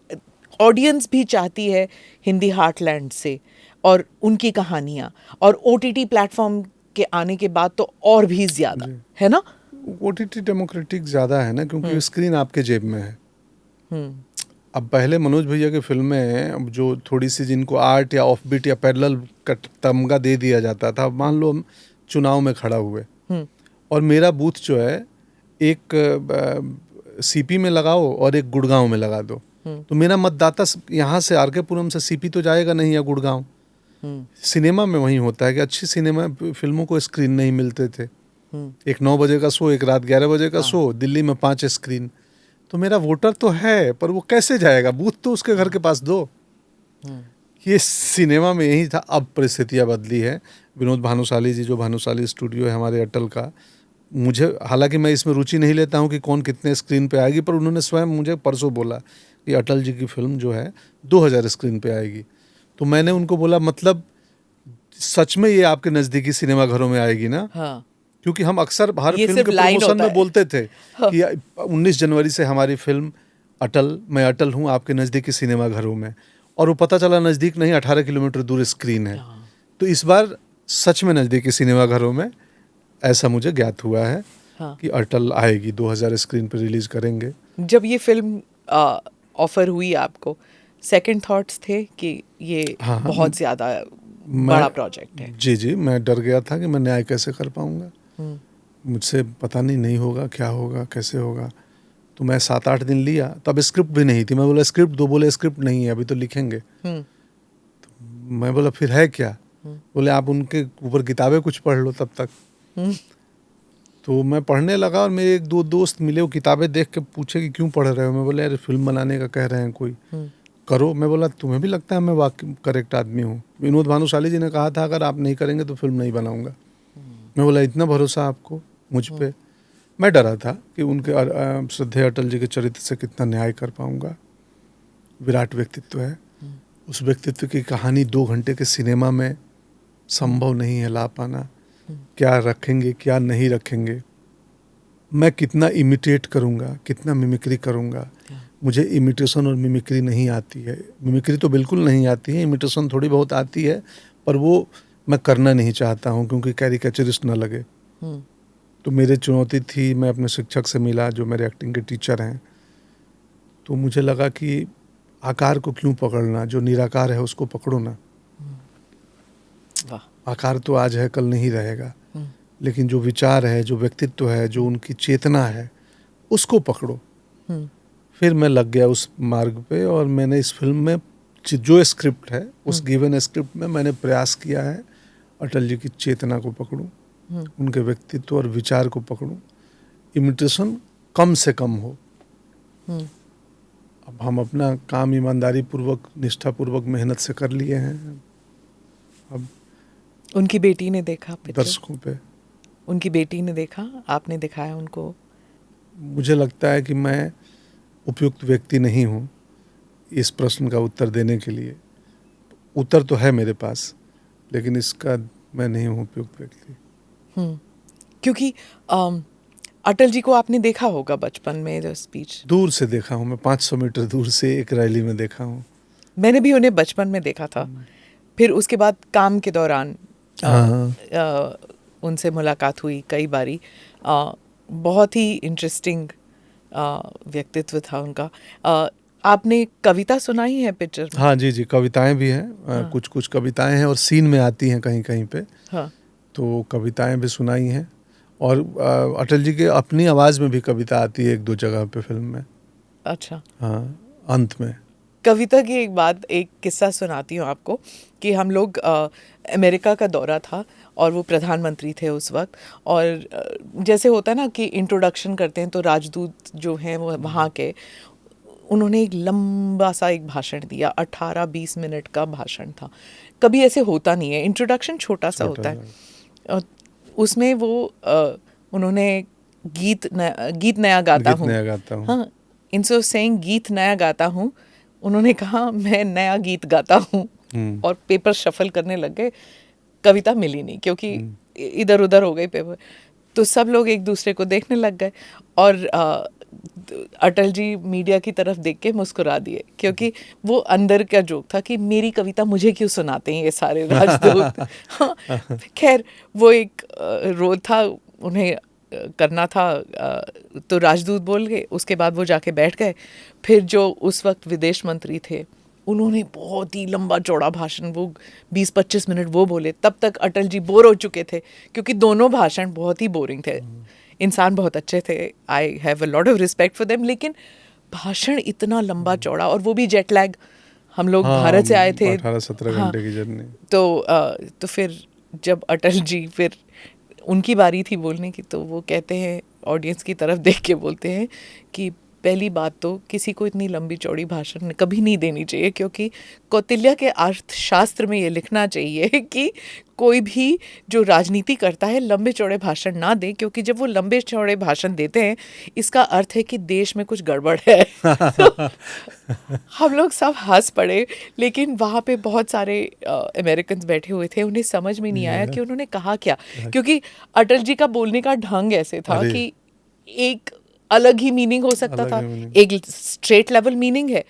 ऑडियंस भी चाहती है हिंदी हार्टलैंड से और उनकी कहानियाँ, और OTT प्लेटफॉर्म के आने के बाद तो और भी ज़्यादा है ना। OTT डेमोक्रेटिक ज़्यादा है ना, क्योंकि स्क्रीन आपके जेब में है। अब पहले मनोज भैया की फिल्में जो थोड़ी सी जिनको आर्ट या ऑफबीट या पैरेलल का तमगा दे दिया जाता था, मान लो हम चुनाव में खड़ा हुए और मेरा बूथ जो है एक CP में लगाओ और एक गुड़गांव में लगा दो, तो मेरा मतदाता यहाँ से RK पुरम से CP तो जाएगा नहीं या गुड़गांव। सिनेमा में वही होता है कि अच्छी सिनेमा फिल्मों को स्क्रीन नहीं मिलते थे। एक 9 बजे का शो, एक रात 11 बजे का शो, दिल्ली में 5 स्क्रीन। तो मेरा वोटर तो है, पर वो कैसे जाएगा, बूथ तो उसके घर के पास दो। ये सिनेमा में यही था। अब परिस्थितियाँ बदली है। विनोद भानुशाली जी, जो भानुशाली स्टूडियो है हमारे अटल का, मुझे, हालांकि मैं इसमें रुचि नहीं लेता हूँ कि कौन कितने स्क्रीन पे आएगी, पर उन्होंने स्वयं मुझे परसों बोला कि अटल जी की फिल्म जो है 2000 स्क्रीन पे आएगी। तो मैंने उनको बोला, मतलब सच में ये आपके नज़दीकी सिनेमा घरों में आएगी ना? हाँ। क्योंकि हम अक्सर हर फिल्म के प्रमोशन में बोलते थे कि 19 जनवरी से हमारी फिल्म अटल, मैं अटल हूँ आपके नज़दीकी सिनेमा घरों में, और वो पता चला नज़दीक नहीं, 18 किलोमीटर दूर स्क्रीन है। तो इस बार सच में नज़दीकी सिनेमा घरों में ऐसा मुझे ज्ञात हुआ है कि अटल आएगी, 2000 स्क्रीन पर रिलीज करेंगे। जब ये फिल्म ऑफर हुई आपको, सेकंड थॉट्स थे कि ये बहुत ज़्यादा बड़ा प्रोजेक्ट है? जी, मैं डर गया था कि मैं न्याय कैसे कर पाऊंगा, मुझसे पता नहीं होगा, क्या होगा, कैसे होगा। तो मैं 7-8 दिन लिया, तब स्क्रिप्ट भी नहीं थी। मैं बोला स्क्रिप्ट दो, बोले स्क्रिप्ट नहीं है, अभी तो लिखेंगे। तो मैं बोला फिर है क्या? बोले आप उनके ऊपर किताबें कुछ पढ़ लो तब तक। तो मैं पढ़ने लगा और मेरे 1-2 दोस्त मिले, वो किताबें देख के पूछे कि क्यों पढ़ रहे हो? मैं बोला यार फिल्म बनाने का कह रहे हैं कोई, करो। मैं बोला तुम्हें भी लगता है मैं वाकई करेक्ट आदमी हूँ? विनोद भानुशाली जी ने कहा था अगर आप नहीं करेंगे तो फिल्म नहीं बनाऊंगा। मैं बोला इतना भरोसा आपको मुझ पे? मैं डरा था कि उनके श्रद्धेय अटल जी के चरित्र से कितना न्याय कर पाऊंगा। विराट व्यक्तित्व है, उस व्यक्तित्व की कहानी 2 घंटे के सिनेमा में संभव नहीं है ला पाना। क्या रखेंगे, क्या नहीं रखेंगे, मैं कितना इमिटेट करूंगा, कितना मिमिक्री करूंगा। मुझे इमिटेशन और मिमिक्री नहीं आती है। मिमिक्री तो बिल्कुल नहीं आती है, इमिटेशन थोड़ी बहुत आती है, पर वो मैं करना नहीं चाहता हूँ क्योंकि कैरिकेचरिस्ट ना लगे। तो मेरी चुनौती थी, मैं अपने शिक्षक से मिला जो मेरे एक्टिंग के टीचर हैं, तो मुझे लगा कि आकार को क्यों पकड़ना, जो निराकार है उसको पकड़ो ना। आकार तो आज है कल नहीं रहेगा, लेकिन जो विचार है, जो व्यक्तित्व है, जो उनकी चेतना है, उसको पकड़ो। फिर मैं लग गया उस मार्ग पे और मैंने इस फिल्म में जो स्क्रिप्ट है, उस गिवन स्क्रिप्ट में मैंने प्रयास किया है अटल जी की चेतना को पकड़ूं, उनके व्यक्तित्व और विचार को पकड़ूं, इमिटेशन कम से कम हो। अब हम अपना काम ईमानदारी पूर्वक, निष्ठा पूर्वक, मेहनत से कर लिए हैं। अब उनकी बेटी ने देखा दर्शकों पे, उनकी बेटी ने देखा, आपने दिखाया उनको। मुझे लगता है कि मैं उपयुक्त व्यक्ति नहीं हूँ इस प्रश्न का उत्तर देने के लिए। उत्तर तो है मेरे पास, लेकिन इसका मैं नहीं हूँ उपयुक्त व्यक्ति। क्योंकि अटल जी को आपने देखा होगा बचपन में जो स्पीच? दूर से देखा हूँ मैं, 500 मीटर दूर से एक रैली में देखा हूँ। मैंने भी उन्हें बचपन में देखा था। फिर उसके बाद काम के दौरान हाँ। उनसे मुलाकात हुई कई बारी। बहुत ही इंटरेस्टिंग व्यक्तित्व था उनका। आपने कविता सुनाई है पिक्चर में? हाँ जी, कविताएं भी हैं, कुछ कुछ कविताएं हैं और सीन में आती हैं कहीं कहीं पे। हाँ। तो कविताएं भी सुनाई हैं और अटल जी के अपनी आवाज़ में भी कविता आती है एक दो जगह पे फिल्म में। अच्छा। हाँ, अंत में। कविता की एक किस्सा सुनाती हूँ आपको कि हम लोग अमेरिका का दौरा था और वो प्रधानमंत्री थे उस वक्त। और जैसे होता है ना कि इंट्रोडक्शन करते हैं तो राजदूत जो हैं वो वहाँ के, उन्होंने एक लंबा सा एक भाषण दिया। 18-20 मिनट का भाषण था। कभी ऐसे होता नहीं है, इंट्रोडक्शन छोटा सा होता है। और उसमें वो उन्होंने गीत नया गाता हूँ। हाँ, इंस्टेड ऑफ सेइंग गीत नया गाता हूँ, उन्होंने कहा मैं नया गीत गाता हूँ। और पेपर शफल करने लग गए। कविता मिली नहीं क्योंकि इधर उधर हो गए पेपर। तो सब लोग एक दूसरे को देखने लग गए और अटल जी मीडिया की तरफ देख के मुस्कुरा दिए क्योंकि वो अंदर का जोक था कि मेरी कविता मुझे क्यों सुनाते हैं ये सारे राजदूत। हाँ, खैर वो एक रोल था, उन्हें करना था। तो राजदूत बोल गए, उसके बाद वो जाके बैठ गए। फिर जो उस वक्त विदेश मंत्री थे उन्होंने बहुत ही लंबा चौड़ा भाषण, वो 20-25 मिनट वो बोले। तब तक अटल जी बोर हो चुके थे क्योंकि दोनों भाषण बहुत ही बोरिंग थे। इंसान बहुत अच्छे थे, I have a lot of respect for them, लेकिन भाषण इतना लंबा चौड़ा और वो भी जेट लैग। हम लोग भारत से आए थे, 18-17 घंटे की जर्नी। तो फिर जब अटल जी, फिर उनकी बारी थी बोलने की, तो वो कहते हैं ऑडियंस की तरफ देख के बोलते हैं कि पहली बात तो किसी को इतनी लंबी चौड़ी भाषण कभी नहीं देनी चाहिए क्योंकि कौटिल्य के अर्थशास्त्र में ये लिखना चाहिए कि कोई भी जो राजनीति करता है लंबे चौड़े भाषण ना दे, क्योंकि जब वो लंबे चौड़े भाषण देते हैं इसका अर्थ है कि देश में कुछ गड़बड़ है। तो हम लोग सब हंस पड़े, लेकिन वहाँ पे बहुत सारे अमेरिकन्स बैठे हुए थे, उन्हें समझ में नहीं आया कि उन्होंने कहा क्या, क्योंकि अटल जी का बोलने का ढंग ऐसे था कि एक अलग ही मीनिंग हो सकता था। एक स्ट्रेट लेवल मीनिंग है,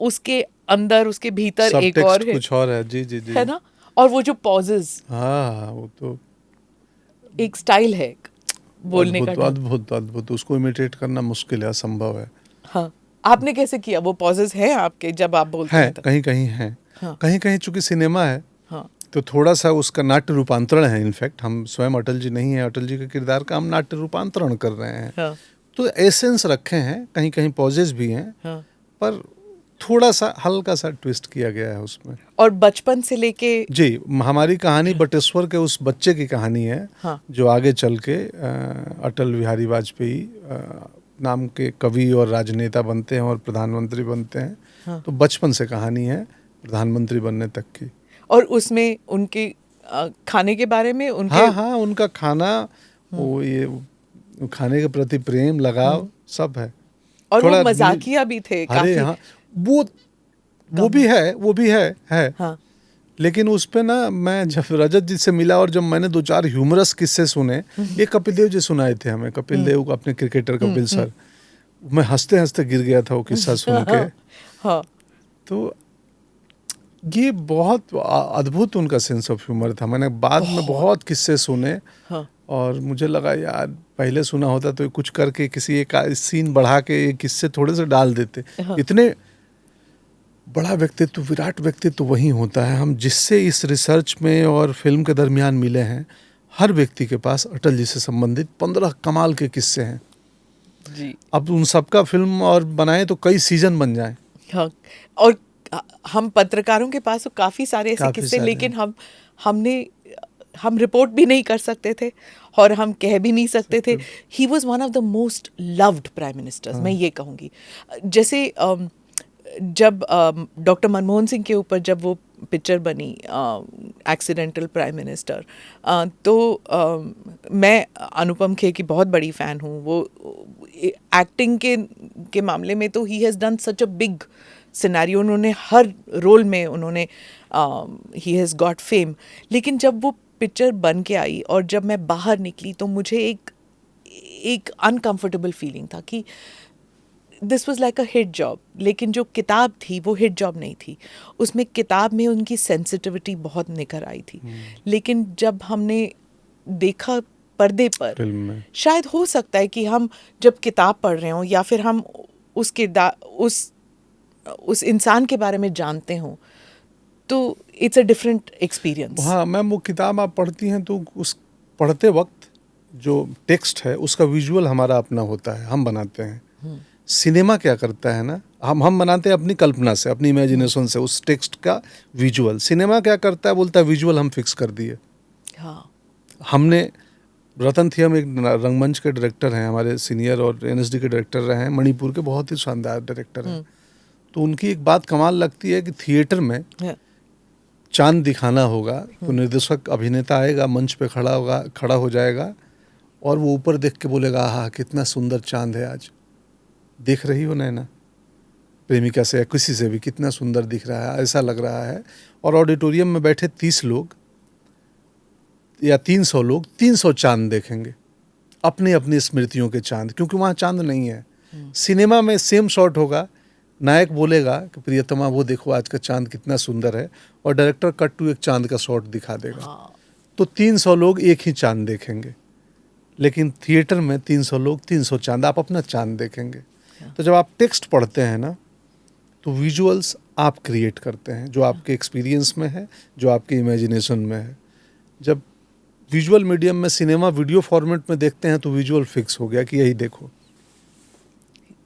उसके अंदर उसके भीतर एक और है, कुछ और है। जी जी जी, है ना। और वो जो पॉजेस, हाँ, वो तो एक स्टाइल है बोलने का। अद्भुत अद्भुत, उसको इमिटेट करना मुश्किल है, असंभव है। हाँ, आपने कैसे किया? वो पॉजेस हैं आपके जब आप बोलते हैं? कहीं कहीं हैं। हाँ। कहीं कहीं चूंकि सिनेमा है, हाँ। तो थोड़ा सा उसका नाट्य रूपांतरण है। इनफैक्ट हम स्वयं अटल जी नहीं है, अटल जी के किरदार का हम नाट्य रूपांतरण कर रहे हैं। हाँ। तो एसेंस रखे हैं, कहीं कहीं पॉजेस भी हैं। हाँ। पर थोड़ा सा हल्का सा ट्विस्ट किया गया है उसमें। और बचपन से लेके जी, हमारी कहानी बटेश्वर के उस बच्चे की कहानी है। हाँ। जो आगे चल के अटल बिहारी वाजपेयी नाम के कवि और राजनेता बनते हैं और प्रधानमंत्री बनते हैं। हाँ। तो बचपन से कहानी है प्रधानमंत्री बनने तक की। और उसमें उनके खाने के बारे में, उनके हाँ, उनका खाना, वो ये खाने के प्रति प्रेम, लगाव सब है। और वो मजाकिया भी थे काफी। हाँ, वो भी है। हाँ। लेकिन उस पे ना, मैं जब रजत जी से मिला और जब मैंने 2-4 ह्यूमरस किस्से सुने, ये कपिल देव जी सुनाए थे हमें, कपिल देव अपने क्रिकेटर कपिल सर, मैं हंसते हंसते गिर गया था वो किस्सा सुन के। हाँ। तो ये बहुत अद्भुत उनका सेंस ऑफ ह्यूमर था। मैंने बाद में बहुत किस्से सुने। हाँ। और मुझे लगा यार पहले सुना होता तो कुछ करके किसी एक सीन बढ़ा के ये किस्से थोड़े से डाल देते। हाँ। इतने बड़ा व्यक्तित्व, विराट व्यक्तित्व वही होता है। हम जिससे इस रिसर्च में और फिल्म के दरमियान मिले हैं, हर व्यक्ति के पास अटल जी से संबंधित 15 कमाल के किस्से हैं जी। अब उन सबका फिल्म और बनाए तो कई सीजन बन जाए। हाँ। और हम पत्रकारों के पास तो काफी सारे ऐसे किस्से, लेकिन हम रिपोर्ट भी नहीं कर सकते थे और हम कह भी नहीं सकते थे। He was one of the most loved prime ministers, मैं ये कहूँगी। जैसे जब डॉक्टर मनमोहन सिंह के ऊपर जब वो पिक्चर बनी एक्सीडेंटल प्राइम मिनिस्टर, तो मैं अनुपम खेर की बहुत बड़ी फ़ैन हूँ। वो एक्टिंग के मामले में तो he has done such a big scenario. उन्होंने हर रोल में उन्होंने ही हैज़ गॉट फेम। लेकिन जब वो पिक्चर बन के आई और जब मैं बाहर निकली तो मुझे एक अनकंफर्टेबल फीलिंग था कि this was like a hit job, लेकिन जो किताब थी वो हिट जॉब नहीं थी। उसमें किताब में उनकी सेंसिटिविटी बहुत निखर आई थी, लेकिन जब हमने देखा पर्दे पर, फिल्म में शायद हो सकता है कि हम जब किताब पढ़ रहे हों या फिर हम उस किरदार उस इंसान के बारे में जानते हों, तो इट्स अ डिफरेंट एक्सपीरियंस। हाँ मैम, वो किताब आप पढ़ती हैं तो उस पढ़ते वक्त जो टेक्स्ट है उसका विजुअल हमारा अपना होता है, हम बनाते हैं। सिनेमा क्या करता है ना, हम बनाते हैं अपनी कल्पना से, अपनी इमेजिनेशन से उस टेक्स्ट का विजुअल। सिनेमा क्या करता है, बोलता है विजुअल हम फिक्स कर दिए। हाँ, हमने रतन थियम एक रंगमंच के डायरेक्टर हैं, हमारे सीनियर, और एनएसडी के डायरेक्टर रहे हैं, मणिपुर के बहुत ही शानदार डायरेक्टर हैं। तो उनकी एक बात कमाल लगती है कि थिएटर में चांद दिखाना होगा तो निर्देशक अभिनेता आएगा, मंच पे खड़ा हो जाएगा और वो ऊपर देख के बोलेगा, हाँ कितना सुंदर चांद है आज, देख रही हो नैना, प्रेमिका से या किसी से भी कितना सुंदर दिख रहा है, ऐसा लग रहा है। और ऑडिटोरियम में बैठे 30 लोग या 300 लोग 300 चांद देखेंगे, अपनी अपनी स्मृतियों के चांद, क्योंकि वहाँ चांद नहीं है। सिनेमा में सेम शॉट होगा, नायक बोलेगा कि प्रियतमा वो देखो आज का चांद कितना सुंदर है, और डायरेक्टर कट टू एक चांद का शॉट दिखा देगा। तो 300 लोग एक ही चांद देखेंगे, लेकिन थिएटर में 300 लोग 300 चांद, आप अपना चांद देखेंगे। तो जब आप टेक्स्ट पढ़ते हैं ना, तो विजुअल्स आप क्रिएट करते हैं जो आपके एक्सपीरियंस में है, जो आपके इमेजिनेशन में है। जब विजुअल मीडियम में सिनेमा वीडियो फॉर्मेट में देखते हैं तो विजुअल फिक्स हो गया कि यही देखो।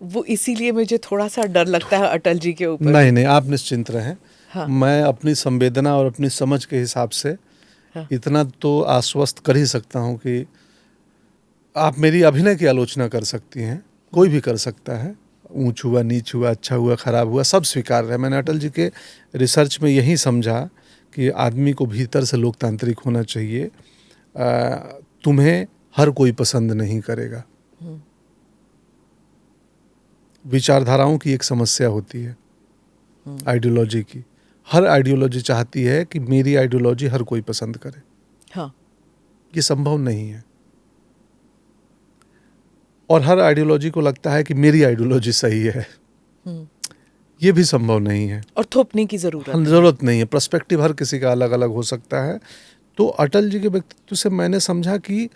वो इसीलिए मुझे थोड़ा सा डर लगता है अटल जी के ऊपर। नहीं, आप निश्चिंत रहें। हाँ। मैं अपनी संवेदना और अपनी समझ के हिसाब से इतना तो आश्वस्त कर ही सकता हूँ कि आप मेरी अभिनय की आलोचना कर सकती हैं, कोई भी कर सकता है, ऊंच हुआ नीच हुआ, अच्छा हुआ खराब हुआ, सब स्वीकार्य है। मैंने अटल जी के रिसर्च में यही समझा कि आदमी को भीतर से लोकतांत्रिक होना चाहिए। तुम्हें हर कोई पसंद नहीं करेगा। विचारधाराओं की एक समस्या होती है, आइडियोलॉजी की। हर आइडियोलॉजी चाहती है कि मेरी आइडियोलॉजी हर कोई पसंद करे। हाँ। ये संभव नहीं है। और हर आइडियोलॉजी को लगता है कि मेरी आइडियोलॉजी सही है। ये भी संभव नहीं है, और थोपने की जरूरत नहीं है। पर्सपेक्टिव हर किसी का अलग अलग हो सकता है। तो अटल जी के व्यक्तित्व से मैंने समझा कि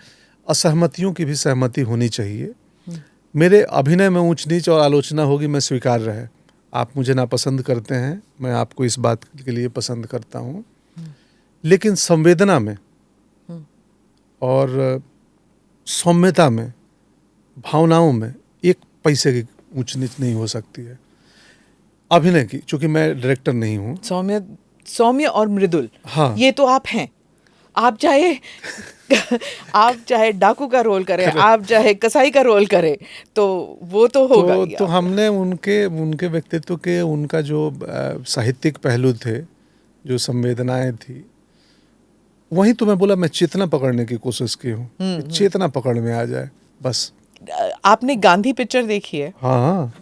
असहमतियों की भी सहमति होनी चाहिए। मेरे अभिनय में ऊंच नीच और आलोचना होगी, मैं स्वीकार्य है। आप मुझे नापसंद करते हैं, मैं आपको इस बात के लिए पसंद करता हूँ, लेकिन संवेदना में और सौम्यता में, भावनाओं में एक पैसे की ऊंच नीच नहीं हो सकती है अभिनय की। चूंकि मैं डायरेक्टर नहीं हूँ। सौम्य और मृदुल, हाँ, ये तो आप हैं। आप चाहे डाकू का रोल करें, आप चाहे कसाई का रोल करें, तो वो तो होगा ही। तो हमने उनके व्यक्तित्व के, उनका जो साहित्यिक पहलू थे, जो संवेदनाएं थी, वही तो मैं बोला, मैं चेतना पकड़ने की कोशिश की हूँ। चेतना पकड़ में आ जाए बस। आपने गांधी पिक्चर देखी है? हाँ,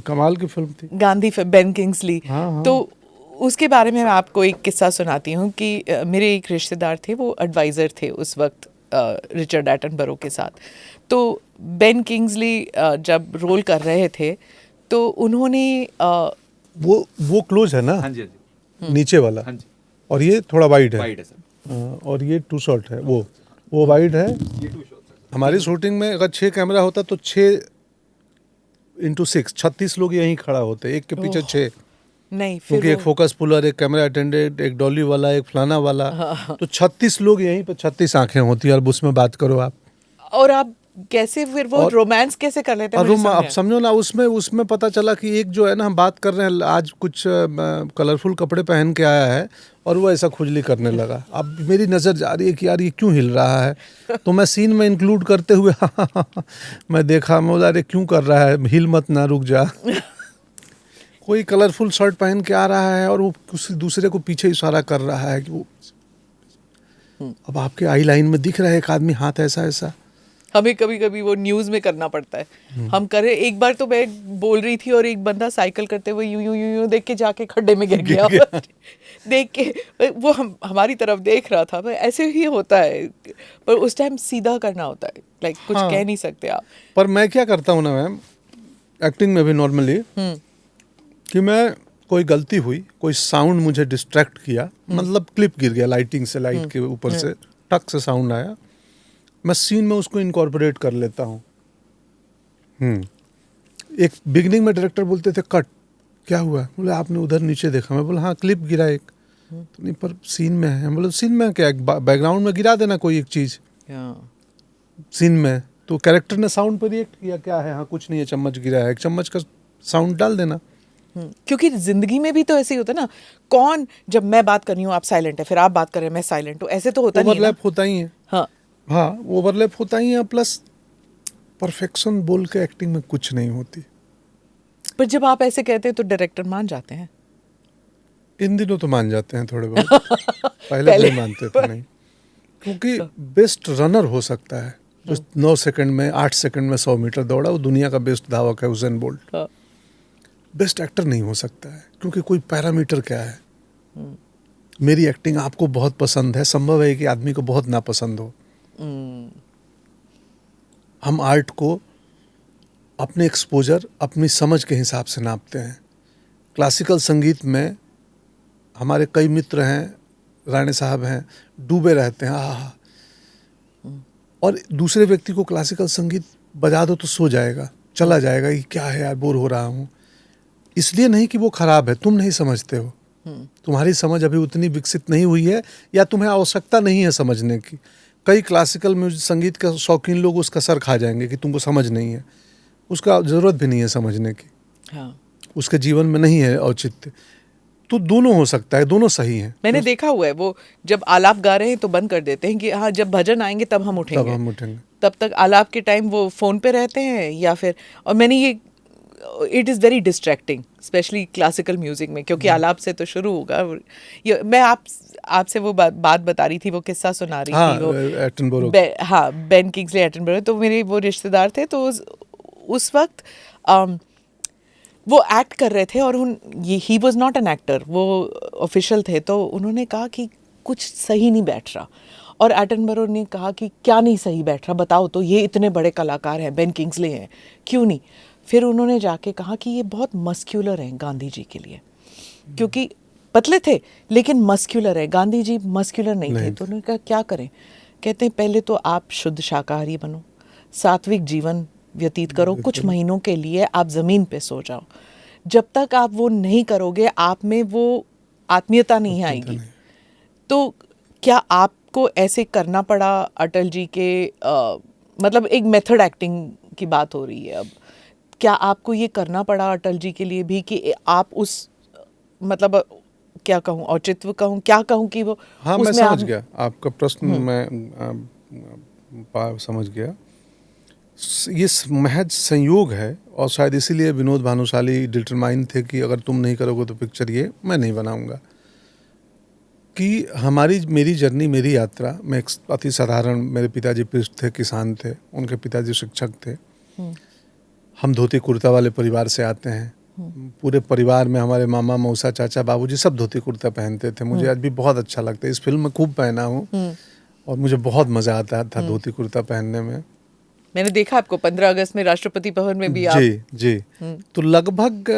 कमाल की फिल्म थी गांधी, बेन किंग्सली। हाँ। तो उसके बारे में मैं आपको एक किस्सा सुनाती हूँ कि मेरे एक रिश्तेदार थे, वो एडवाइज़र थे उस वक्त रिचर्ड एटनबरो के साथ। तो बेन किंग्सली जब रोल कर रहे थे तो उन्होंने वो क्लोज है ना? हाँ जी, नीचे वाला। हाँ जी। और ये थोड़ा वाइड है। वाइड है सर। और ये 2 शॉट है, वो वाइड है। ये 2 शॉट्स है। हमारी शूटिंग में अगर 6 कैमरा होता तो 6x6 36 लोग यहीं खड़ा होते, एक के पीछे 6। नहीं, क्योंकि एक फोकस पुलर, एक कैमरा अटेंडेंट, एक डॉली वाला, एक फलाना वाला। तो 36 लोग यहीं पे 36 आंखें होती है, और उसमें बात करो आप। और आप कैसे फिर वो रोमांस कैसे कर लेते हैं? अब समझो ना, उसमें पता चला कि एक जो है ना, हम बात कर रहे हैं, आज कुछ कलरफुल कपड़े पहन के आया है और वो ऐसा खुजली करने लगा। अब मेरी नज़र जा रही है कि यार ये क्यों हिल रहा है, तो मैं सीन में इंक्लूड करते हुए मैं देखा, मैं बोला अरे क्यों कर रहा है, हिल मत ना, रुक जा। कोई कलरफुल शर्ट पहन के आ रहा है और वो किसी दूसरे को पीछे इशारा कर रहा है कि वो, अब आपके आई लाइन में दिख रहा है एक आदमी हाथ ऐसा ऐसा, हमें कभी कभी वो न्यूज में करना पड़ता है। हम करे, एक बार तो मैं बोल रही थी और एक बंदा साइकिल करते हुए यूं यूं यूं यूं देख के जाके खड्डे में गिर गया। देख के वो हमारी तरफ देख रहा था। ऐसे ही होता है, पर उस टाइम सीधा करना होता है, लाइक कुछ हाँ। कह नहीं सकते आप। पर मैं क्या करता हूँ ना मैम, एक्टिंग में भी नॉर्मली, कि मैं कोई गलती हुई, कोई साउंड मुझे डिस्ट्रैक्ट किया, मतलब क्लिप गिर गया लाइटिंग से, लाइट के ऊपर से टक से साउंड आया, मैं सीन में उसको इनकॉर्पोरेट कर लेता हूँ। एक बिगनिंग में डायरेक्टर बोलते थे कट, क्या हुआ? बोले आपने उधर नीचे देखा। मैं बोला हाँ क्लिप गिरा एक। तो नहीं पर सीन में है। बोले सीन में क्या, बैकग्राउंड में गिरा देना कोई एक चीज सीन में, तो कैरेक्टर ने साउंड पर रिएक्ट किया, क्या है, हाँ कुछ नहीं है, चम्मच गिरा है, एक चम्मच का साउंड डाल देना। क्योंकि जिंदगी में भी तो ऐसे ही होता है ना, कौन, जब मैं बात कर रही हूँ आप साइलेंट है, फिर आप बात कर रहे हैं मैं साइलेंट हूँ, ऐसे तो होता नहीं है ना? ओवरलैप होता ही है। हाँ हाँ ओवरलैप होता ही है, प्लस परफेक्शन बोल के एक्टिंग में कुछ नहीं होती। पर जब आप ऐसे कहते हैं तो डायरेक्टर मान जाते हैं? इन दिनों तो मान जाते हैं थोड़े बहुत, पहले नहीं मानते थे नहीं, क्योंकि बेस्ट रनर हो सकता है जो 9 सेकंड में 8 सेकंड में 100 मीटर दौड़ा, वो दुनिया का बेस्ट धावक है उसेन बोल्ट। बेस्ट एक्टर नहीं हो सकता है, क्योंकि कोई पैरामीटर क्या है। मेरी एक्टिंग आपको बहुत पसंद है, संभव है कि आदमी को बहुत नापसंद हो। हम आर्ट को अपने एक्सपोजर, अपनी समझ के हिसाब से नापते हैं। क्लासिकल संगीत में हमारे कई मित्र हैं, राणे साहब हैं, डूबे रहते हैं, आहा, और दूसरे व्यक्ति को क्लासिकल संगीत बजा दो तो सो जाएगा, चला जाएगा, ये क्या है यार, बोर हो रहा हूँ। इसलिए नहीं कि वो खराब है, तुम नहीं समझते हो, तुम्हारी समझ अभी उतनी विकसित नहीं हुई है, या तुम्हें आवश्यकता नहीं है समझने की। कई क्लासिकल म्यूजिक संगीत के शौकीन लोग उसका सर खा जाएंगे कि तुमको समझ नहीं है, उसका ज़रूरत भी नहीं है समझने की। हाँ। उसके जीवन में नहीं है औचित्य। तो दोनों हो सकता है, दोनों सही हैं। मैंने देखा हुआ है, वो जब आलाप गा रहे हैं तो बंद कर देते हैं कि हाँ जब भजन आएंगे तब हम उठेंगे, तब तक आलाप के टाइम वो फोन पे रहते हैं, या फिर, और मैंने ये, it is very distracting specially classical music में, क्योंकि आलाप से तो शुरू होगा। मैं आपसे वो बात बता रही थी, वो किस्सा सुना रही थी, वो एटनबरो, हाँ बेन किंग्सले एटनबरो। तो मेरे वो रिश्तेदार थे, तो उस वक्त वो एक्ट कर रहे थे, और he was not an actor, वो ऑफिशियल थे। तो उन्होंने कहा कि कुछ सही नहीं बैठ रहा, और एटनबरो ने कहा कि क्या नहीं सही बैठ रहा, बताओ तो, ये इतने बड़े कलाकार हैं, बेन किंग्सले हैं, क्यों नहीं? फिर उन्होंने जाके कहा कि ये बहुत मस्क्यूलर हैं गांधी जी के लिए, क्योंकि पतले थे लेकिन मस्क्यूलर है, गांधी जी मस्क्यूलर नहीं थे। तो उन्होंने कहा क्या करें? कहते हैं पहले तो आप शुद्ध शाकाहारी बनो, सात्विक जीवन व्यतीत करो, कुछ महीनों के लिए आप ज़मीन पे सो जाओ। जब तक आप वो नहीं करोगे, आप में वो आत्मीयता नहीं आएगी। तो क्या आपको ऐसे करना पड़ा अटल जी के, मतलब एक मेथड एक्टिंग की बात हो रही है अब, क्या आपको ये करना पड़ा अटल जी के लिए भी कि आप उस, मतलब क्या कहूँ, औचित्य कहूँ, क्या कहूँ कि वो, हाँ मैं समझ गया आपका प्रश्न, मैं समझ गया। ये महज संयोग है, और शायद इसीलिए विनोद भानुशाली डिटरमाइन थे कि अगर तुम नहीं करोगे तो पिक्चर ये मैं नहीं बनाऊंगा। कि मेरी जर्नी, मेरी यात्रा, मैं एक अति साधारण, मेरे पिताजी पृष्ठ थे, किसान थे, उनके पिताजी शिक्षक थे। हम धोती कुर्ता वाले परिवार से आते हैं। पूरे परिवार में हमारे मामा, मौसा, चाचा, बाबूजी सब धोती कुर्ता पहनते थे। मुझे आज भी बहुत अच्छा लगता है, इस फिल्म में खूब पहना हूँ, और मुझे बहुत मजा आता था धोती कुर्ता पहनने में। मैंने देखा आपको 15 अगस्त में राष्ट्रपति भवन में भी जी। तो लगभग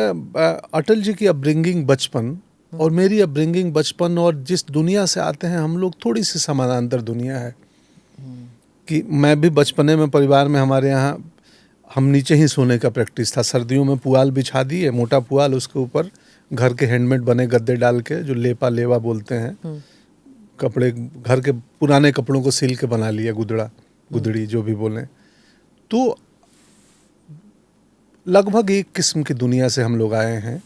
अटल जी की अपब्रिंगिंग बचपन और मेरी अपब्रिंगिंग बचपन, और जिस दुनिया से आते हैं हम लोग, थोड़ी सी समानांतर दुनिया है। कि मैं भी बचपने में परिवार में, हमारे यहाँ हम नीचे ही सोने का प्रैक्टिस था। सर्दियों में पुआल बिछा दिए, मोटा पुआल, उसके ऊपर घर के हैंडमेड बने गद्दे डाल के, जो लेवा बोलते हैं, कपड़े, घर के पुराने कपड़ों को सिल के बना लिया, गुदड़ी जो भी बोलें। तो लगभग एक किस्म की दुनिया से हम लोग आए हैं,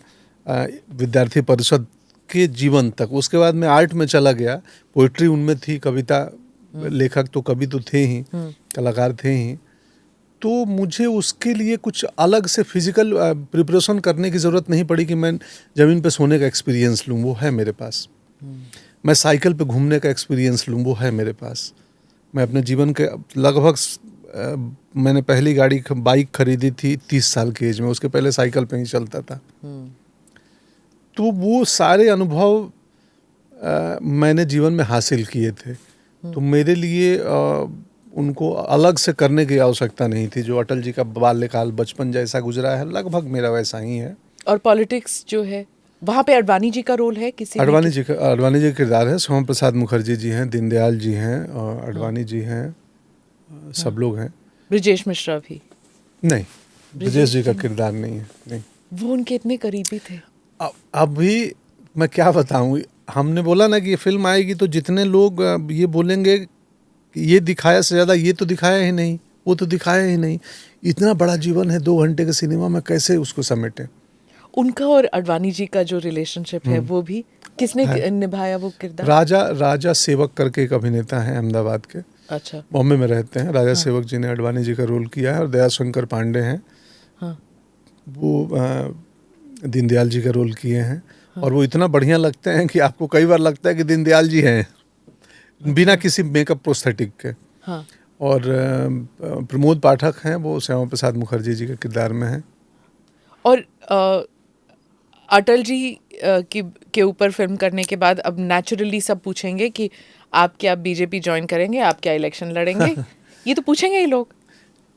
विद्यार्थी परिषद के जीवन तक। उसके बाद मैं आर्ट में चला गया, पोइट्री उनमें थी, कविता, लेखक तो कवि तो थे ही, कलाकार थे ही। तो मुझे उसके लिए कुछ अलग से फिजिकल प्रिपरेशन करने की ज़रूरत नहीं पड़ी कि मैं ज़मीन पे सोने का एक्सपीरियंस लूँ, वो है मेरे पास। मैं साइकिल पे घूमने का एक्सपीरियंस लूँ, वो है मेरे पास। मैं अपने जीवन के लगभग मैंने पहली बाइक खरीदी थी 30 साल की एज में, उसके पहले साइकिल पे ही चलता था। तो वो सारे अनुभव मैंने जीवन में हासिल किए थे, तो मेरे लिए उनको अलग से करने की आवश्यकता नहीं थी। जो अटल जी का बाल्यकाल बचपन जैसा गुजरा है, लगभग मेरा वैसा ही है। और पॉलिटिक्स जो है वहाँ पे अडवाणी जी का रोल है किसी अडवाणी जी का किरदार है। श्यामा प्रसाद मुखर्जी जी हैं, दीनदयाल जी हैं, और अडवाणी जी हैं, सब लोग हैं। ब्रिजेश मिश्रा भी नहीं, ब्रिजेश जी का किरदार नहीं है। नहीं, वो उनके इतने करीबी थे। अभी मैं क्या बताऊं, हमने बोला ना कि ये फिल्म आएगी तो जितने लोग ये बोलेंगे कि ये दिखाया से ज़्यादा ये तो दिखाया ही नहीं, वो तो दिखाया ही नहीं। इतना बड़ा जीवन है, 2 घंटे के सिनेमा में कैसे उसको समेटें। उनका और अडवाणी जी का जो रिलेशनशिप है वो भी किसने निभाया वो किरदार? राजा सेवक करके एक अभिनेता है अहमदाबाद के, अच्छा, बॉम्बे में रहते हैं। राजा सेवक जी ने अडवाणी जी का रोल किया है, और दयाशंकर पांडे हैं, वो दीनदयाल जी का रोल किए हैं। और वो इतना बढ़िया लगते हैं कि आपको कई बार लगता है कि दीनदयाल जी हैं, बिना किसी मेकअप प्रोस्थेटिक के। और प्रमोद पाठक हैं, वो श्यामा प्रसाद मुखर्जी जी के किरदार में हैं। और अटल जी के ऊपर फिल्म करने के बाद अब नेचुरली सब पूछेंगे कि आप क्या बीजेपी ज्वाइन करेंगे, आप क्या इलेक्शन लड़ेंगे? ये तो पूछेंगे ही लोग।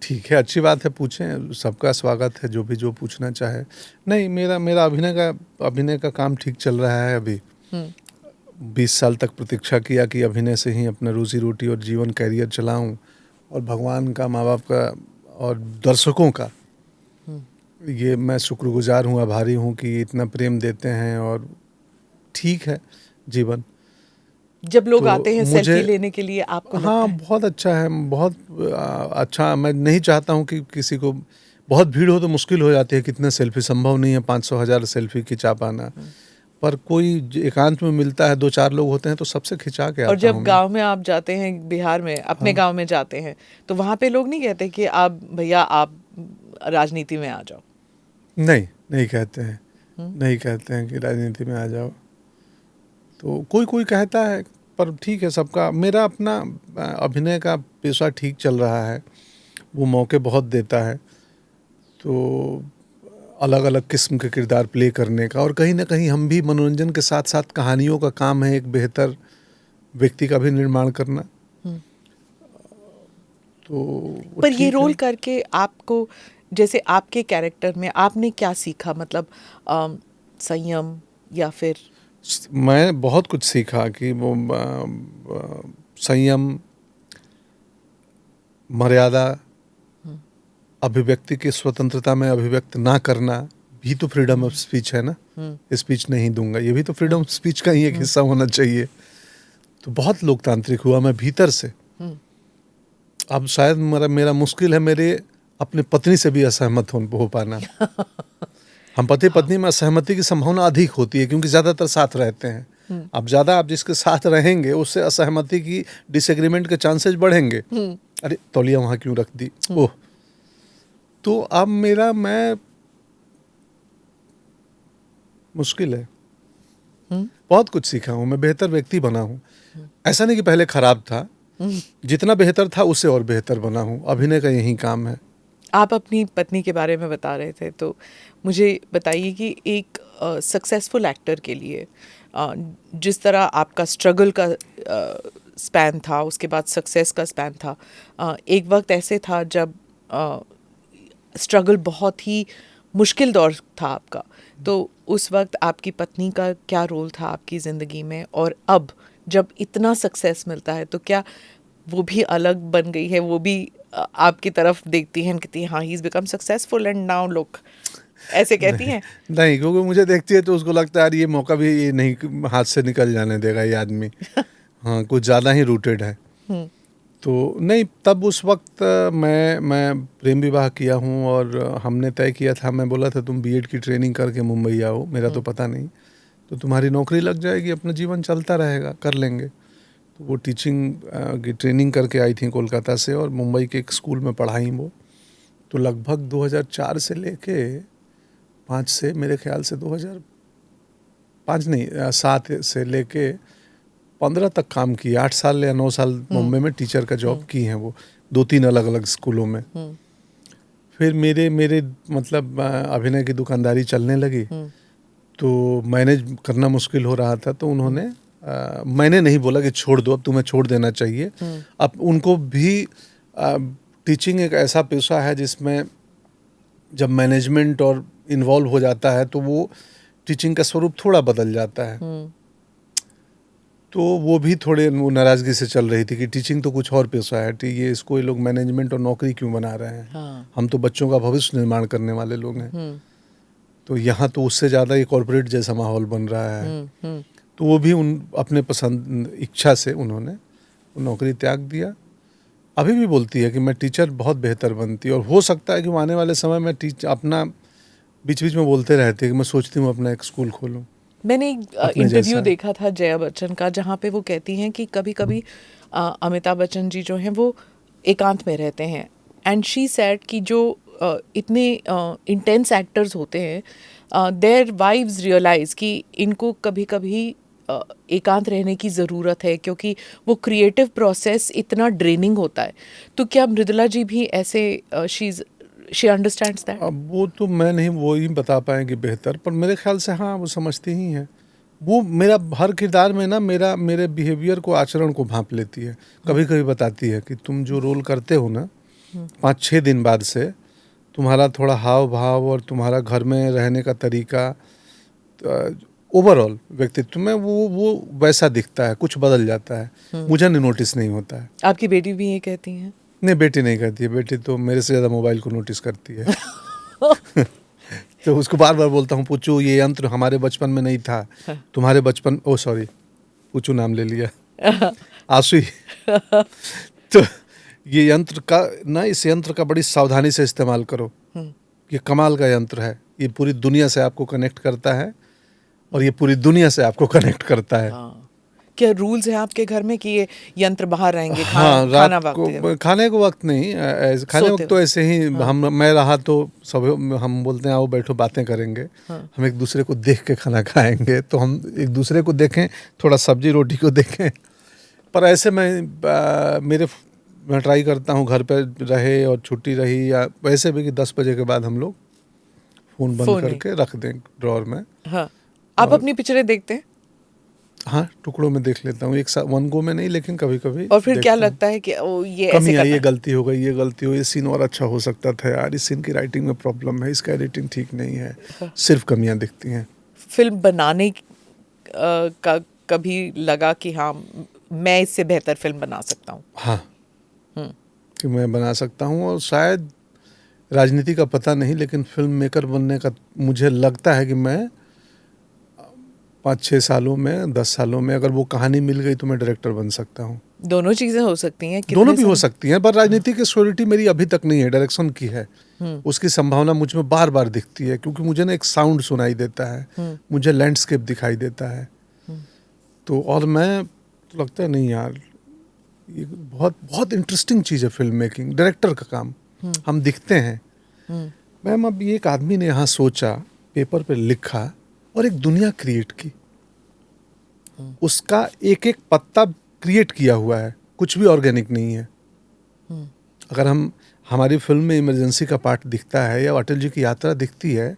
ठीक है, अच्छी बात है, पूछें, सबका स्वागत है, जो पूछना चाहे। नहीं, मेरा अभिनय का काम ठीक चल रहा है अभी। 20 साल तक प्रतीक्षा किया कि अभिनय से ही अपना रोजी रोटी और जीवन कैरियर चलाऊं, और भगवान का, माँ बाप का और दर्शकों का ये मैं शुक्रगुजार हूँ, आभारी हूँ कि इतना प्रेम देते हैं। और ठीक है जीवन। जब लोग तो आते हैं सेल्फी लेने के लिए, आपको हाँ, बहुत अच्छा है, बहुत अच्छा। मैं नहीं चाहता हूँ कि किसी को बहुत भीड़ हो तो मुश्किल हो जाती है, कितने सेल्फी संभव नहीं है 500,000 सेल्फी खिंचा पाना। पर कोई एकांत में मिलता है, 2-4 लोग होते हैं तो सबसे खिंचा के आता हूँ। और जब गांव में आप जाते हैं, बिहार में अपने गांव में जाते हैं, तो वहाँ पे लोग नहीं कहते कि आप भैया आप राजनीति में आ जाओ? नहीं कहते हैं, नहीं कहते हैं कि राजनीति में आ जाओ। तो कोई कहता है, पर ठीक है, सबका। मेरा अपना अभिनय का पेशा ठीक चल रहा है, वो मौके बहुत देता है, तो अलग अलग किस्म के किरदार प्ले करने का। और कहीं ना कहीं हम भी मनोरंजन के साथ साथ कहानियों का काम है, एक बेहतर व्यक्ति का भी निर्माण करना। तो पर ये रोल करके आपको, जैसे आपके कैरेक्टर में आपने क्या सीखा? मतलब संयम, या फिर? मैं बहुत कुछ सीखा कि वो संयम, मर्यादा, अभिव्यक्ति की स्वतंत्रता में अभिव्यक्त ना करना भी तो फ्रीडम ऑफ स्पीच है ना। स्पीच नहीं दूंगा, ये भी तो फ्रीडम ऑफ स्पीच का ही एक हिस्सा होना चाहिए। तो बहुत लोकतांत्रिक हुआ मैं भीतर से। अब शायद मेरा मुश्किल है मेरे अपने पत्नी से भी असहमत हो पाना। हम पति पत्नी में असहमति की संभावना अधिक होती है, क्योंकि ज्यादातर साथ रहते हैं। अब ज्यादा आप जिसके साथ रहेंगे, उससे असहमति की, डिसएग्रीमेंट के चांसेस बढ़ेंगे। अरे तौलिया वहां क्यों रख दी, ओह। तो अब मैं मुश्किल है। बहुत कुछ सीखा हूं, मैं बेहतर व्यक्ति बना हूं। ऐसा नहीं कि पहले खराब था, जितना बेहतर था उससे और बेहतर बना हूं। अभिनय का यही काम है। आप अपनी पत्नी के बारे में बता रहे थे, तो मुझे बताइए कि एक सक्सेसफुल एक्टर के लिए जिस तरह आपका स्ट्रगल का स्पैन था, उसके बाद सक्सेस का स्पैन था, एक वक्त ऐसे था जब स्ट्रगल बहुत ही मुश्किल दौर था आपका, तो उस वक्त आपकी पत्नी का क्या रोल था आपकी ज़िंदगी में? और अब जब इतना सक्सेस मिलता है, तो क्या वो भी अलग बन गई है? वो भी आपकी तरफ देखती हैं, कहती हैं हाँ, he is become successful and now look, ऐसे कहती हैं? नहीं, क्योंकि मुझे देखती है तो उसको लगता है यार ये मौका भी ये नहीं हाथ से निकल जाने देगा ये आदमी। हाँ, कुछ ज़्यादा ही रूटेड है। तो नहीं, तब उस वक्त मैं प्रेम विवाह किया हूँ, और हमने तय किया था, मैं बोला था तुम बीएड की ट्रेनिंग करके मुंबई आओ, मेरा तो पता नहीं, तो तुम्हारी नौकरी लग जाएगी, अपना जीवन चलता रहेगा, कर लेंगे। तो वो टीचिंग की ट्रेनिंग करके आई थी कोलकाता से, और मुंबई के एक स्कूल में पढ़ाई वो। तो लगभग 2004 से लेके 5 से, मेरे ख्याल से 2005 नहीं 7 से लेके 15 तक काम किया। 8 साल या 9 साल मुंबई में टीचर का जॉब की हैं वो। 2-3 अलग अलग स्कूलों में। फिर मेरे मतलब अभिनय की दुकानदारी चलने लगी, तो मैनेज करना मुश्किल हो रहा था, तो उन्होंने मैंने नहीं बोला कि छोड़ दो, अब तुम्हें छोड़ देना चाहिए। अब उनको भी टीचिंग एक ऐसा पेशा है जिसमें जब मैनेजमेंट और इन्वॉल्व हो जाता है तो वो टीचिंग का स्वरूप थोड़ा बदल जाता है। तो वो भी थोड़े नाराज़गी से चल रही थी कि टीचिंग तो कुछ और पेशा है, ये इसको ये लोग मैनेजमेंट और नौकरी क्यों बना रहे हैं। हाँ। हम तो बच्चों का भविष्य निर्माण करने वाले लोग हैं। तो यहाँ तो उससे ज़्यादा ये कॉर्पोरेट जैसा माहौल बन रहा है। तो वो भी अपने पसंद इच्छा से उन्होंने नौकरी त्याग दिया। अभी भी बोलती है कि मैं टीचर बहुत बेहतर बनती, और हो सकता है कि वो आने वाले समय में अपना बीच बीच में बोलते रहते हैं कि मैं सोचती हूँ अपना एक स्कूल खोलूँ। मैंने एक इंटरव्यू देखा था जया बच्चन का, जहाँ पे वो कहती हैं कि कभी कभी अमिताभ बच्चन जी जो हैं वो एकांत में रहते हैं, एंड शी सेड कि जो इतने इंटेंस एक्टर्स होते हैं, देयर वाइव्स रियलाइज कि इनको कभी कभी एकांत रहने की ज़रूरत है, क्योंकि वो क्रिएटिव प्रोसेस इतना ड्रेनिंग होता है। तो क्या मृदुला जी भी ऐसे शी अंडरस्टैंड्स दैट? अब वो तो मैं नहीं, वो ही बता पाएंगे बेहतर, पर मेरे ख्याल से हाँ वो समझती ही हैं। वो मेरा हर किरदार में ना मेरे बिहेवियर को, आचरण को भांप लेती है। कभी कभी बताती है कि तुम जो रोल करते हो ना, 5-6 दिन बाद से तुम्हारा थोड़ा हाव भाव और तुम्हारा घर में रहने का तरीका, ओवरऑल व्यक्तित्व में वो वैसा दिखता है, कुछ बदल जाता है। मुझे नोटिस नहीं होता है। आपकी बेटी भी ये कहती हैं? नहीं, बेटी नहीं करती है। बेटी तो मेरे से ज़्यादा मोबाइल को नोटिस करती है। तो उसको बार बार बोलता हूँ, पूछू ये यंत्र हमारे बचपन में नहीं था, तुम्हारे बचपन, ओ सॉरी पूछू नाम ले लिया, आंसू। तो ये यंत्र का ना, इस यंत्र का बड़ी सावधानी से इस्तेमाल करो। ये कमाल का यंत्र है, ये पूरी दुनिया से आपको कनेक्ट करता है और ये पूरी दुनिया से आपको कनेक्ट करता है। क्या रूल्स हैं आपके घर में कि ये यंत्र बाहर रहेंगे? हाँ, रात को खाने को वक्त नहीं, खाने वक्त तो ऐसे ही मैं रहा तो सब हम बोलते हैं आओ बैठो बातें करेंगे। हम एक दूसरे को देख के खाना खाएंगे, तो हम एक दूसरे को देखें, थोड़ा सब्जी रोटी को देखें। पर ऐसे मैं ट्राई करता हूँ घर पे रहे और छुट्टी रही या वैसे भी कि 10 बजे के बाद हम लोग फ़ोन बंद करके रख दें ड्रॉअर में। हाँ। आप अपनी पिक्चरें देखते हैं? हाँ, टुकड़ों में देख लेता हूँ, एक साथ वन गो में नहीं, लेकिन कभी कभी। और फिर क्या लगता है कि ये कमी आई, ये गलती हो गई, ये गलती हो, ये सीन और अच्छा हो सकता था यार, इस सीन की राइटिंग में प्रॉब्लम है, इसका एडिटिंग ठीक नहीं है। सिर्फ कमियां दिखती हैं। फिल्म बनाने का कभी लगा कि हाँ मैं इससे बेहतर फिल्म बना सकता हूँ? हाँ, कि मैं बना सकता हूँ, और शायद राजनीति का पता नहीं, लेकिन फिल्म मेकर बनने का मुझे लगता है कि मैं 5-6 सालों में, 10 सालों में अगर वो कहानी मिल गई तो मैं डायरेक्टर बन सकता हूँ। दोनों चीजें हो सकती हैं? दोनों भी हो सकती हैं, पर राजनीति की श्योरिटी मेरी अभी तक नहीं है, डायरेक्शन की है। उसकी संभावना मुझ में बार बार दिखती है, क्योंकि मुझे ना एक साउंड सुनाई देता है, मुझे लैंडस्केप दिखाई देता है। तो और मैं तो लगता है नहीं यार, ये बहुत बहुत इंटरेस्टिंग चीज़ है फिल्म मेकिंग, डायरेक्टर का काम। हम दिखते हैं। मैम, अब एक आदमी ने यहाँ सोचा, पेपर पे लिखा और एक दुनिया क्रिएट की, उसका एक एक पत्ता क्रिएट किया हुआ है, कुछ भी ऑर्गेनिक नहीं है। अगर हमारी फिल्म में इमरजेंसी का पार्ट दिखता है या अटल जी की यात्रा दिखती है,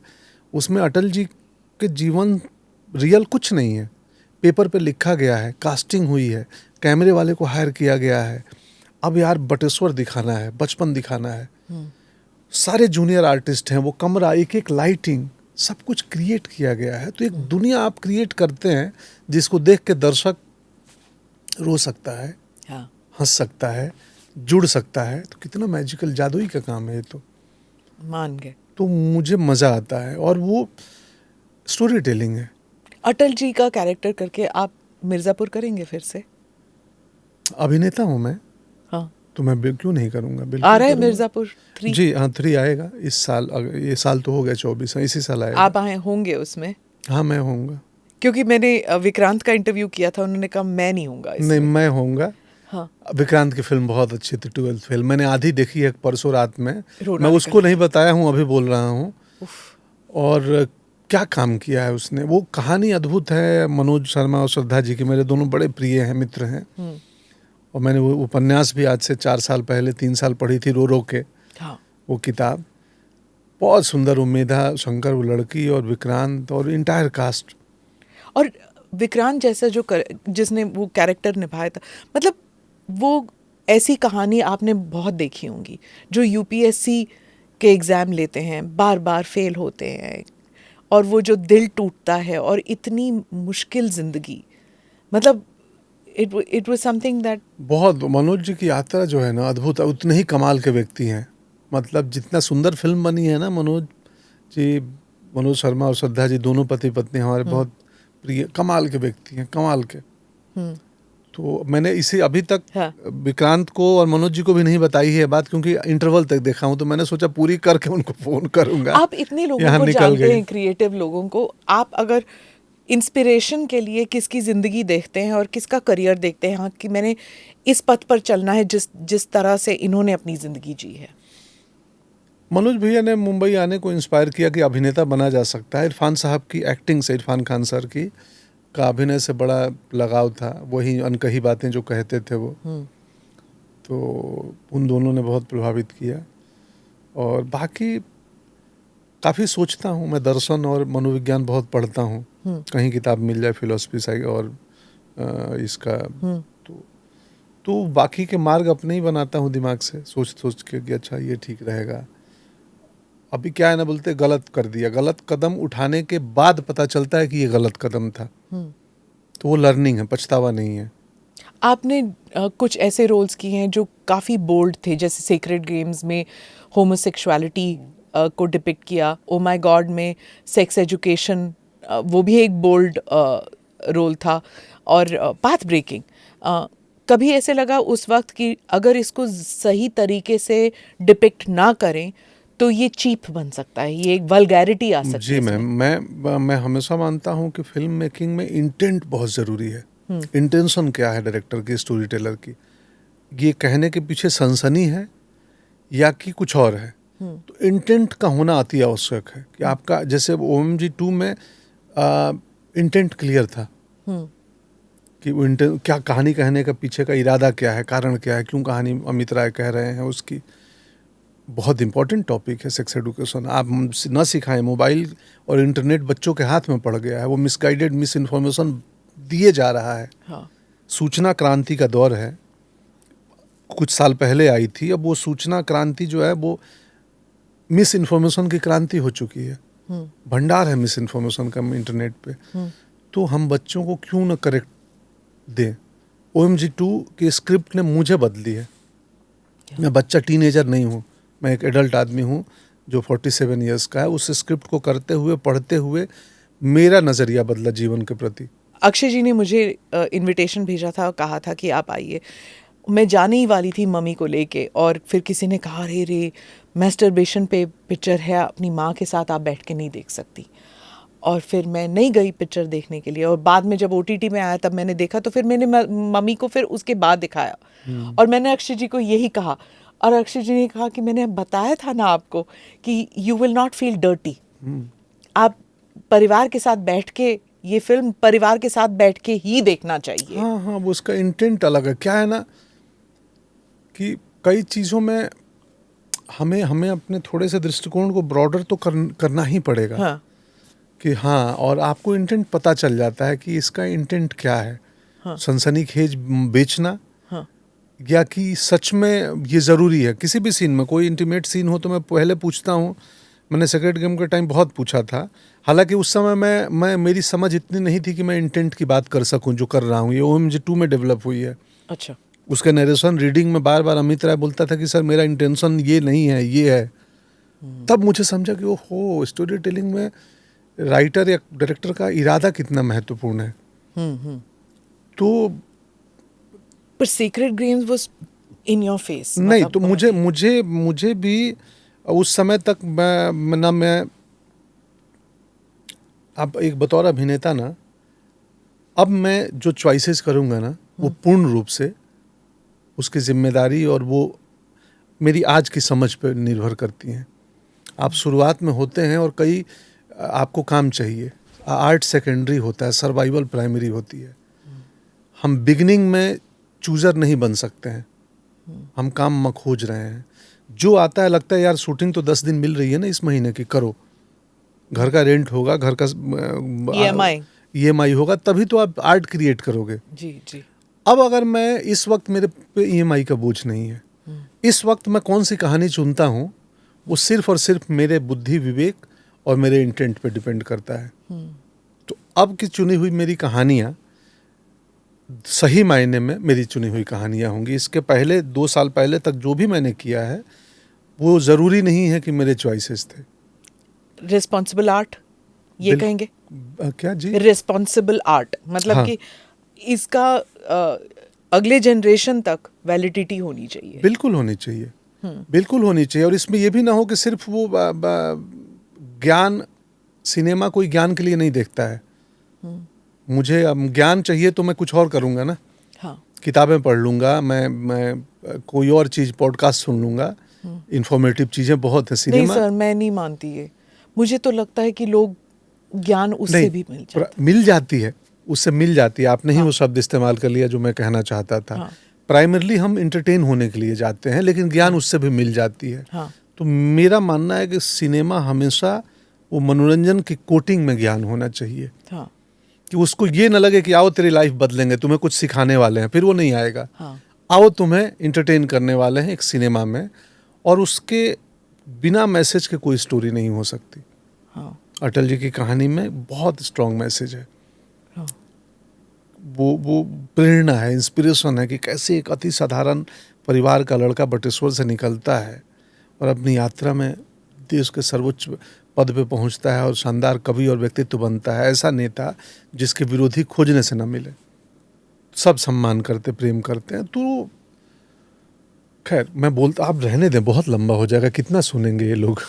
उसमें अटल जी के जीवन रियल कुछ नहीं है, पेपर पे लिखा गया है, कास्टिंग हुई है, कैमरे वाले को हायर किया गया है। अब यार बटेश्वर दिखाना है, बचपन दिखाना है, सारे जूनियर आर्टिस्ट हैं, वो कमरा, एक एक लाइटिंग, सब कुछ क्रिएट किया गया है। तो एक दुनिया आप क्रिएट करते हैं जिसको देख के दर्शक रो सकता है, हंस सकता है, जुड़ सकता है। तो कितना मैजिकल, जादुई का काम है ये, तो मान गए। तो मुझे मज़ा आता है, और वो स्टोरी टेलिंग है। अटल जी का कैरेक्टर करके आप मिर्जापुर करेंगे फिर से? अभिनेता हूँ मैं। हाँ, तो मैं क्यों नहीं करूँगा, बिल्कुल आ रहा है मिर्जापुर 3? जी हाँ, 3 आएगा इस साल। ये साल तो हो गया 24, इसी साल आएगा। आप आए होंगे उसमें? हाँ, मैं होऊंगा, क्योंकि मैंने विक्रांत का इंटरव्यू किया था, उन्होंने कहा मैं नहीं होऊंगा इसमें। नहीं, मैं होऊंगा। हाँ। विक्रांत की फिल्म बहुत अच्छी थी, 12th फेल, मैंने आधी देखी है परसों रात में। मैं उसको नहीं बताया हूँ, अभी बोल रहा हूँ। और क्या काम किया है उसने, वो कहानी अद्भुत है। मनोज शर्मा और श्रद्धा जी की, मेरे दोनों बड़े प्रिय हैं, मित्र हैं। और मैंने वो उपन्यास भी आज से 4 साल पहले 3 साल पढ़ी थी, रो रो के हाँ, वो किताब। बहुत सुंदर, उमेदा शंकर वो लड़की और विक्रांत और इंटायर कास्ट। और विक्रांत जैसा जिसने वो कैरेक्टर निभाया था, मतलब वो ऐसी कहानी आपने बहुत देखी होंगी जो यूपीएससी के एग्ज़ाम लेते हैं, बार बार फेल होते हैं, और वो जो दिल टूटता है और इतनी मुश्किल ज़िंदगी, मतलब इट वाज समथिंग दैट। बहुत, मनोज जी की यात्रा जो है ना अद्भुत, उतने ही कमाल के व्यक्ति हैं। मतलब जितना सुंदर फिल्म बनी है ना, मनोज शर्मा और श्रद्धा जी दोनों पति पत्नी हमारे बहुत प्रिय कमाल के व्यक्ति हैं, कमाल के। तो मैंने इसे अभी तक हाँ। विक्रांत को और मनोज जी को भी नहीं बताई है बात, क्योंकि इंटरवल तक देखा हूं, तो मैंने सोचा पूरी करके उनको फोन करूंगा। आप इतने लोगों यहाँ को निकल जानते गई। हैं, क्रिएटिव लोगों को, आप अगर इंस्पिरेशन के लिए किसकी ज़िंदगी देखते हैं और किसका करियर देखते हैं, हाँ, कि मैंने इस पथ पर चलना है जिस तरह से इन्होंने अपनी ज़िंदगी जी है? मनोज भैया ने मुंबई आने को इंस्पायर किया कि अभिनेता बना जा सकता है। इरफान साहब की एक्टिंग से, इरफान खान सर की का अभिनय से बड़ा लगाव था, वही अनकही बातें जो कहते थे वो, तो उन दोनों ने बहुत प्रभावित किया। और बाकी काफ़ी सोचता हूँ मैं, दर्शन और मनोविज्ञान बहुत पढ़ता हूँ, कहीं किताब मिल जाए फिलोसफी साइड और इसका, तो बाकी के मार्ग अपने ही बनाता हूँ दिमाग से, सोच के कि अच्छा ये ठीक रहेगा। अभी क्या है ना, बोलते गलत कर दिया, गलत कदम उठाने के बाद पता चलता है कि ये गलत कदम था, तो वो लर्निंग है, पछतावा नहीं है। आपने कुछ ऐसे रोल्स किए हैं जो काफ़ी बोल्ड थे, जैसे सेक्रेड गेम्स में होमोसेक्सुअलिटी को डिपिक्ट किया, ओ माय गॉड में सेक्स एजुकेशन, वो भी एक बोल्ड रोल था, और पाथ ब्रेकिंग। कभी ऐसे लगा उस वक्त कि अगर इसको सही तरीके से डिपिक्ट ना करें तो ये चीप बन सकता है, ये एक वल्गैरिटी आ सकती जी है? मैं हमेशा मानता हूँ कि फिल्म मेकिंग में इंटेंट बहुत ज़रूरी है। इंटेंशन क्या है डायरेक्टर की, स्टोरी टेलर की, ये कहने के पीछे सनसनी है या कि कुछ और है। तो इंटेंट का होना अति आवश्यक है कि आपका, जैसे OMG 2 में इंटेंट क्लियर था कि वो इंटेंट क्या, कहानी कहने का पीछे का इरादा क्या है, कारण क्या है, क्यों कहानी अमित राय कह रहे हैं उसकी। बहुत इंपॉर्टेंट टॉपिक है सेक्स एजुकेशन, आप न सिखाएं। मोबाइल और इंटरनेट बच्चों के हाथ में पड़ गया है, वो मिसगाइडेड, मिस इन्फॉर्मेशन दिए जा रहा है। हाँ। सूचना क्रांति का दौर है, कुछ साल पहले आई थी, अब वो सूचना क्रांति जो है वो मिस इन्फॉर्मेशन की क्रांति हो चुकी है। भंडार है मिस इन्फॉर्मेशन का इंटरनेट पे। तो हम बच्चों को क्यों न करेक्ट दें। OMG 2 की स्क्रिप्ट ने मुझे बदली है। मैं बच्चा टीनेजर नहीं हूँ, मैं एक एडल्ट आदमी हूँ जो 47 ईयर्स का है। उस स्क्रिप्ट को करते हुए, पढ़ते हुए मेरा नज़रिया बदला जीवन के प्रति। अक्षय जी ने मुझे इनविटेशन भेजा था और कहा था कि आप आइए। मैं जाने ही वाली थी मम्मी को लेके, और फिर किसी ने कहा रे मैस्टरबेशन पे पिक्चर है, अपनी माँ के साथ आप बैठ के नहीं देख सकती। और फिर मैं नहीं गई पिक्चर देखने के लिए, और बाद में जब OTT में आया तब मैंने देखा, तो फिर मैंने मम्मी को फिर उसके बाद दिखाया, और मैंने अक्षय जी को यही कहा, और अक्षय जी ने कहा कि मैंने बताया था ना आपको कि you will not feel dirty. आप परिवार के साथ बैठ के, ये फिल्म परिवार के साथ बैठ के ही देखना चाहिए। हाँ, वो उसका इंटेंट अलग है। क्या है ना कि कई चीज़ों में हमें अपने थोड़े से दृष्टिकोण को ब्रॉडर तो करना ही पड़ेगा। हाँ। कि हाँ, और आपको इंटेंट पता चल जाता है कि इसका इंटेंट क्या है। हाँ। सनसनीखेज बेचना, हाँ। या कि सच में ये ज़रूरी है। किसी भी सीन में, कोई इंटीमेट सीन हो तो मैं पहले पूछता हूँ। मैंने सेक्रेड गेम के टाइम बहुत पूछा था, हालांकि उस समय मैं मेरी समझ इतनी नहीं थी कि मैं इंटेंट की बात कर सकूं जो कर रहा हूँ। ये OMG 2 में डेवलप हुई है। अच्छा। उसके नरेशन रीडिंग में बार बार अमित राय बोलता था कि सर मेरा इंटेंशन ये नहीं है, ये है। तब मुझे समझा कि ओहो, स्टोरी टेलिंग में राइटर या डायरेक्टर का इरादा कितना महत्वपूर्ण है। तो पर secret games was in your face. नहीं, तो मुझे भी उस समय तक मैं अब एक बतौर अभिनेता ना, अब मैं जो चॉइसेस करूँगा ना, वो पूर्ण रूप से उसकी जिम्मेदारी और वो मेरी आज की समझ पर निर्भर करती हैं। आप शुरुआत में होते हैं और कई आपको काम चाहिए, आर्ट सेकेंडरी होता है, सर्वाइवल प्राइमरी होती है। हम बिगिनिंग में चूजर नहीं बन सकते हैं, हम काम खोज रहे हैं। जो आता है लगता है यार शूटिंग तो 10 दिन मिल रही है ना इस महीने की, करो, घर का रेंट होगा, घर का EMI होगा, तभी तो आप आर्ट क्रिएट करोगे। जी जी। अब अगर मैं इस वक्त मेरे पे EMI का बोझ नहीं है, इस वक्त मैं कौन सी कहानी चुनता हूँ वो सिर्फ और सिर्फ मेरे बुद्धि विवेक और मेरे इंटेंट पे डिपेंड करता है। तो अब की चुनी हुई मेरी कहानियाँ सही मायने में मेरी चुनी हुई कहानियाँ होंगी। इसके पहले 2 साल पहले तक जो भी मैंने किया है वो ज़रूरी नहीं है कि मेरे चॉइसेस थे। रिस्पॉन्सिबल आर्ट ये कहेंगे? क्या जी? रिस्पॉन्सिबल आर्ट मतलब हाँ। कि इसका अगले जनरेशन तक वैलिडिटी होनी चाहिए। बिल्कुल होनी चाहिए, बिल्कुल होनी चाहिए। और इसमें ये भी ना हो कि सिर्फ वो ज्ञान, सिनेमा कोई ज्ञान के लिए नहीं देखता है। मुझे ज्ञान चाहिए तो मैं कुछ और करूँगा ना। हाँ। किताबें पढ़ लूँगा, मैं कोई और चीज़, पॉडकास्ट सुन लूँगा, इन्फॉर्मेटिव चीज़ें बहुत है। नहीं सिनेमा सर, मैं नहीं मानती ये। मुझे तो लगता है कि लोग ज्ञान उससे भी मिल जाता है। मिल जाती है, उससे मिल जाती है। आपने ही वो शब्द इस्तेमाल कर लिया जो मैं कहना चाहता था। हाँ। प्राइमरली हम इंटरटेन होने के लिए जाते हैं, लेकिन ज्ञान उससे भी मिल जाती है। हाँ। तो मेरा मानना है कि सिनेमा हमेशा वो मनोरंजन की कोटिंग में ज्ञान होना चाहिए। हाँ। कि उसको ये न लगे कि आओ तेरी लाइफ बदलेंगे, तुम्हें कुछ सिखाने वाले हैं, फिर वो नहीं आएगा। हाँ। आओ तुम्हें इंटरटेन करने वाले हैं एक सिनेमा में, और उसके बिना मैसेज के कोई स्टोरी नहीं हो सकती। हाँ। अटल जी की कहानी में बहुत स्ट्रॉन्ग मैसेज है। हाँ। वो प्रेरणा है, इंस्पिरेशन है कि कैसे एक अति साधारण परिवार का लड़का बटेश्वर से निकलता है और अपनी यात्रा में देश के सर्वोच्च पद पे पहुंचता है और शानदार कवि और व्यक्तित्व बनता है। ऐसा नेता जिसके विरोधी खोजने से न मिले, सब सम्मान करते, प्रेम करते हैं। तो खैर मैं बोलता, आप रहने दें, बहुत लंबा हो जाएगा, कितना सुनेंगे ये लोग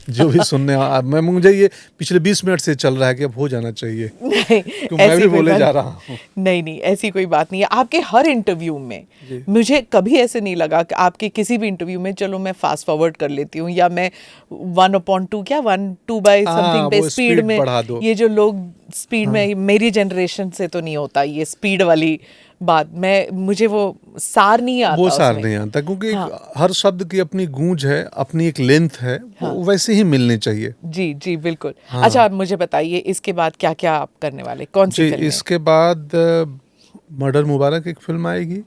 जो भी सुनने। मुझे ये पिछले 20 मिनट से चल रहा है कि अब हो जाना चाहिए। नहीं, मैं भी बोले जा रहा हूँ। नहीं, ऐसी कोई बात नहीं है। आपके हर इंटरव्यू में मुझे कभी ऐसे नहीं लगा कि आपके किसी भी इंटरव्यू में चलो मैं फास्ट फॉरवर्ड कर लेती हूँ या मैं 1/2 क्या 1/2 by समथिंग पे स्पीड में, ये जो लोग स्पीड में, मेरी जनरेशन से तो नहीं होता ये स्पीड वाली बात। मुझे वो सार नहीं आता, वो सार नहीं आता, क्योंकि हर शब्द की अपनी गूंज है, अपनी एक लेंथ है, वो वैसे ही मिलनी चाहिए। जी जी बिल्कुल। अच्छा, आप मुझे बताइए इसके बाद क्या क्या आप करने वाले, कौन सी फिल्म? इसके बाद मर्डर मुबारक एक फिल्म आएगी।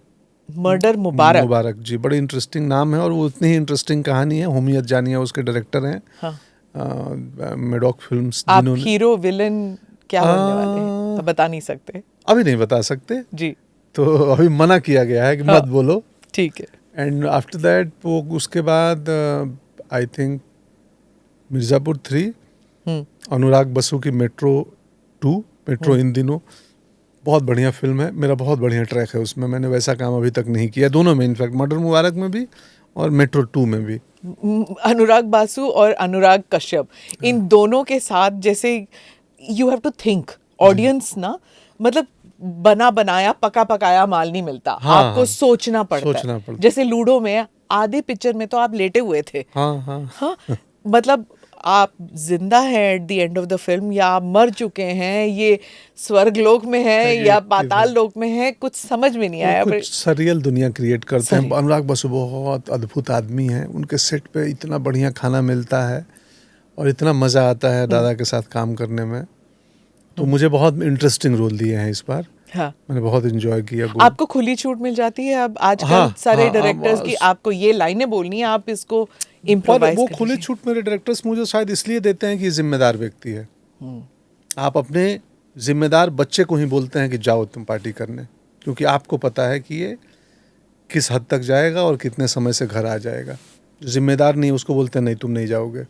मर्डर मुबारक जी, बड़ी इंटरेस्टिंग नाम है और वो उतनी ही इंटरेस्टिंग कहानी है। होमियत जानिया उसके डायरेक्टर हैं। हाँ। Maddock films. आप हीरो विलन क्या बनने वाले हैं? तो बता नहीं सकते? अभी नहीं बता सकते जी, तो अभी मना किया गया है कि मत बोलो। ठीक है। एंड आफ्टर दैट वो उसके बाद आई थिंक मिर्ज़ापुर 3, अनुराग बसु की मेट्रो 2, मेट्रो इन दिनों बहुत बढ़िया फिल्म है। मेरा बहुत बढ़िया ट्रैक है उसमें, मैंने वैसा काम अभी तक नहीं किया, दोनों में, इनफैक्ट मर्डर मुबारक में भी और मेट्रो 2 में भी। अनुराग बासु और अनुराग कश्यप, इन दोनों के साथ जैसे you have to think, audience ना, मतलब बना बनाया पका पकाया माल नहीं मिलता। हाँ, आपको सोचना पड़ता है। जैसे लूडो में आधे पिक्चर में तो आप लेटे हुए थे। हाँ, मतलब आप जिंदा हैं at the end of the film, या आप मर चुके हैं, ये स्वर्ग लोक में है या पाताल लोक में है, कुछ समझ में नहीं आया। कुछ सरियल दुनिया क्रिएट करते हैं। अनुराग बसु बहुत अद्भुत आदमी हैं, उनके सेट पे इतना बढ़िया खाना मिलता है और इतना मज़ा आता है दादा के साथ काम करने में। तो मुझे बहुत इंटरेस्टिंग रोल दिए हैं इस बार। हाँ। मैंने बहुत एंजॉय किया। आपको खुली छूट मिल जाती है अब आजकल सारे डायरेक्टर्स की, आपको ये लाइनें बोलनी है, आप इसको इम्प्रोवाइज वो खुली छूट मेरे डायरेक्टर्स मुझे शायद इसलिए देते हैं कि ये जिम्मेदार व्यक्ति है। आप अपने जिम्मेदार बच्चे को ही बोलते हैं कि जाओ तुम पार्टी करने, क्योंकि आपको पता है कि ये किस हद तक जाएगा और कितने समय से घर आ जाएगा। जो जिम्मेदार नहीं उसको बोलते हैं नहीं तुम नहीं जाओगे।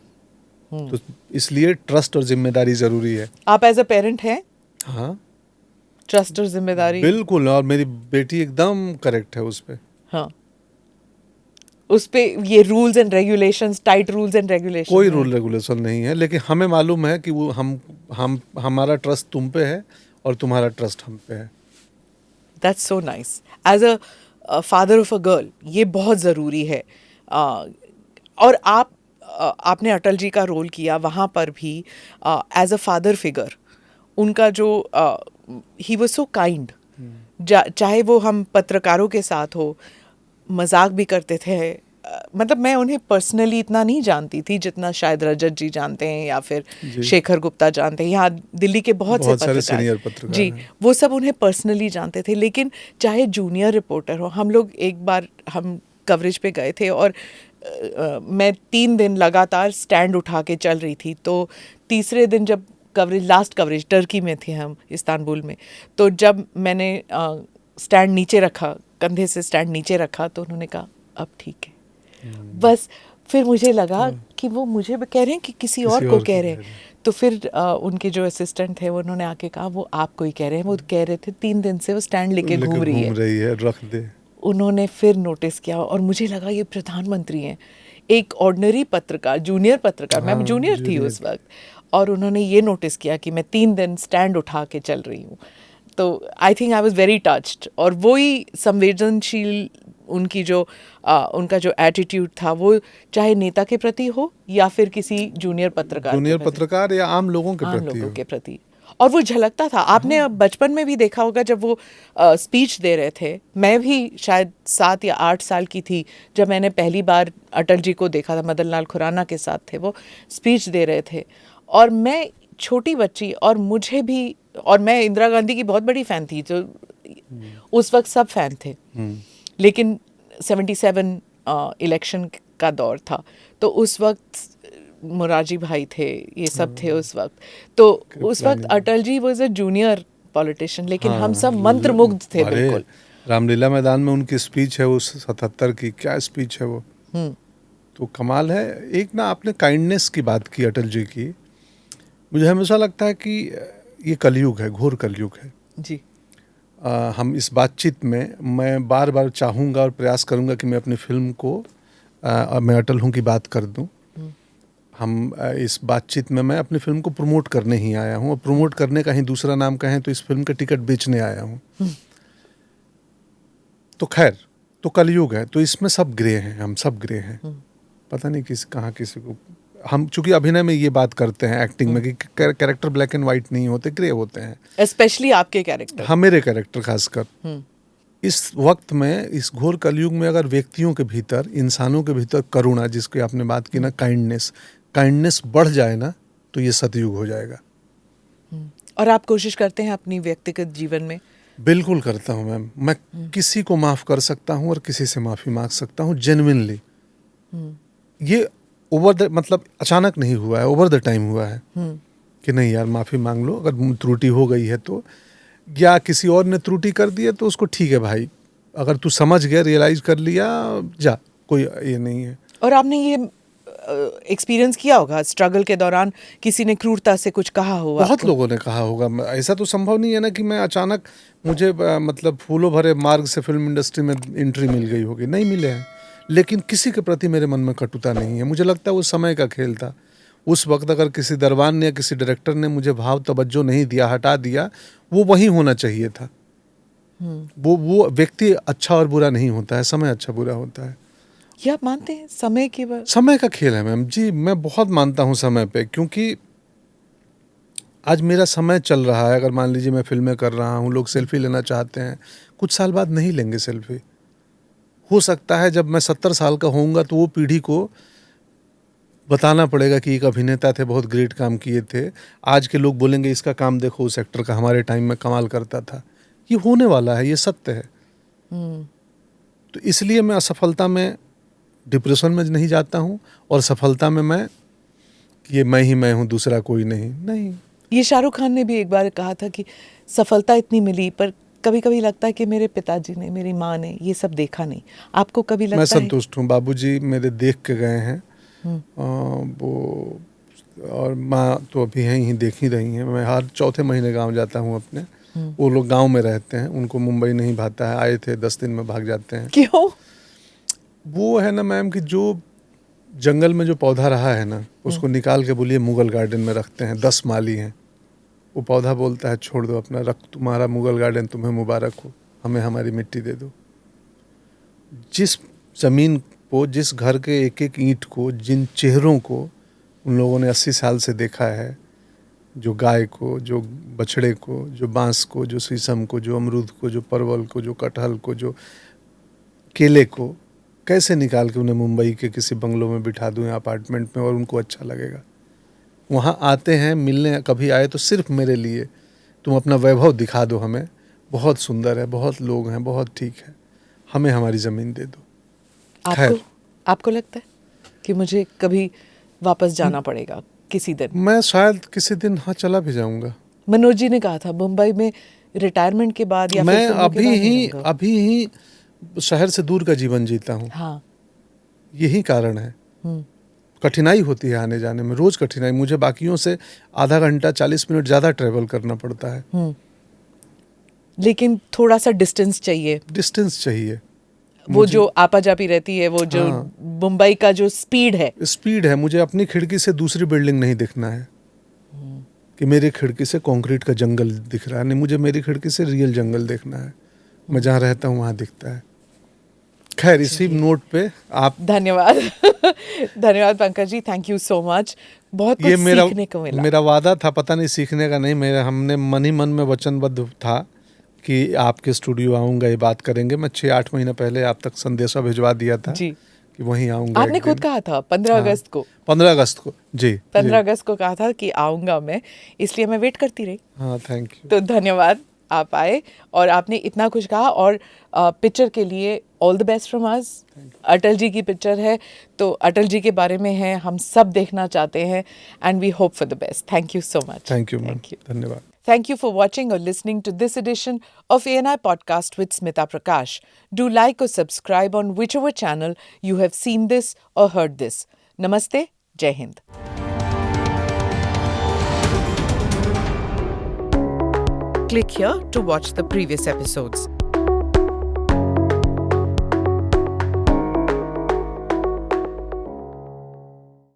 तो इसलिए ट्रस्ट और जिम्मेदारी जरूरी है। आप एज अ पेरेंट हैं? हाँ, ट्रस्ट और जिम्मेदारी बिल्कुल। और मेरी बेटी एकदम करेक्ट है उस पे। हाँ, उस पे ये rules and regulations, tight rules and regulations, कोई रूल रेगुलेशन नहीं है, लेकिन हमें मालूम है कि वो हमारा ट्रस्ट तुम पे है और तुम्हारा ट्रस्ट हम पे है। That's so nice. As a father of a girl ये बहुत ज़रूरी है। और आपने अटल जी का रोल किया, वहाँ पर भी एज अ फादर फिगर उनका जो ही वाज सो काइंड, चाहे वो हम पत्रकारों के साथ हो, मजाक भी करते थे। मतलब मैं उन्हें पर्सनली इतना नहीं जानती थी जितना शायद रजत जी जानते हैं या फिर जी। शेखर गुप्ता जानते हैं, यहाँ दिल्ली के बहुत से बहुत सारे पत्रकार, सीनियर पत्रकार जी, हैं। वो सब उन्हें पर्सनली जानते थे। लेकिन चाहे जूनियर रिपोर्टर हो, हम लोग एक बार हम कवरेज पे गए थे और मैं 3 दिन लगातार स्टैंड उठा के चल रही थी। तो तीसरे दिन जब लास्ट कवरेज टर्की में थे हम, इस्तांबुल में, तो जब मैंने स्टैंड नीचे रखा, कंधे से स्टैंड नीचे रखा, तो उन्होंने कहा अब ठीक है। बस फिर मुझे लगा कि वो मुझे कह रहे हैं कि किसी और को कह रहे हैं। तो फिर उनके जो असिस्टेंट थे उन्होंने आके कहा वो आपको ही कह रहे हैं। वो कह रहे थे 3 दिन से वो स्टैंड लेके घूम रही है, रख दे। उन्होंने फिर नोटिस किया और मुझे लगा ये प्रधानमंत्री हैं। एक ऑर्डिनरी पत्रकार, जूनियर पत्रकार, मैं जूनियर थी उस वक्त, और उन्होंने ये नोटिस किया कि मैं 3 दिन स्टैंड उठा के चल रही हूँ। तो I think I was very touched. और वही संवेदनशील उनकी जो उनका जो एटीट्यूड था, वो चाहे नेता के प्रति हो या फिर किसी जूनियर पत्रकार या आम लोगों के प्रति, और वो झलकता था। आपने बचपन में भी देखा होगा जब वो स्पीच दे रहे थे। मैं भी शायद 7 या 8 साल की थी जब मैंने पहली बार अटल जी को देखा था। मदन लाल खुराना के साथ थे, वो स्पीच दे रहे थे और मैं छोटी बच्ची, और मुझे भी, और मैं इंदिरा गांधी की बहुत बड़ी फ़ैन थी, जो उस वक्त सब फैन थे। लेकिन 77 इलेक्शन का दौर था, तो उस वक्त मोरारजी भाई थे, ये सब थे उस वक्त। तो उस वक्त Atal ji was a junior politician, लेकिन हम सब मंत्रमुग्ध थे बिल्कुल। रामलीला मैदान में उनकी स्पीच है वो 77 की, क्या स्पीच है वो, तो कमाल है। एक ना आपने काइंडनेस की बात की अटल जी की, मुझे हमेशा लगता है कि ये कलयुग है, घोर कलयुग है जी। हम इस बातचीत में, मैं बार बार चाहूँगा और प्रयास करूँगा कि मैं अपनी फिल्म को मैं अटल हूँ की बात कर दूँ। हम इस बातचीत में मैं अपनी फिल्म को प्रमोट करने ही आया हूँ, और प्रमोट करने का ही दूसरा नाम कहें तो इस फिल्म का टिकट बेचने आया हूँ। तो खैर, तो कलयुग है, तो इसमें सब ग्रे हैं, हम सब ग्रे हैं। पता नहीं कहाँ किसी को, हम चूंकि अभिनय में ये बात करते हैं, एक्टिंग में, कि कैरेक्टर ब्लैक एंड व्हाइट नहीं होते, ग्रे होते हैं। स्पेशली आपके कैरेक्टर, हाँ, मेरे कैरेक्टर खासकर। इस वक्त में, इस घोर कलयुग में, अगर व्यक्तियों के भीतर, इंसानों के भीतर करुणा, जिसकी आपने बात की ना, काइंडनेस बढ़ जाए ना, तो ये सतयुग हो जाएगा। और आप कोशिश करते हैं अपनी व्यक्तिगत जीवन में? बिल्कुल करता हूँ मैम। मैं किसी को माफ़ कर सकता हूँ और किसी से माफ़ी मांग सकता हूँ, जेन्युइनली। ये मतलब अचानक नहीं हुआ है, ओवर द टाइम हुआ है कि नहीं यार माफ़ी मांग लो अगर त्रुटि हो गई है तो, या किसी और ने त्रुटि कर दी है तो उसको ठीक है भाई, अगर तू समझ गया, रियलाइज कर लिया, जा, कोई ये नहीं है। और आपने ये एक्सपीरियंस किया होगा स्ट्रगल के दौरान, किसी ने क्रूरता से कुछ कहा होगा? बहुत लोगों ने कहा होगा। ऐसा तो संभव नहीं है ना कि मैं अचानक, मुझे मतलब फूलों भरे मार्ग से फिल्म इंडस्ट्री में एंट्री मिल गई होगी, नहीं मिले हैं। लेकिन किसी के प्रति मेरे मन में कटुता नहीं है। मुझे लगता है वो समय का खेल था। उस वक्त अगर किसी दरबान ने या किसी डायरेक्टर ने मुझे भाव तवज्जो नहीं दिया, हटा दिया, वो वहीं होना चाहिए था। वो व्यक्ति अच्छा और बुरा नहीं होता है, समय अच्छा बुरा होता है। ये आप मानते हैं समय का खेल है मैम जी? मैं बहुत मानता हूँ समय पे, क्योंकि आज मेरा समय चल रहा है। अगर मान लीजिए मैं फिल्में कर रहा हूँ, लोग सेल्फी लेना चाहते हैं, कुछ साल बाद नहीं लेंगे सेल्फी। हो सकता है जब मैं 70 साल का होऊंगा तो वो पीढ़ी को बताना पड़ेगा कि एक अभिनेता थे, बहुत ग्रेट काम किए थे। आज के लोग बोलेंगे इसका काम देखो, उस एक्टर का हमारे टाइम में कमाल करता था। ये होने वाला है, ये सत्य है। तो इसलिए मैं असफलता में, डिप्रेशन में नहीं जाता हूँ, और सफलता में ये मैं ही मैं हूँ, दूसरा कोई नहीं। ये शाहरुख खान ने भी एक बार कहा था कि सफलता इतनी मिली, पर कभी कभी लगता है कि मेरे पिताजी ने, मेरी माँ ने ये सब देखा नहीं। आपको कभी लगता है? मैं संतुष्ट हूँ। बाबूजी मेरे देख के गए हैं, वो, और माँ तो अभी हैं ही, देख ही रही हैं। मैं हर चौथे महीने गांव जाता हूँ अपने। वो लोग गांव में रहते हैं, उनको मुंबई नहीं भाता है। आए थे, 10 दिन में भाग जाते हैं। क्यों? वो है ना मैम कि जो जंगल में जो पौधा रहा है ना, उसको निकाल के बोलिए मुगल गार्डन में रखते हैं। 10 माली हैं, वो पौधा बोलता है छोड़ दो अपना, रख, तुम्हारा मुगल गार्डन तुम्हें मुबारक हो, हमें हमारी मिट्टी दे दो। जिस ज़मीन को, जिस घर के एक एक ईंट को, जिन चेहरों को उन लोगों ने 80 साल से देखा है, जो गाय को, जो बछड़े को, जो बांस को, जो शीशम को, जो अमरूद को, जो परवल को, जो कटहल को, जो केले को कैसे निकाल के उन्हें मुंबई के किसी बंगलों में बिठा दूं या अपार्टमेंट में और उनको अच्छा लगेगा। वहाँ आते हैं मिलने, कभी आए तो सिर्फ मेरे लिए, तुम अपना वैभव दिखा दो हमें, बहुत सुंदर है, बहुत लोग हैं, बहुत ठीक है, हमें हमारी ज़मीन दे दो। आपको लगता है कि मुझे कभी वापस जाना पड़ेगा किसी दिन? मैं शायद किसी दिन हाँ चला भी जाऊंगा। मनोज जी ने कहा था मुंबई में रिटायरमेंट के बाद या मैं फिर फिल्मों के बाद नहीं रहूंगा। अभी ही शहर से दूर का जीवन जीता हूँ। हाँ। यही कारण है। कठिनाई होती है आने जाने में, रोज कठिनाई। मुझे बाकियों से आधा घंटा 40 मिनट ज़्यादा ट्रेवल करना पड़ता है। लेकिन थोड़ा सा डिस्टेंस चाहिए। डिस्टेंस चाहिए। वो जो आपाजापी रहती है, वो जो मुंबई का जो स्पीड है, मुझे अपनी खिड़की से दूसरी बिल्डिंग नहीं दिखना है कि मेरी खिड़की से कंक्रीट का जंगल दिख रहा है। नहीं, मुझे मेरी खिड़की से रियल जंगल देखना है। मैं जहाँ रहता हूँ वहाँ दिखता है। खैर, इसी नोट पे आप धन्यवाद धन्यवाद Pankaj ji, thank you so much. बहुत कुछ सीखने को मिला। मेरा वादा था, पता नहीं सीखने का नहीं, हमने मन ही मन में वचनबद्ध था कि आपके स्टूडियो आऊंगा, ये बात करेंगे। मैं 6-8 महीने पहले आप तक संदेशा भिजवा दिया था जी कि वहीं आऊंगा। आपने खुद कहा था 15 अगस्त को। 15 अगस्त को जी 15 अगस्त को कहा था कि आऊंगा मैं, इसलिए मैं वेट करती रही। हाँ, थैंक यू। तो धन्यवाद, आप आए और आपने इतना कुछ कहा। और पिक्चर के लिए all the best from us. Atal ji की पिक्चर है, तो अटल जी के बारे में है, हम सब देखना चाहते हैं, and we hope for the best. Thank you so much. Thank you ma'am, धन्यवाद। Thank you for watching or listening to this edition of ANI Podcast with Smita Prakash. Do like or subscribe on whichever channel you have seen this or heard this. Namaste, Jai Hind. Click here to watch the previous episodes.